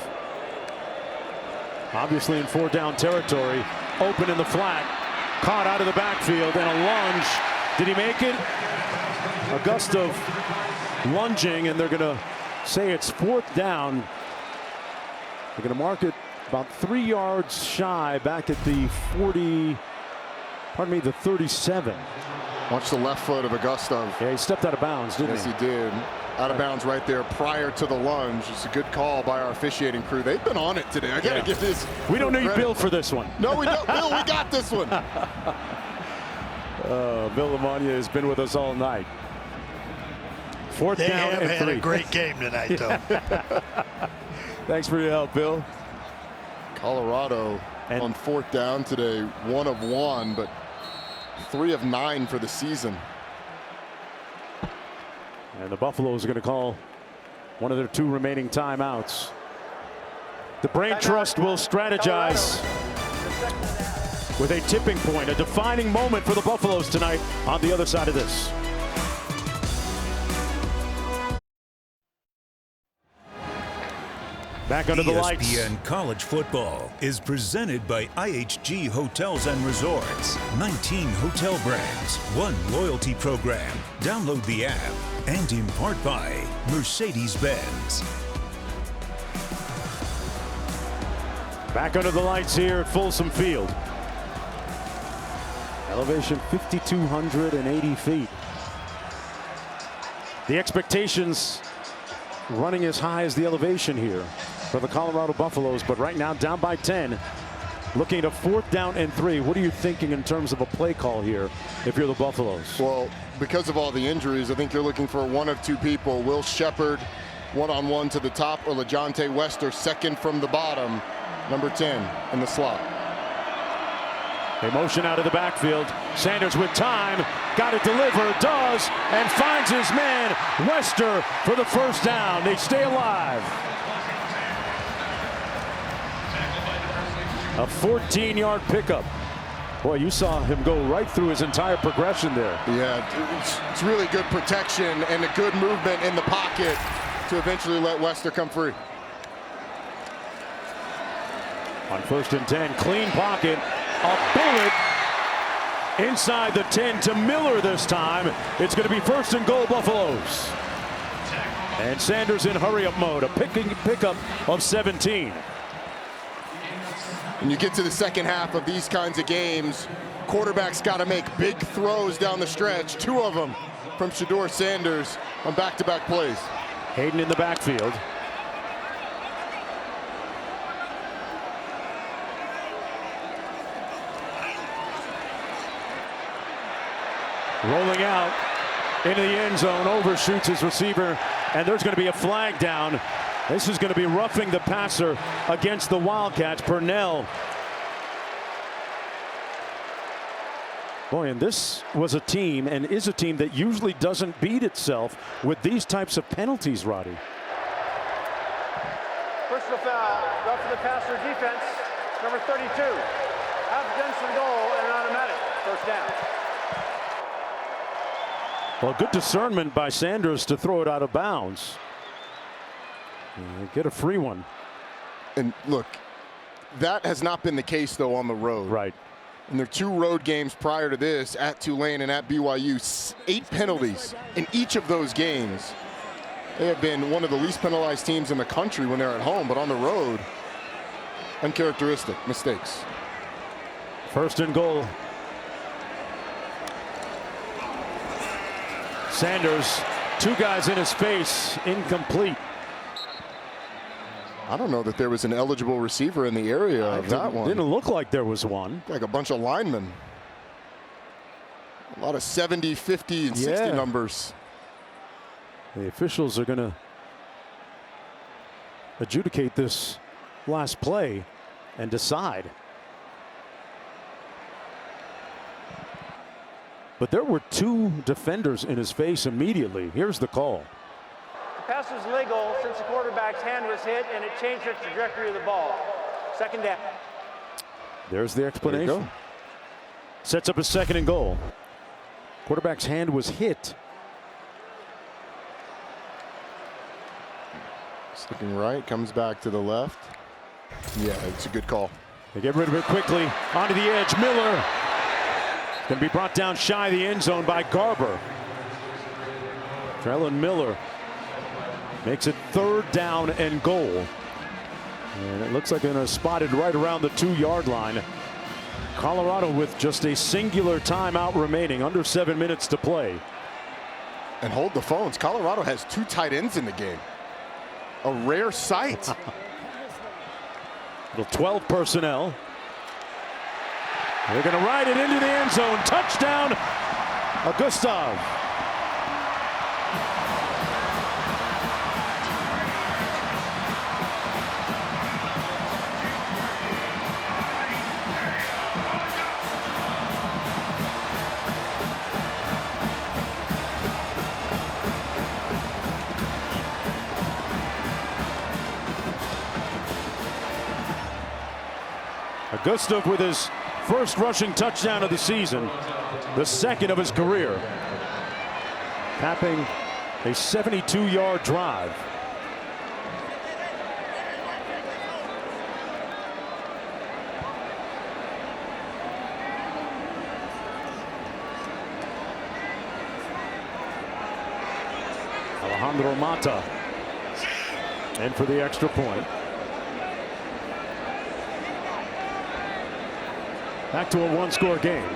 Obviously in 4-down territory. Open in the flat. Caught out of the backfield and a lunge. Did he make it? A gust of lunging, and they're going to say it's 4th down. They're going to mark it about 3 yards shy back at the 40, pardon me, the 37. Watch the left foot of Augusto. Yeah, he stepped out of bounds, didn't he? Yes, he did. Out of bounds right there prior to the lunge. It's a good call by our officiating crew. They've been on it today. I got to give this. We don't need credit. Bill for this one. No, we don't. Bill, we got this one. Bill Lamagna has been with us all night. 4th they down have and had 3. a great game tonight, though. Thanks for your help, Bill. Colorado on 4th down today, 1 of 1, but 3 of 9 for the season. And the Buffaloes are going to call one of their 2 remaining timeouts. The Brain Trust will strategize with a tipping point, a defining moment for the Buffaloes tonight on the other side of this. Back under the lights. ESPN College Football is presented by IHG Hotels and Resorts. 19 hotel brands, 1 loyalty program. Download the app. And in part by Mercedes-Benz. Back under the lights here at Folsom Field. Elevation 5,280 feet. The expectations running as high as the elevation here for the Colorado Buffaloes, but right now down by 10, looking at a 4th down and 3. What are you thinking in terms of a play call here if you're the Buffaloes? Well, because of all the injuries, I think you're looking for one of 2 people. Will Shepard one-on-one to the top, or LaJohntay Wester second from the bottom, number 10 in the slot. They motion out of the backfield. Sanders with time, got it delivered, does, and finds his man, Wester, for the 1st down. They stay alive. A 14-yard pickup. Boy, you saw him go right through his entire progression there. Yeah, it's really good protection and a good movement in the pocket to eventually let Wester come free. On 1st and 10, clean pocket, a bullet, Inside the 10 to Miller this time. It's going to be 1st and goal, Buffaloes. And Sanders in hurry-up mode, a pickup of 17. When you get to the second half of these kinds of games, quarterbacks got to make big throws down the stretch. 2 of them from Shedeur Sanders on back-to-back plays. Hayden in the backfield. Rolling out into the end zone, overshoots his receiver, and there's going to be a flag down. This is going to be roughing the passer against the Wildcats. Purnell. Boy, and this was a team and is a team that usually doesn't beat itself with these types of penalties, Roddy. Personal foul, roughing the passer defense, number 32. Half Denson goal and an automatic 1st down. Well, good discernment by Sanders to throw it out of bounds. Get a free one. And look, that has not been the case, though, on the road. Right. And their 2 road games prior to this, at Tulane and at BYU, 8 penalties in each of those games. They have been one of the least penalized teams in the country when they're at home, but on the road, uncharacteristic mistakes. 1st and goal. Sanders, 2 guys in his face, incomplete. I don't know that there was an eligible receiver in the area of that one. Didn't look like there was one. Like a bunch of linemen. A lot of 70, 50, and 60 numbers. The officials are going to adjudicate this last play and decide. But there were 2 defenders in his face immediately. Here's the call. The pass was legal since the quarterback's hand was hit and it changed the trajectory of the ball. 2nd down. There's the explanation. There you go. Sets up a 2nd and goal. Quarterback's hand was hit. Looking right, comes back to the left. Yeah, it's a good call. They get rid of it quickly. Onto the edge, Miller. Going to be brought down shy of the end zone by Garber. Trellin Miller makes it 3rd down and goal. And it looks like they're spotted right around the 2-yard line. Colorado with just a singular timeout remaining, under 7 minutes to play. And hold the phones. Colorado has 2 tight ends in the game. A rare sight. Little 12 personnel. They're going to ride it into the end zone. Touchdown, Gustav. Gustav with his 1st rushing touchdown of the season, the 2nd of his career, capping a 72-yard drive. Alejandro Mata in for the extra point. Back to a 1-score game.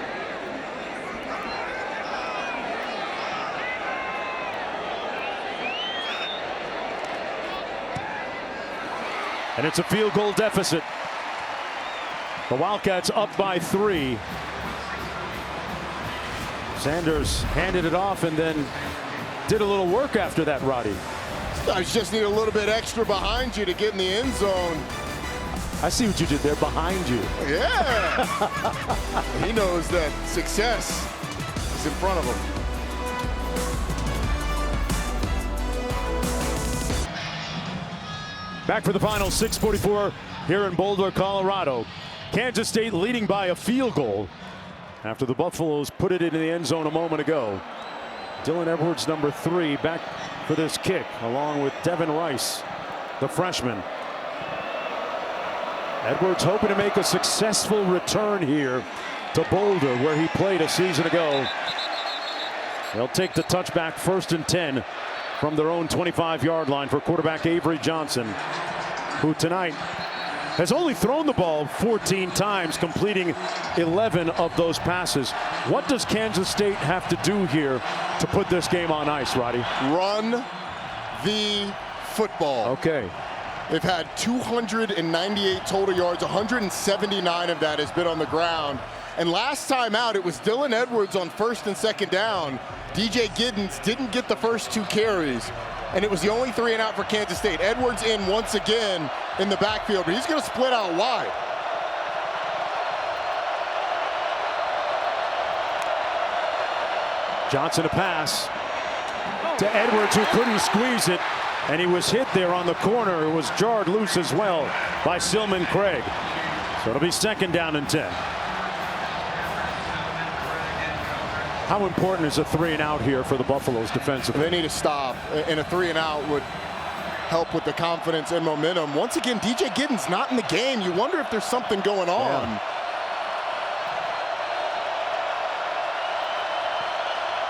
And it's a field goal deficit. The Wildcats up by 3. Sanders handed it off and then did a little work after that, Roddy. I just need a little bit extra behind you to get in the end zone. I see what you did there, behind you. Yeah. He knows that success is in front of him. Back for the final 6:44 here in Boulder, Colorado. Kansas State leading by a field goal after the Buffaloes put it into the end zone a moment ago. Dylan Edwards, number 3, back for this kick, along with Devin Rice, the freshman. Edwards hoping to make a successful return here to Boulder, where he played a season ago. They'll take the touchback, 1st and 10 from their own 25-yard line for quarterback Avery Johnson, who tonight has only thrown the ball 14 times, completing 11 of those passes. What does Kansas State have to do here to put this game on ice, Roddy? Run the football. Okay. They've had 298 total yards. 179 of that has been on the ground. And last time out, it was Dylan Edwards on 1st and 2nd down. DJ Giddens didn't get the first 2 carries, and it was the only 3 and out for Kansas State. Edwards in once again in the backfield, but he's going to split out wide. Johnson a pass to Edwards, who couldn't squeeze it, and he was hit there on the corner. It was jarred loose as well by Silman Craig. So it'll be 2nd down and 10. How important is a 3 and out here for the Buffaloes defensively? They need to stop, and a 3 and out would help with the confidence and momentum. Once again, DJ Giddens not in the game. You wonder if there's something going on. Yeah.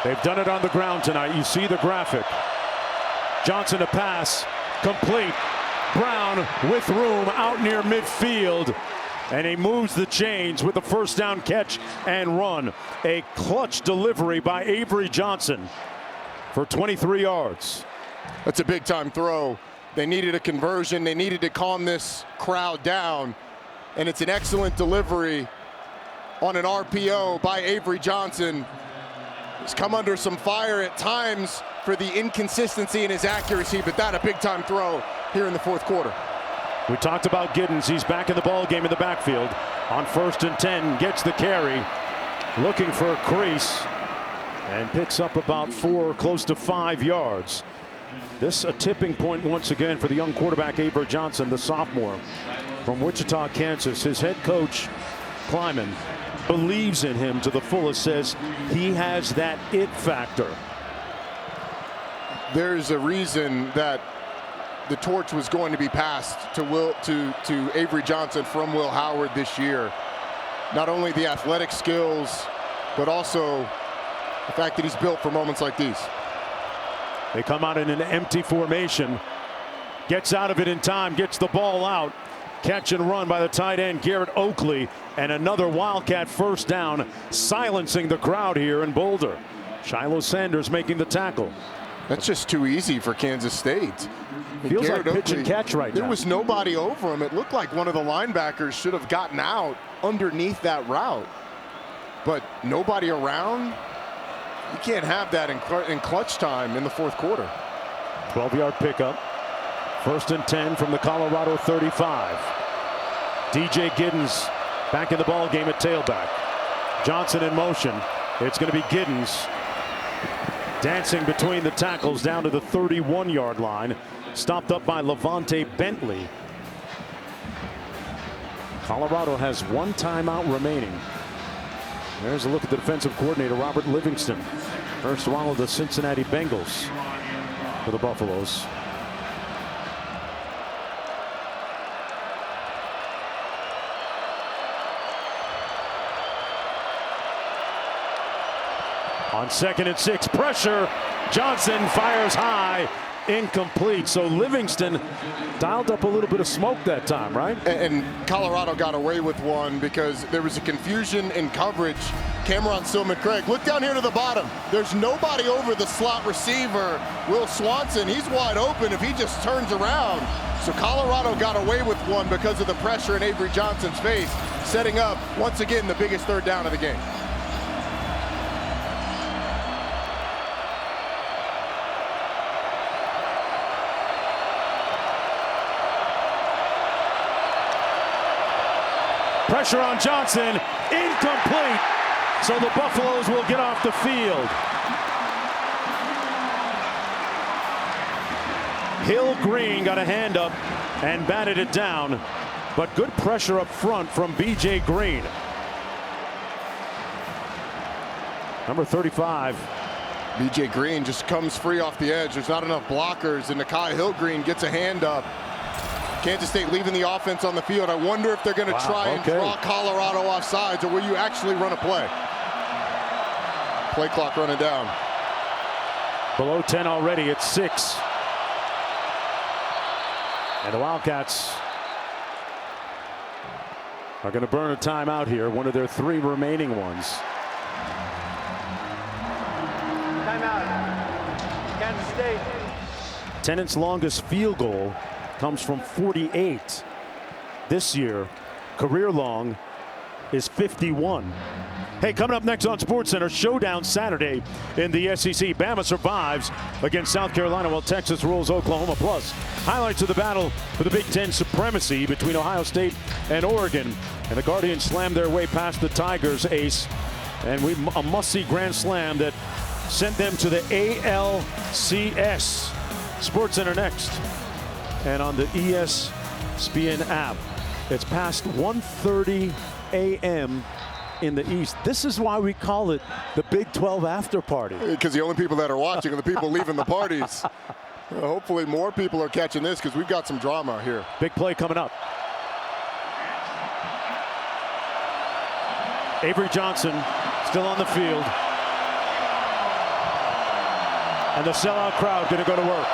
They've done it on the ground tonight. You see the graphic. Johnson a pass, complete. Brown with room out near midfield, and he moves the chains with a 1st down catch and run. A clutch delivery by Avery Johnson for 23 yards. That's a big time throw. They needed a conversion. They needed to calm this crowd down, and it's an excellent delivery on an RPO by Avery Johnson. He's come under some fire at times for the inconsistency in his accuracy, but that a big time throw here in the 4th quarter. We talked about Giddens. He's back in the ball game in the backfield on 1st and 10. Gets the carry, looking for a crease, and picks up about 4, close to 5 yards. This a tipping point once again for the young quarterback Avery Johnson, the sophomore from Wichita, Kansas. His head coach, Kleiman, believes in him to the fullest, says he has that it factor. There's a reason that the torch was going to be passed to Avery Johnson from Will Howard this year. Not only the athletic skills, but also the fact that he's built for moments like these. They come out in an empty formation. Gets out of it in time, gets the ball out. Catch and run by the tight end Garrett Oakley, and another Wildcat 1st down, silencing the crowd here in Boulder. Shiloh Sanders making the tackle. That's just too easy for Kansas State. Feels Garrett like pitch Oakley, and catch right now. There was nobody over him. It looked like one of the linebackers should have gotten out underneath that route, but nobody around. You can't have that in clutch time in the 4th quarter. 12-yard pickup. 1st and 10 from the Colorado 35. DJ Giddens back in the ball game at tailback. Johnson in motion. It's going to be Giddens dancing between the tackles down to the 31-yard line. Stopped up by Levante Bentley. Colorado has 1 timeout remaining. There's a look at the defensive coordinator, Robert Livingston. First one of the Cincinnati Bengals for the Buffaloes. On 2nd and 6, pressure. Johnson fires high, incomplete. So Livingston dialed up a little bit of smoke that time, right? And Colorado got away with one because there was a confusion in coverage. Cameron Silman Craig, look down here to the bottom. There's nobody over the slot receiver. Will Swanson, he's wide open if he just turns around. So Colorado got away with one because of the pressure in Avery Johnson's face, setting up, once again, the biggest 3rd down of the game. Pressure on Johnson, incomplete. So the Buffaloes will get off the field. Hill Green got a hand up and batted it down, but good pressure up front from B.J. Green. Number 35. B.J. Green just comes free off the edge. There's not enough blockers, and Nakai Hill Green gets a hand up. Kansas State leaving the offense on the field. I wonder if they're going to try and draw Colorado off sides, or will you actually run a play? Play clock running down. Below 10 already, it's 6. And the Wildcats are going to burn a timeout here, one of their 3 remaining ones. Timeout. Kansas State. Tennant's longest field goal comes from 48 this year. Career long is 51. Hey, coming up next on SportsCenter, showdown Saturday in the SEC. Bama survives against South Carolina while Texas rules Oklahoma. Plus, highlights of the battle for the Big Ten supremacy between Ohio State and Oregon. And the Guardians slammed their way past the Tigers ace. And a must-see grand slam that sent them to the ALCS. SportsCenter next. And on the ESPN app. It's past 1:30 a.m. in the East. This is why we call it the Big 12 after party. Because the only people that are watching are the people leaving the parties. Hopefully more people are catching this because we've got some drama here. Big play coming up. Avery Johnson still on the field. And the sellout crowd going to go to work.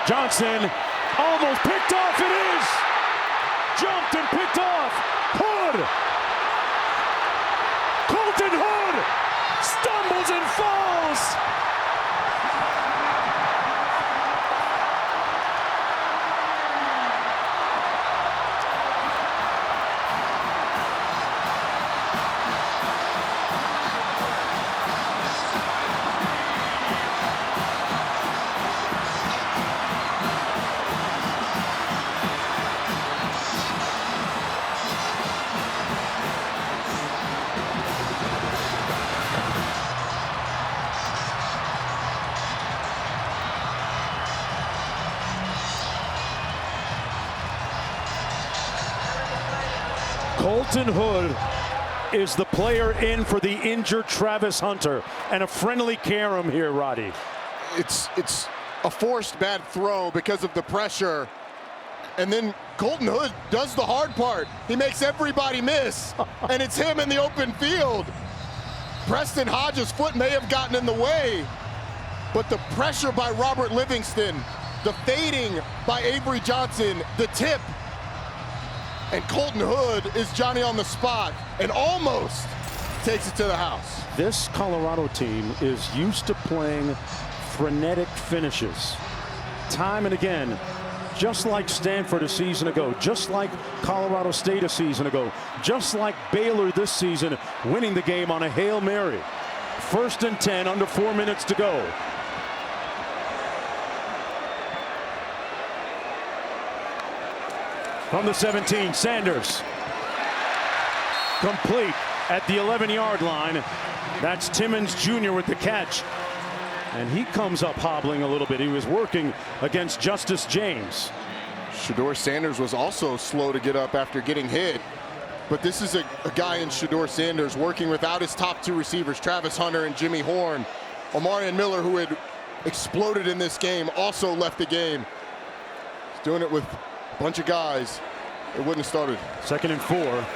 Johnson almost picked off. It is. Jumped and picked off. Hood. Colton Hood stumbles and falls. Colton Hood is the player in for the injured Travis Hunter, and a friendly carom here, Roddy. It's a forced bad throw because of the pressure, and then Colton Hood does the hard part. He makes everybody miss, and it's him in the open field. Preston Hodges' foot may have gotten in the way, but the pressure by Robert Livingston, the fading by Avery Johnson, the tip, and Colton Hood is Johnny on the spot and almost takes it to the house. This Colorado team is used to playing frenetic finishes time and again, just like Stanford a season ago, just like Colorado State a season ago, just like Baylor this season, winning the game on a Hail Mary. 1st and 10, under 4 minutes to go. From the 17, Sanders. Complete at the 11-yard line. That's Timmons Jr. with the catch. And he comes up hobbling a little bit. He was working against Justice James. Shedeur Sanders was also slow to get up after getting hit. But this is a guy in Shedeur Sanders working without his top 2 receivers, Travis Hunter and Jimmy Horn. Omarion Miller, who had exploded in this game, also left the game. He's doing it with a bunch of guys. It wouldn't have started. 2nd and 4.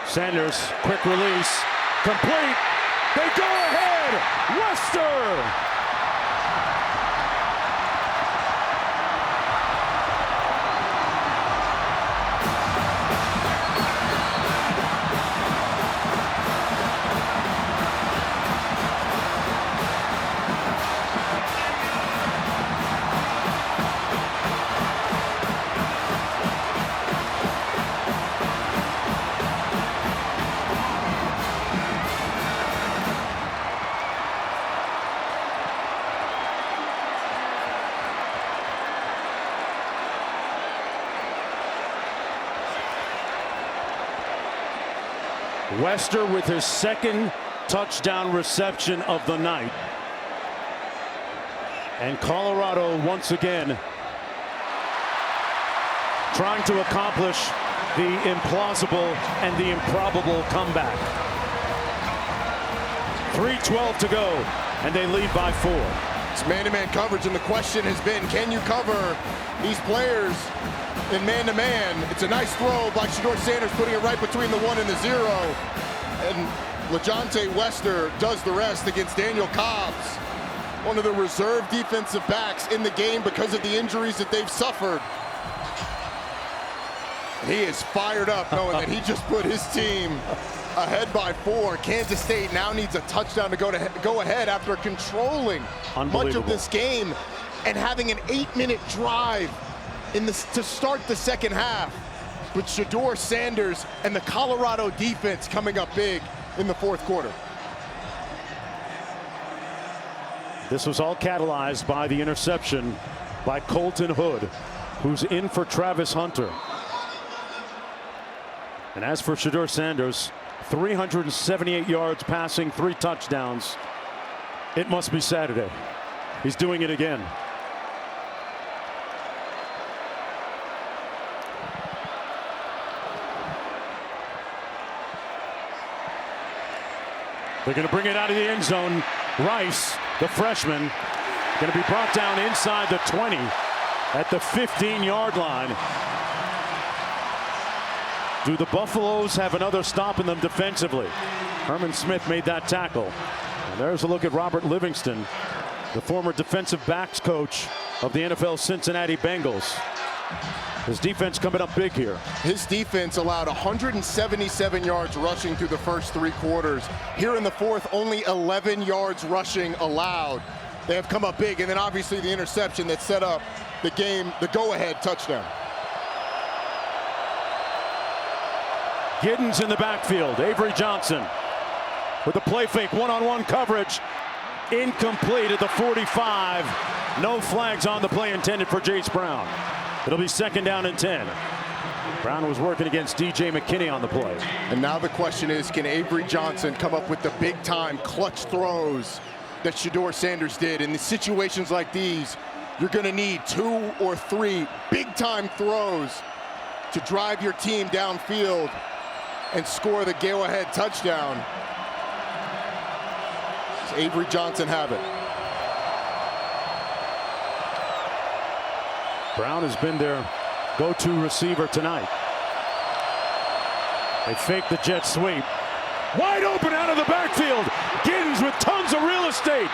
Sanders, quick release, complete. They go ahead. Wester. Wester with his 2nd touchdown reception of the night. And Colorado once again trying to accomplish the implausible and the improbable comeback. 3:12 to go, and they lead by 4. It's man-to-man coverage, and the question has been, can you cover these players in man-to-man? It's a nice throw by Shedeur Sanders, putting it right between the 1 and the 0. And LaJohntay Wester does the rest against Daniel Cobbs, one of the reserve defensive backs in the game because of the injuries that they've suffered. He is fired up knowing that he just put his team ahead by 4. Kansas State now needs a touchdown to go ahead after controlling much of this game and having an 8-minute drive to start the second half. With Shedeur Sanders and the Colorado defense coming up big in the fourth quarter. This was all catalyzed by the interception by Colton Hood, who's in for Travis Hunter. And as for Shedeur Sanders, 378 yards passing, 3 touchdowns. It must be Saturday. He's doing it again. They're going to bring it out of the end zone. Rice, the freshman, going to be brought down inside the 20 at the 15-yard line. Do the Buffaloes have another stop in them defensively? Herman Smith made that tackle. And there's a look at Robert Livingston, the former defensive backs coach of the NFL Cincinnati Bengals. His defense coming up big here. His defense allowed 177 yards rushing through the first 3 quarters. Here in the fourth, only 11 yards rushing allowed. They have come up big, and then obviously the interception that set up the game, the go-ahead touchdown. Giddens in the backfield. Avery Johnson with a play fake, one-on-one coverage. Incomplete at the 45. No flags on the play intended for Jace Brown. It'll be 2nd down and 10. Brown was working against DJ McKinney on the play. And now the question is, can Avery Johnson come up with the big-time clutch throws that Shedeur Sanders did? In the situations like these, you're going to need 2 or 3 big-time throws to drive your team downfield and score the go-ahead touchdown. Does Avery Johnson have it? Brown has been their go-to receiver tonight. They fake the jet sweep. Wide open out of the backfield. Giddens with tons of real estate.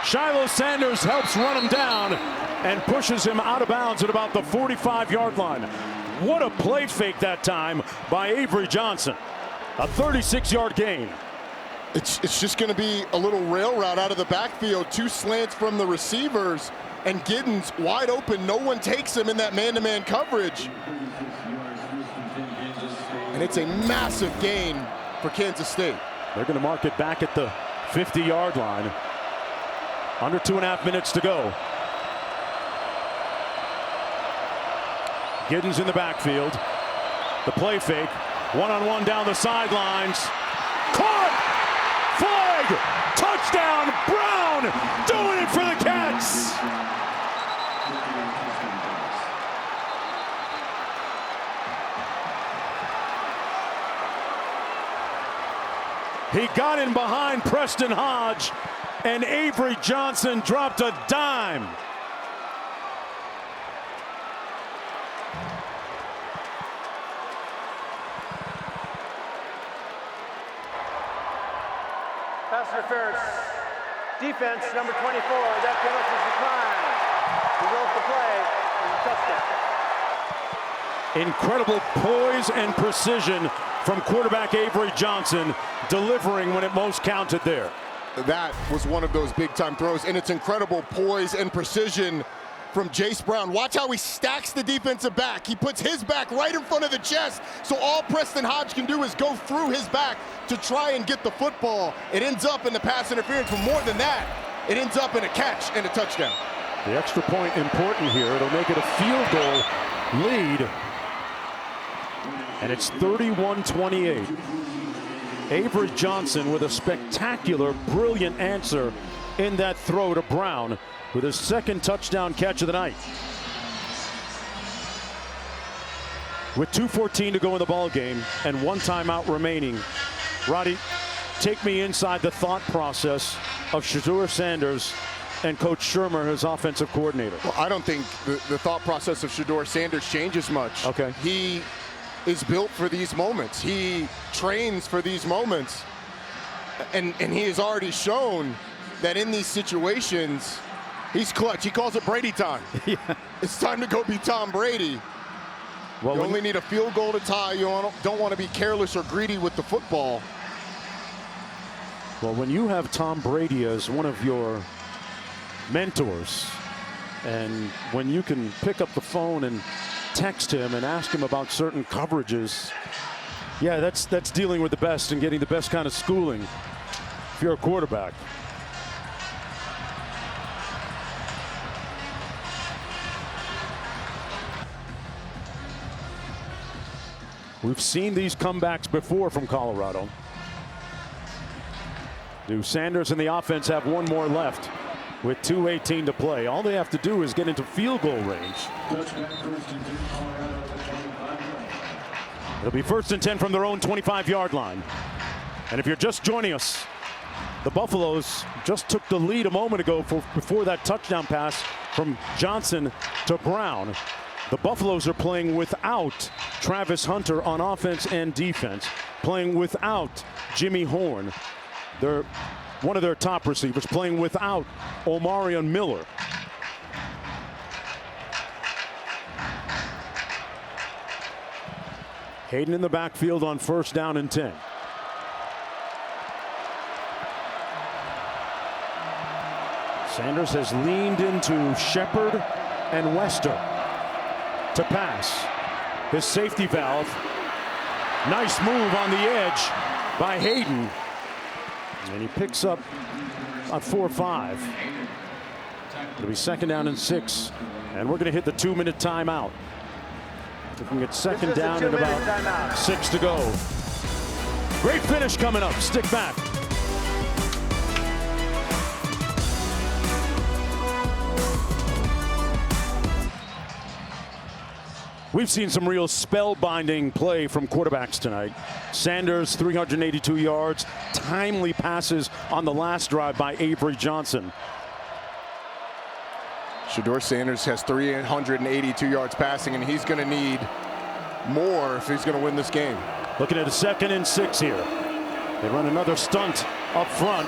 Shiloh Sanders helps run him down and pushes him out of bounds at about the 45-yard line. What a play fake that time by Avery Johnson. A 36-yard gain. It's just going to be a little rail route out of the backfield. 2 slants from the receivers. And Giddens wide open. No one takes him in that man-to-man coverage. And it's a massive gain for Kansas State. They're going to mark it back at the 50-yard line. Under 2.5 minutes to go. Giddens in the backfield. The play fake. One-on-one down the sidelines. Caught! Flag! Touchdown! Brown doing it for the Cats! He got in behind Preston Hodge, and Avery Johnson dropped a dime. Pass interference. Defense, number 24. That penalty is declined. Result of the play is a touchdown. Incredible poise and precision from quarterback Avery Johnson, delivering when it most counted there. That was one of those big-time throws, and it's incredible poise and precision from Jace Brown. Watch how he stacks the defensive back. He puts his back right in front of the chest, so all Preston Hodge can do is go through his back to try and get the football. It ends up in the pass interference, but more than that, it ends up in a catch and a touchdown. The extra point important here. It'll make it a field goal lead. And it's 31-28. Avery Johnson with a spectacular, brilliant answer in that throw to Brown with his 2nd touchdown catch of the night. With 2:14 to go in the ball game and 1 timeout remaining, Roddy, take me inside the thought process of Shedeur Sanders and Coach Shermer, his offensive coordinator. Well, I don't think the thought process of Shedeur Sanders changes much. Okay. He is built for these moments. He trains for these moments. And he has already shown that in these situations, he's clutch. He calls it Brady time. Yeah. It's time to go be Tom Brady. Well, you only need a field goal to tie. You don't want to be careless or greedy with the football. Well, when you have Tom Brady as one of your mentors, and when you can pick up the phone and text him and ask him about certain coverages, yeah, that's dealing with the best and getting the best kind of schooling if you're a quarterback. We've seen these comebacks before from Colorado. Do Sanders and the offense have one more left with 2:18 to play? All they have to do is get into field goal range. It'll be 1st and 10 from their own 25-yard line. And if you're just joining us, the Buffaloes just took the lead a moment ago before that touchdown pass from Johnson to Brown. The Buffaloes are playing without Travis Hunter on offense and defense, playing without Jimmy Horn. They're one of their top receivers, playing without Omarion Miller. Hayden in the backfield on 1st down and 10. Sanders has leaned into Shepard and Wester to pass. His safety valve. Nice move on the edge by Hayden. And he picks up about 4 or 5. It'll be 2nd down and 6. And we're going to hit the 2-minute timeout. We can get 2nd down and about 6 to go. Great finish coming up. Stick back. We've seen some real spellbinding play from quarterbacks tonight. Sanders, 382 yards, timely passes on the last drive by Avery Johnson. Shedeur Sanders has 382 yards passing, and he's going to need more if he's going to win this game. Looking at a 2nd and 6 here. They run another stunt up front.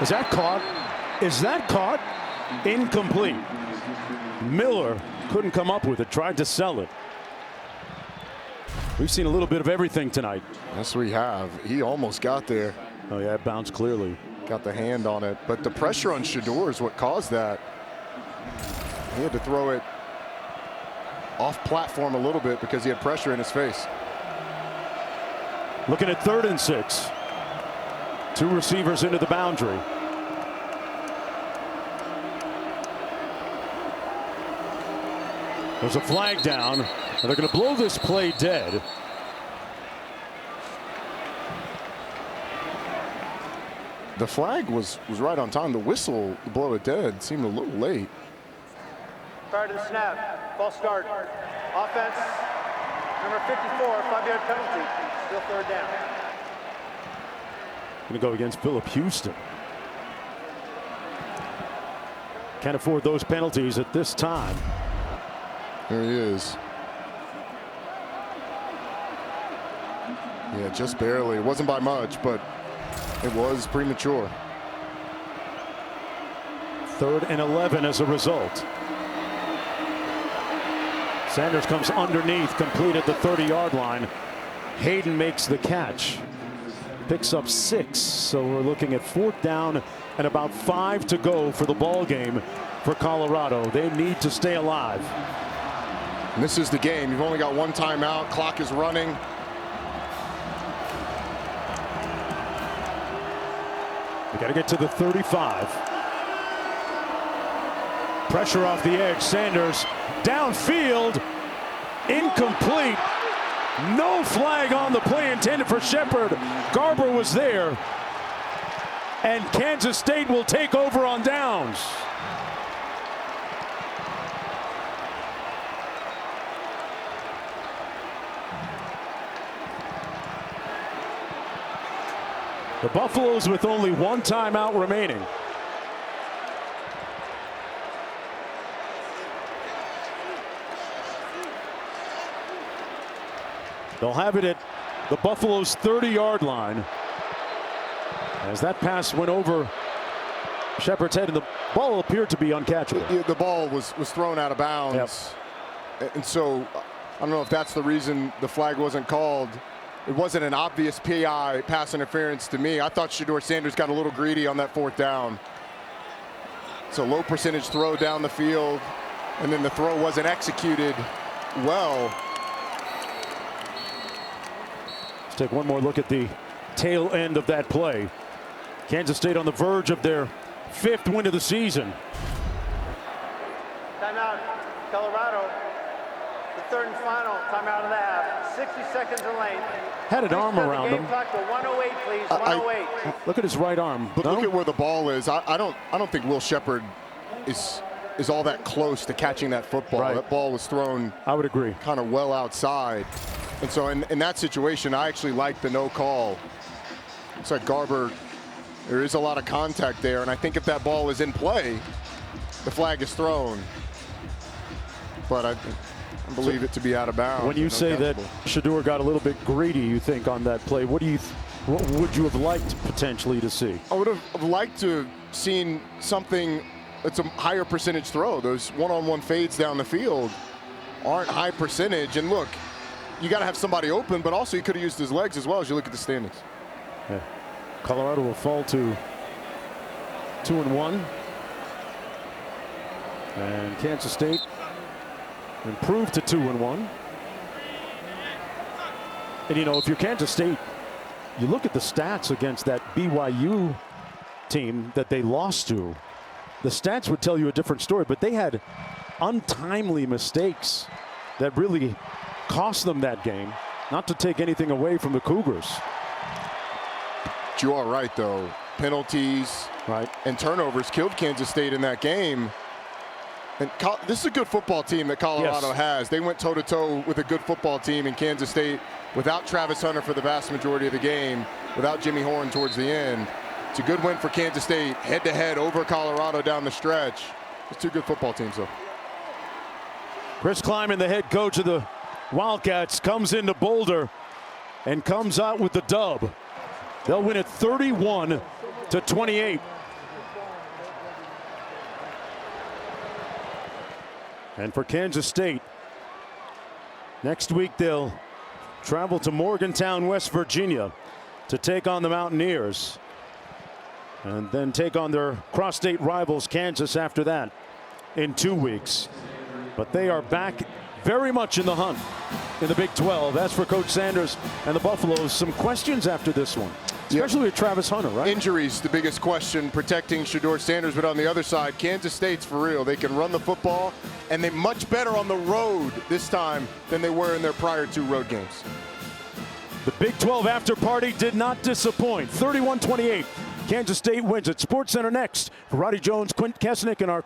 Is that caught? Is that caught? Incomplete. Miller couldn't come up with it, tried to sell it. We've seen a little bit of everything tonight. Yes, we have. He almost got there. Oh, yeah, it bounced clearly. Got the hand on it, but the pressure on Shedeur is what caused that. He had to throw it off platform a little bit because he had pressure in his face. Looking at 3rd and 6. 2 receivers into the boundary. There's a flag down, and they're going to blow this play dead. The flag was right on time. The whistle to blow it dead seemed a little late. Prior to the snap, false start. Offense, number 54, 5-yard penalty. Still 3rd down. Going to go against Phillip Houston. Can't afford those penalties at this time. There he is. Yeah, just barely. It wasn't by much, but it was premature. 3rd and 11 as a result. Sanders comes underneath, complete at the 30-yard line. Hayden makes the catch. Picks up 6, so we're looking at 4th down and about 5 to go for the ball game for Colorado. They need to stay alive. And this is the game. You've only got one timeout. Clock is running. We got to get to the 35. Pressure off the edge. Sanders downfield. Incomplete. No flag on the play intended for Shepard. Garber was there. And Kansas State will take over on downs. The Buffaloes with only one timeout remaining. They'll have it at the Buffaloes' 30-yard line. As that pass went over Shepard's head, and the ball appeared to be uncatchable. The ball was thrown out of bounds. Yep. And so I don't know if that's the reason the flag wasn't called. It wasn't an obvious PI, pass interference to me. I thought Shedeur Sanders got a little greedy on that 4th down. It's a low percentage throw down the field, and then the throw wasn't executed well. Let's take one more look at the tail end of that play. Kansas State on the verge of their 5th win of the season. Timeout, Colorado. The 3rd and final timeout of the half. 60 seconds in lane. Had an arm around him. Game clock to 108, please. 108. Look at his right arm. But look at where the ball is. I don't think Will Shepard is all that close to catching that football. Right. That ball was thrown, I would agree, kind of well outside. And so in that situation, I actually like the no call. It's like Garber, there is a lot of contact there, and I think if that ball is in play, the flag is thrown. But I believe it to be out of bounds. When you say that Shedeur got a little bit greedy, you think, on that play, what would you have liked potentially to see? I would have liked to have seen something that's a higher percentage throw. Those one-on-one fades down the field aren't high percentage. And look, you got to have somebody open, but also he could have used his legs as well as you look at the standings. Yeah. Colorado will fall to 2-1. And Kansas State improved to 2-1. And you know, if you're Kansas State, you look at the stats against that BYU team that they lost to, the stats would tell you a different story, but they had untimely mistakes that really cost them that game. Not to take anything away from the Cougars. But you are right, though. Penalties and turnovers killed Kansas State in that game. And this is a good football team that Colorado has. They went toe-to-toe with a good football team in Kansas State without Travis Hunter for the vast majority of the game, without Jimmy Horn towards the end. It's a good win for Kansas State, head-to-head over Colorado down the stretch. It's two good football teams, though. Chris Kleiman, the head coach of the Wildcats, comes into Boulder and comes out with the dub. They'll win it 31-28. And for Kansas State, next week they'll travel to Morgantown, West Virginia to take on the Mountaineers, and then take on their cross-state rivals Kansas after that in 2 weeks. But they are back very much in the hunt in the Big 12. As for Coach Sanders and the Buffaloes, some questions after this one, especially with Travis Hunter, right? Injuries, the biggest question, protecting Shedeur Sanders. But on the other side, Kansas State's for real. They can run the football, and they're much better on the road this time than they were in their prior 2 road games. The Big 12 after party did not disappoint. 31-28. Kansas State wins at SportsCenter next. For Roddy Jones, Quint Kesnick, and our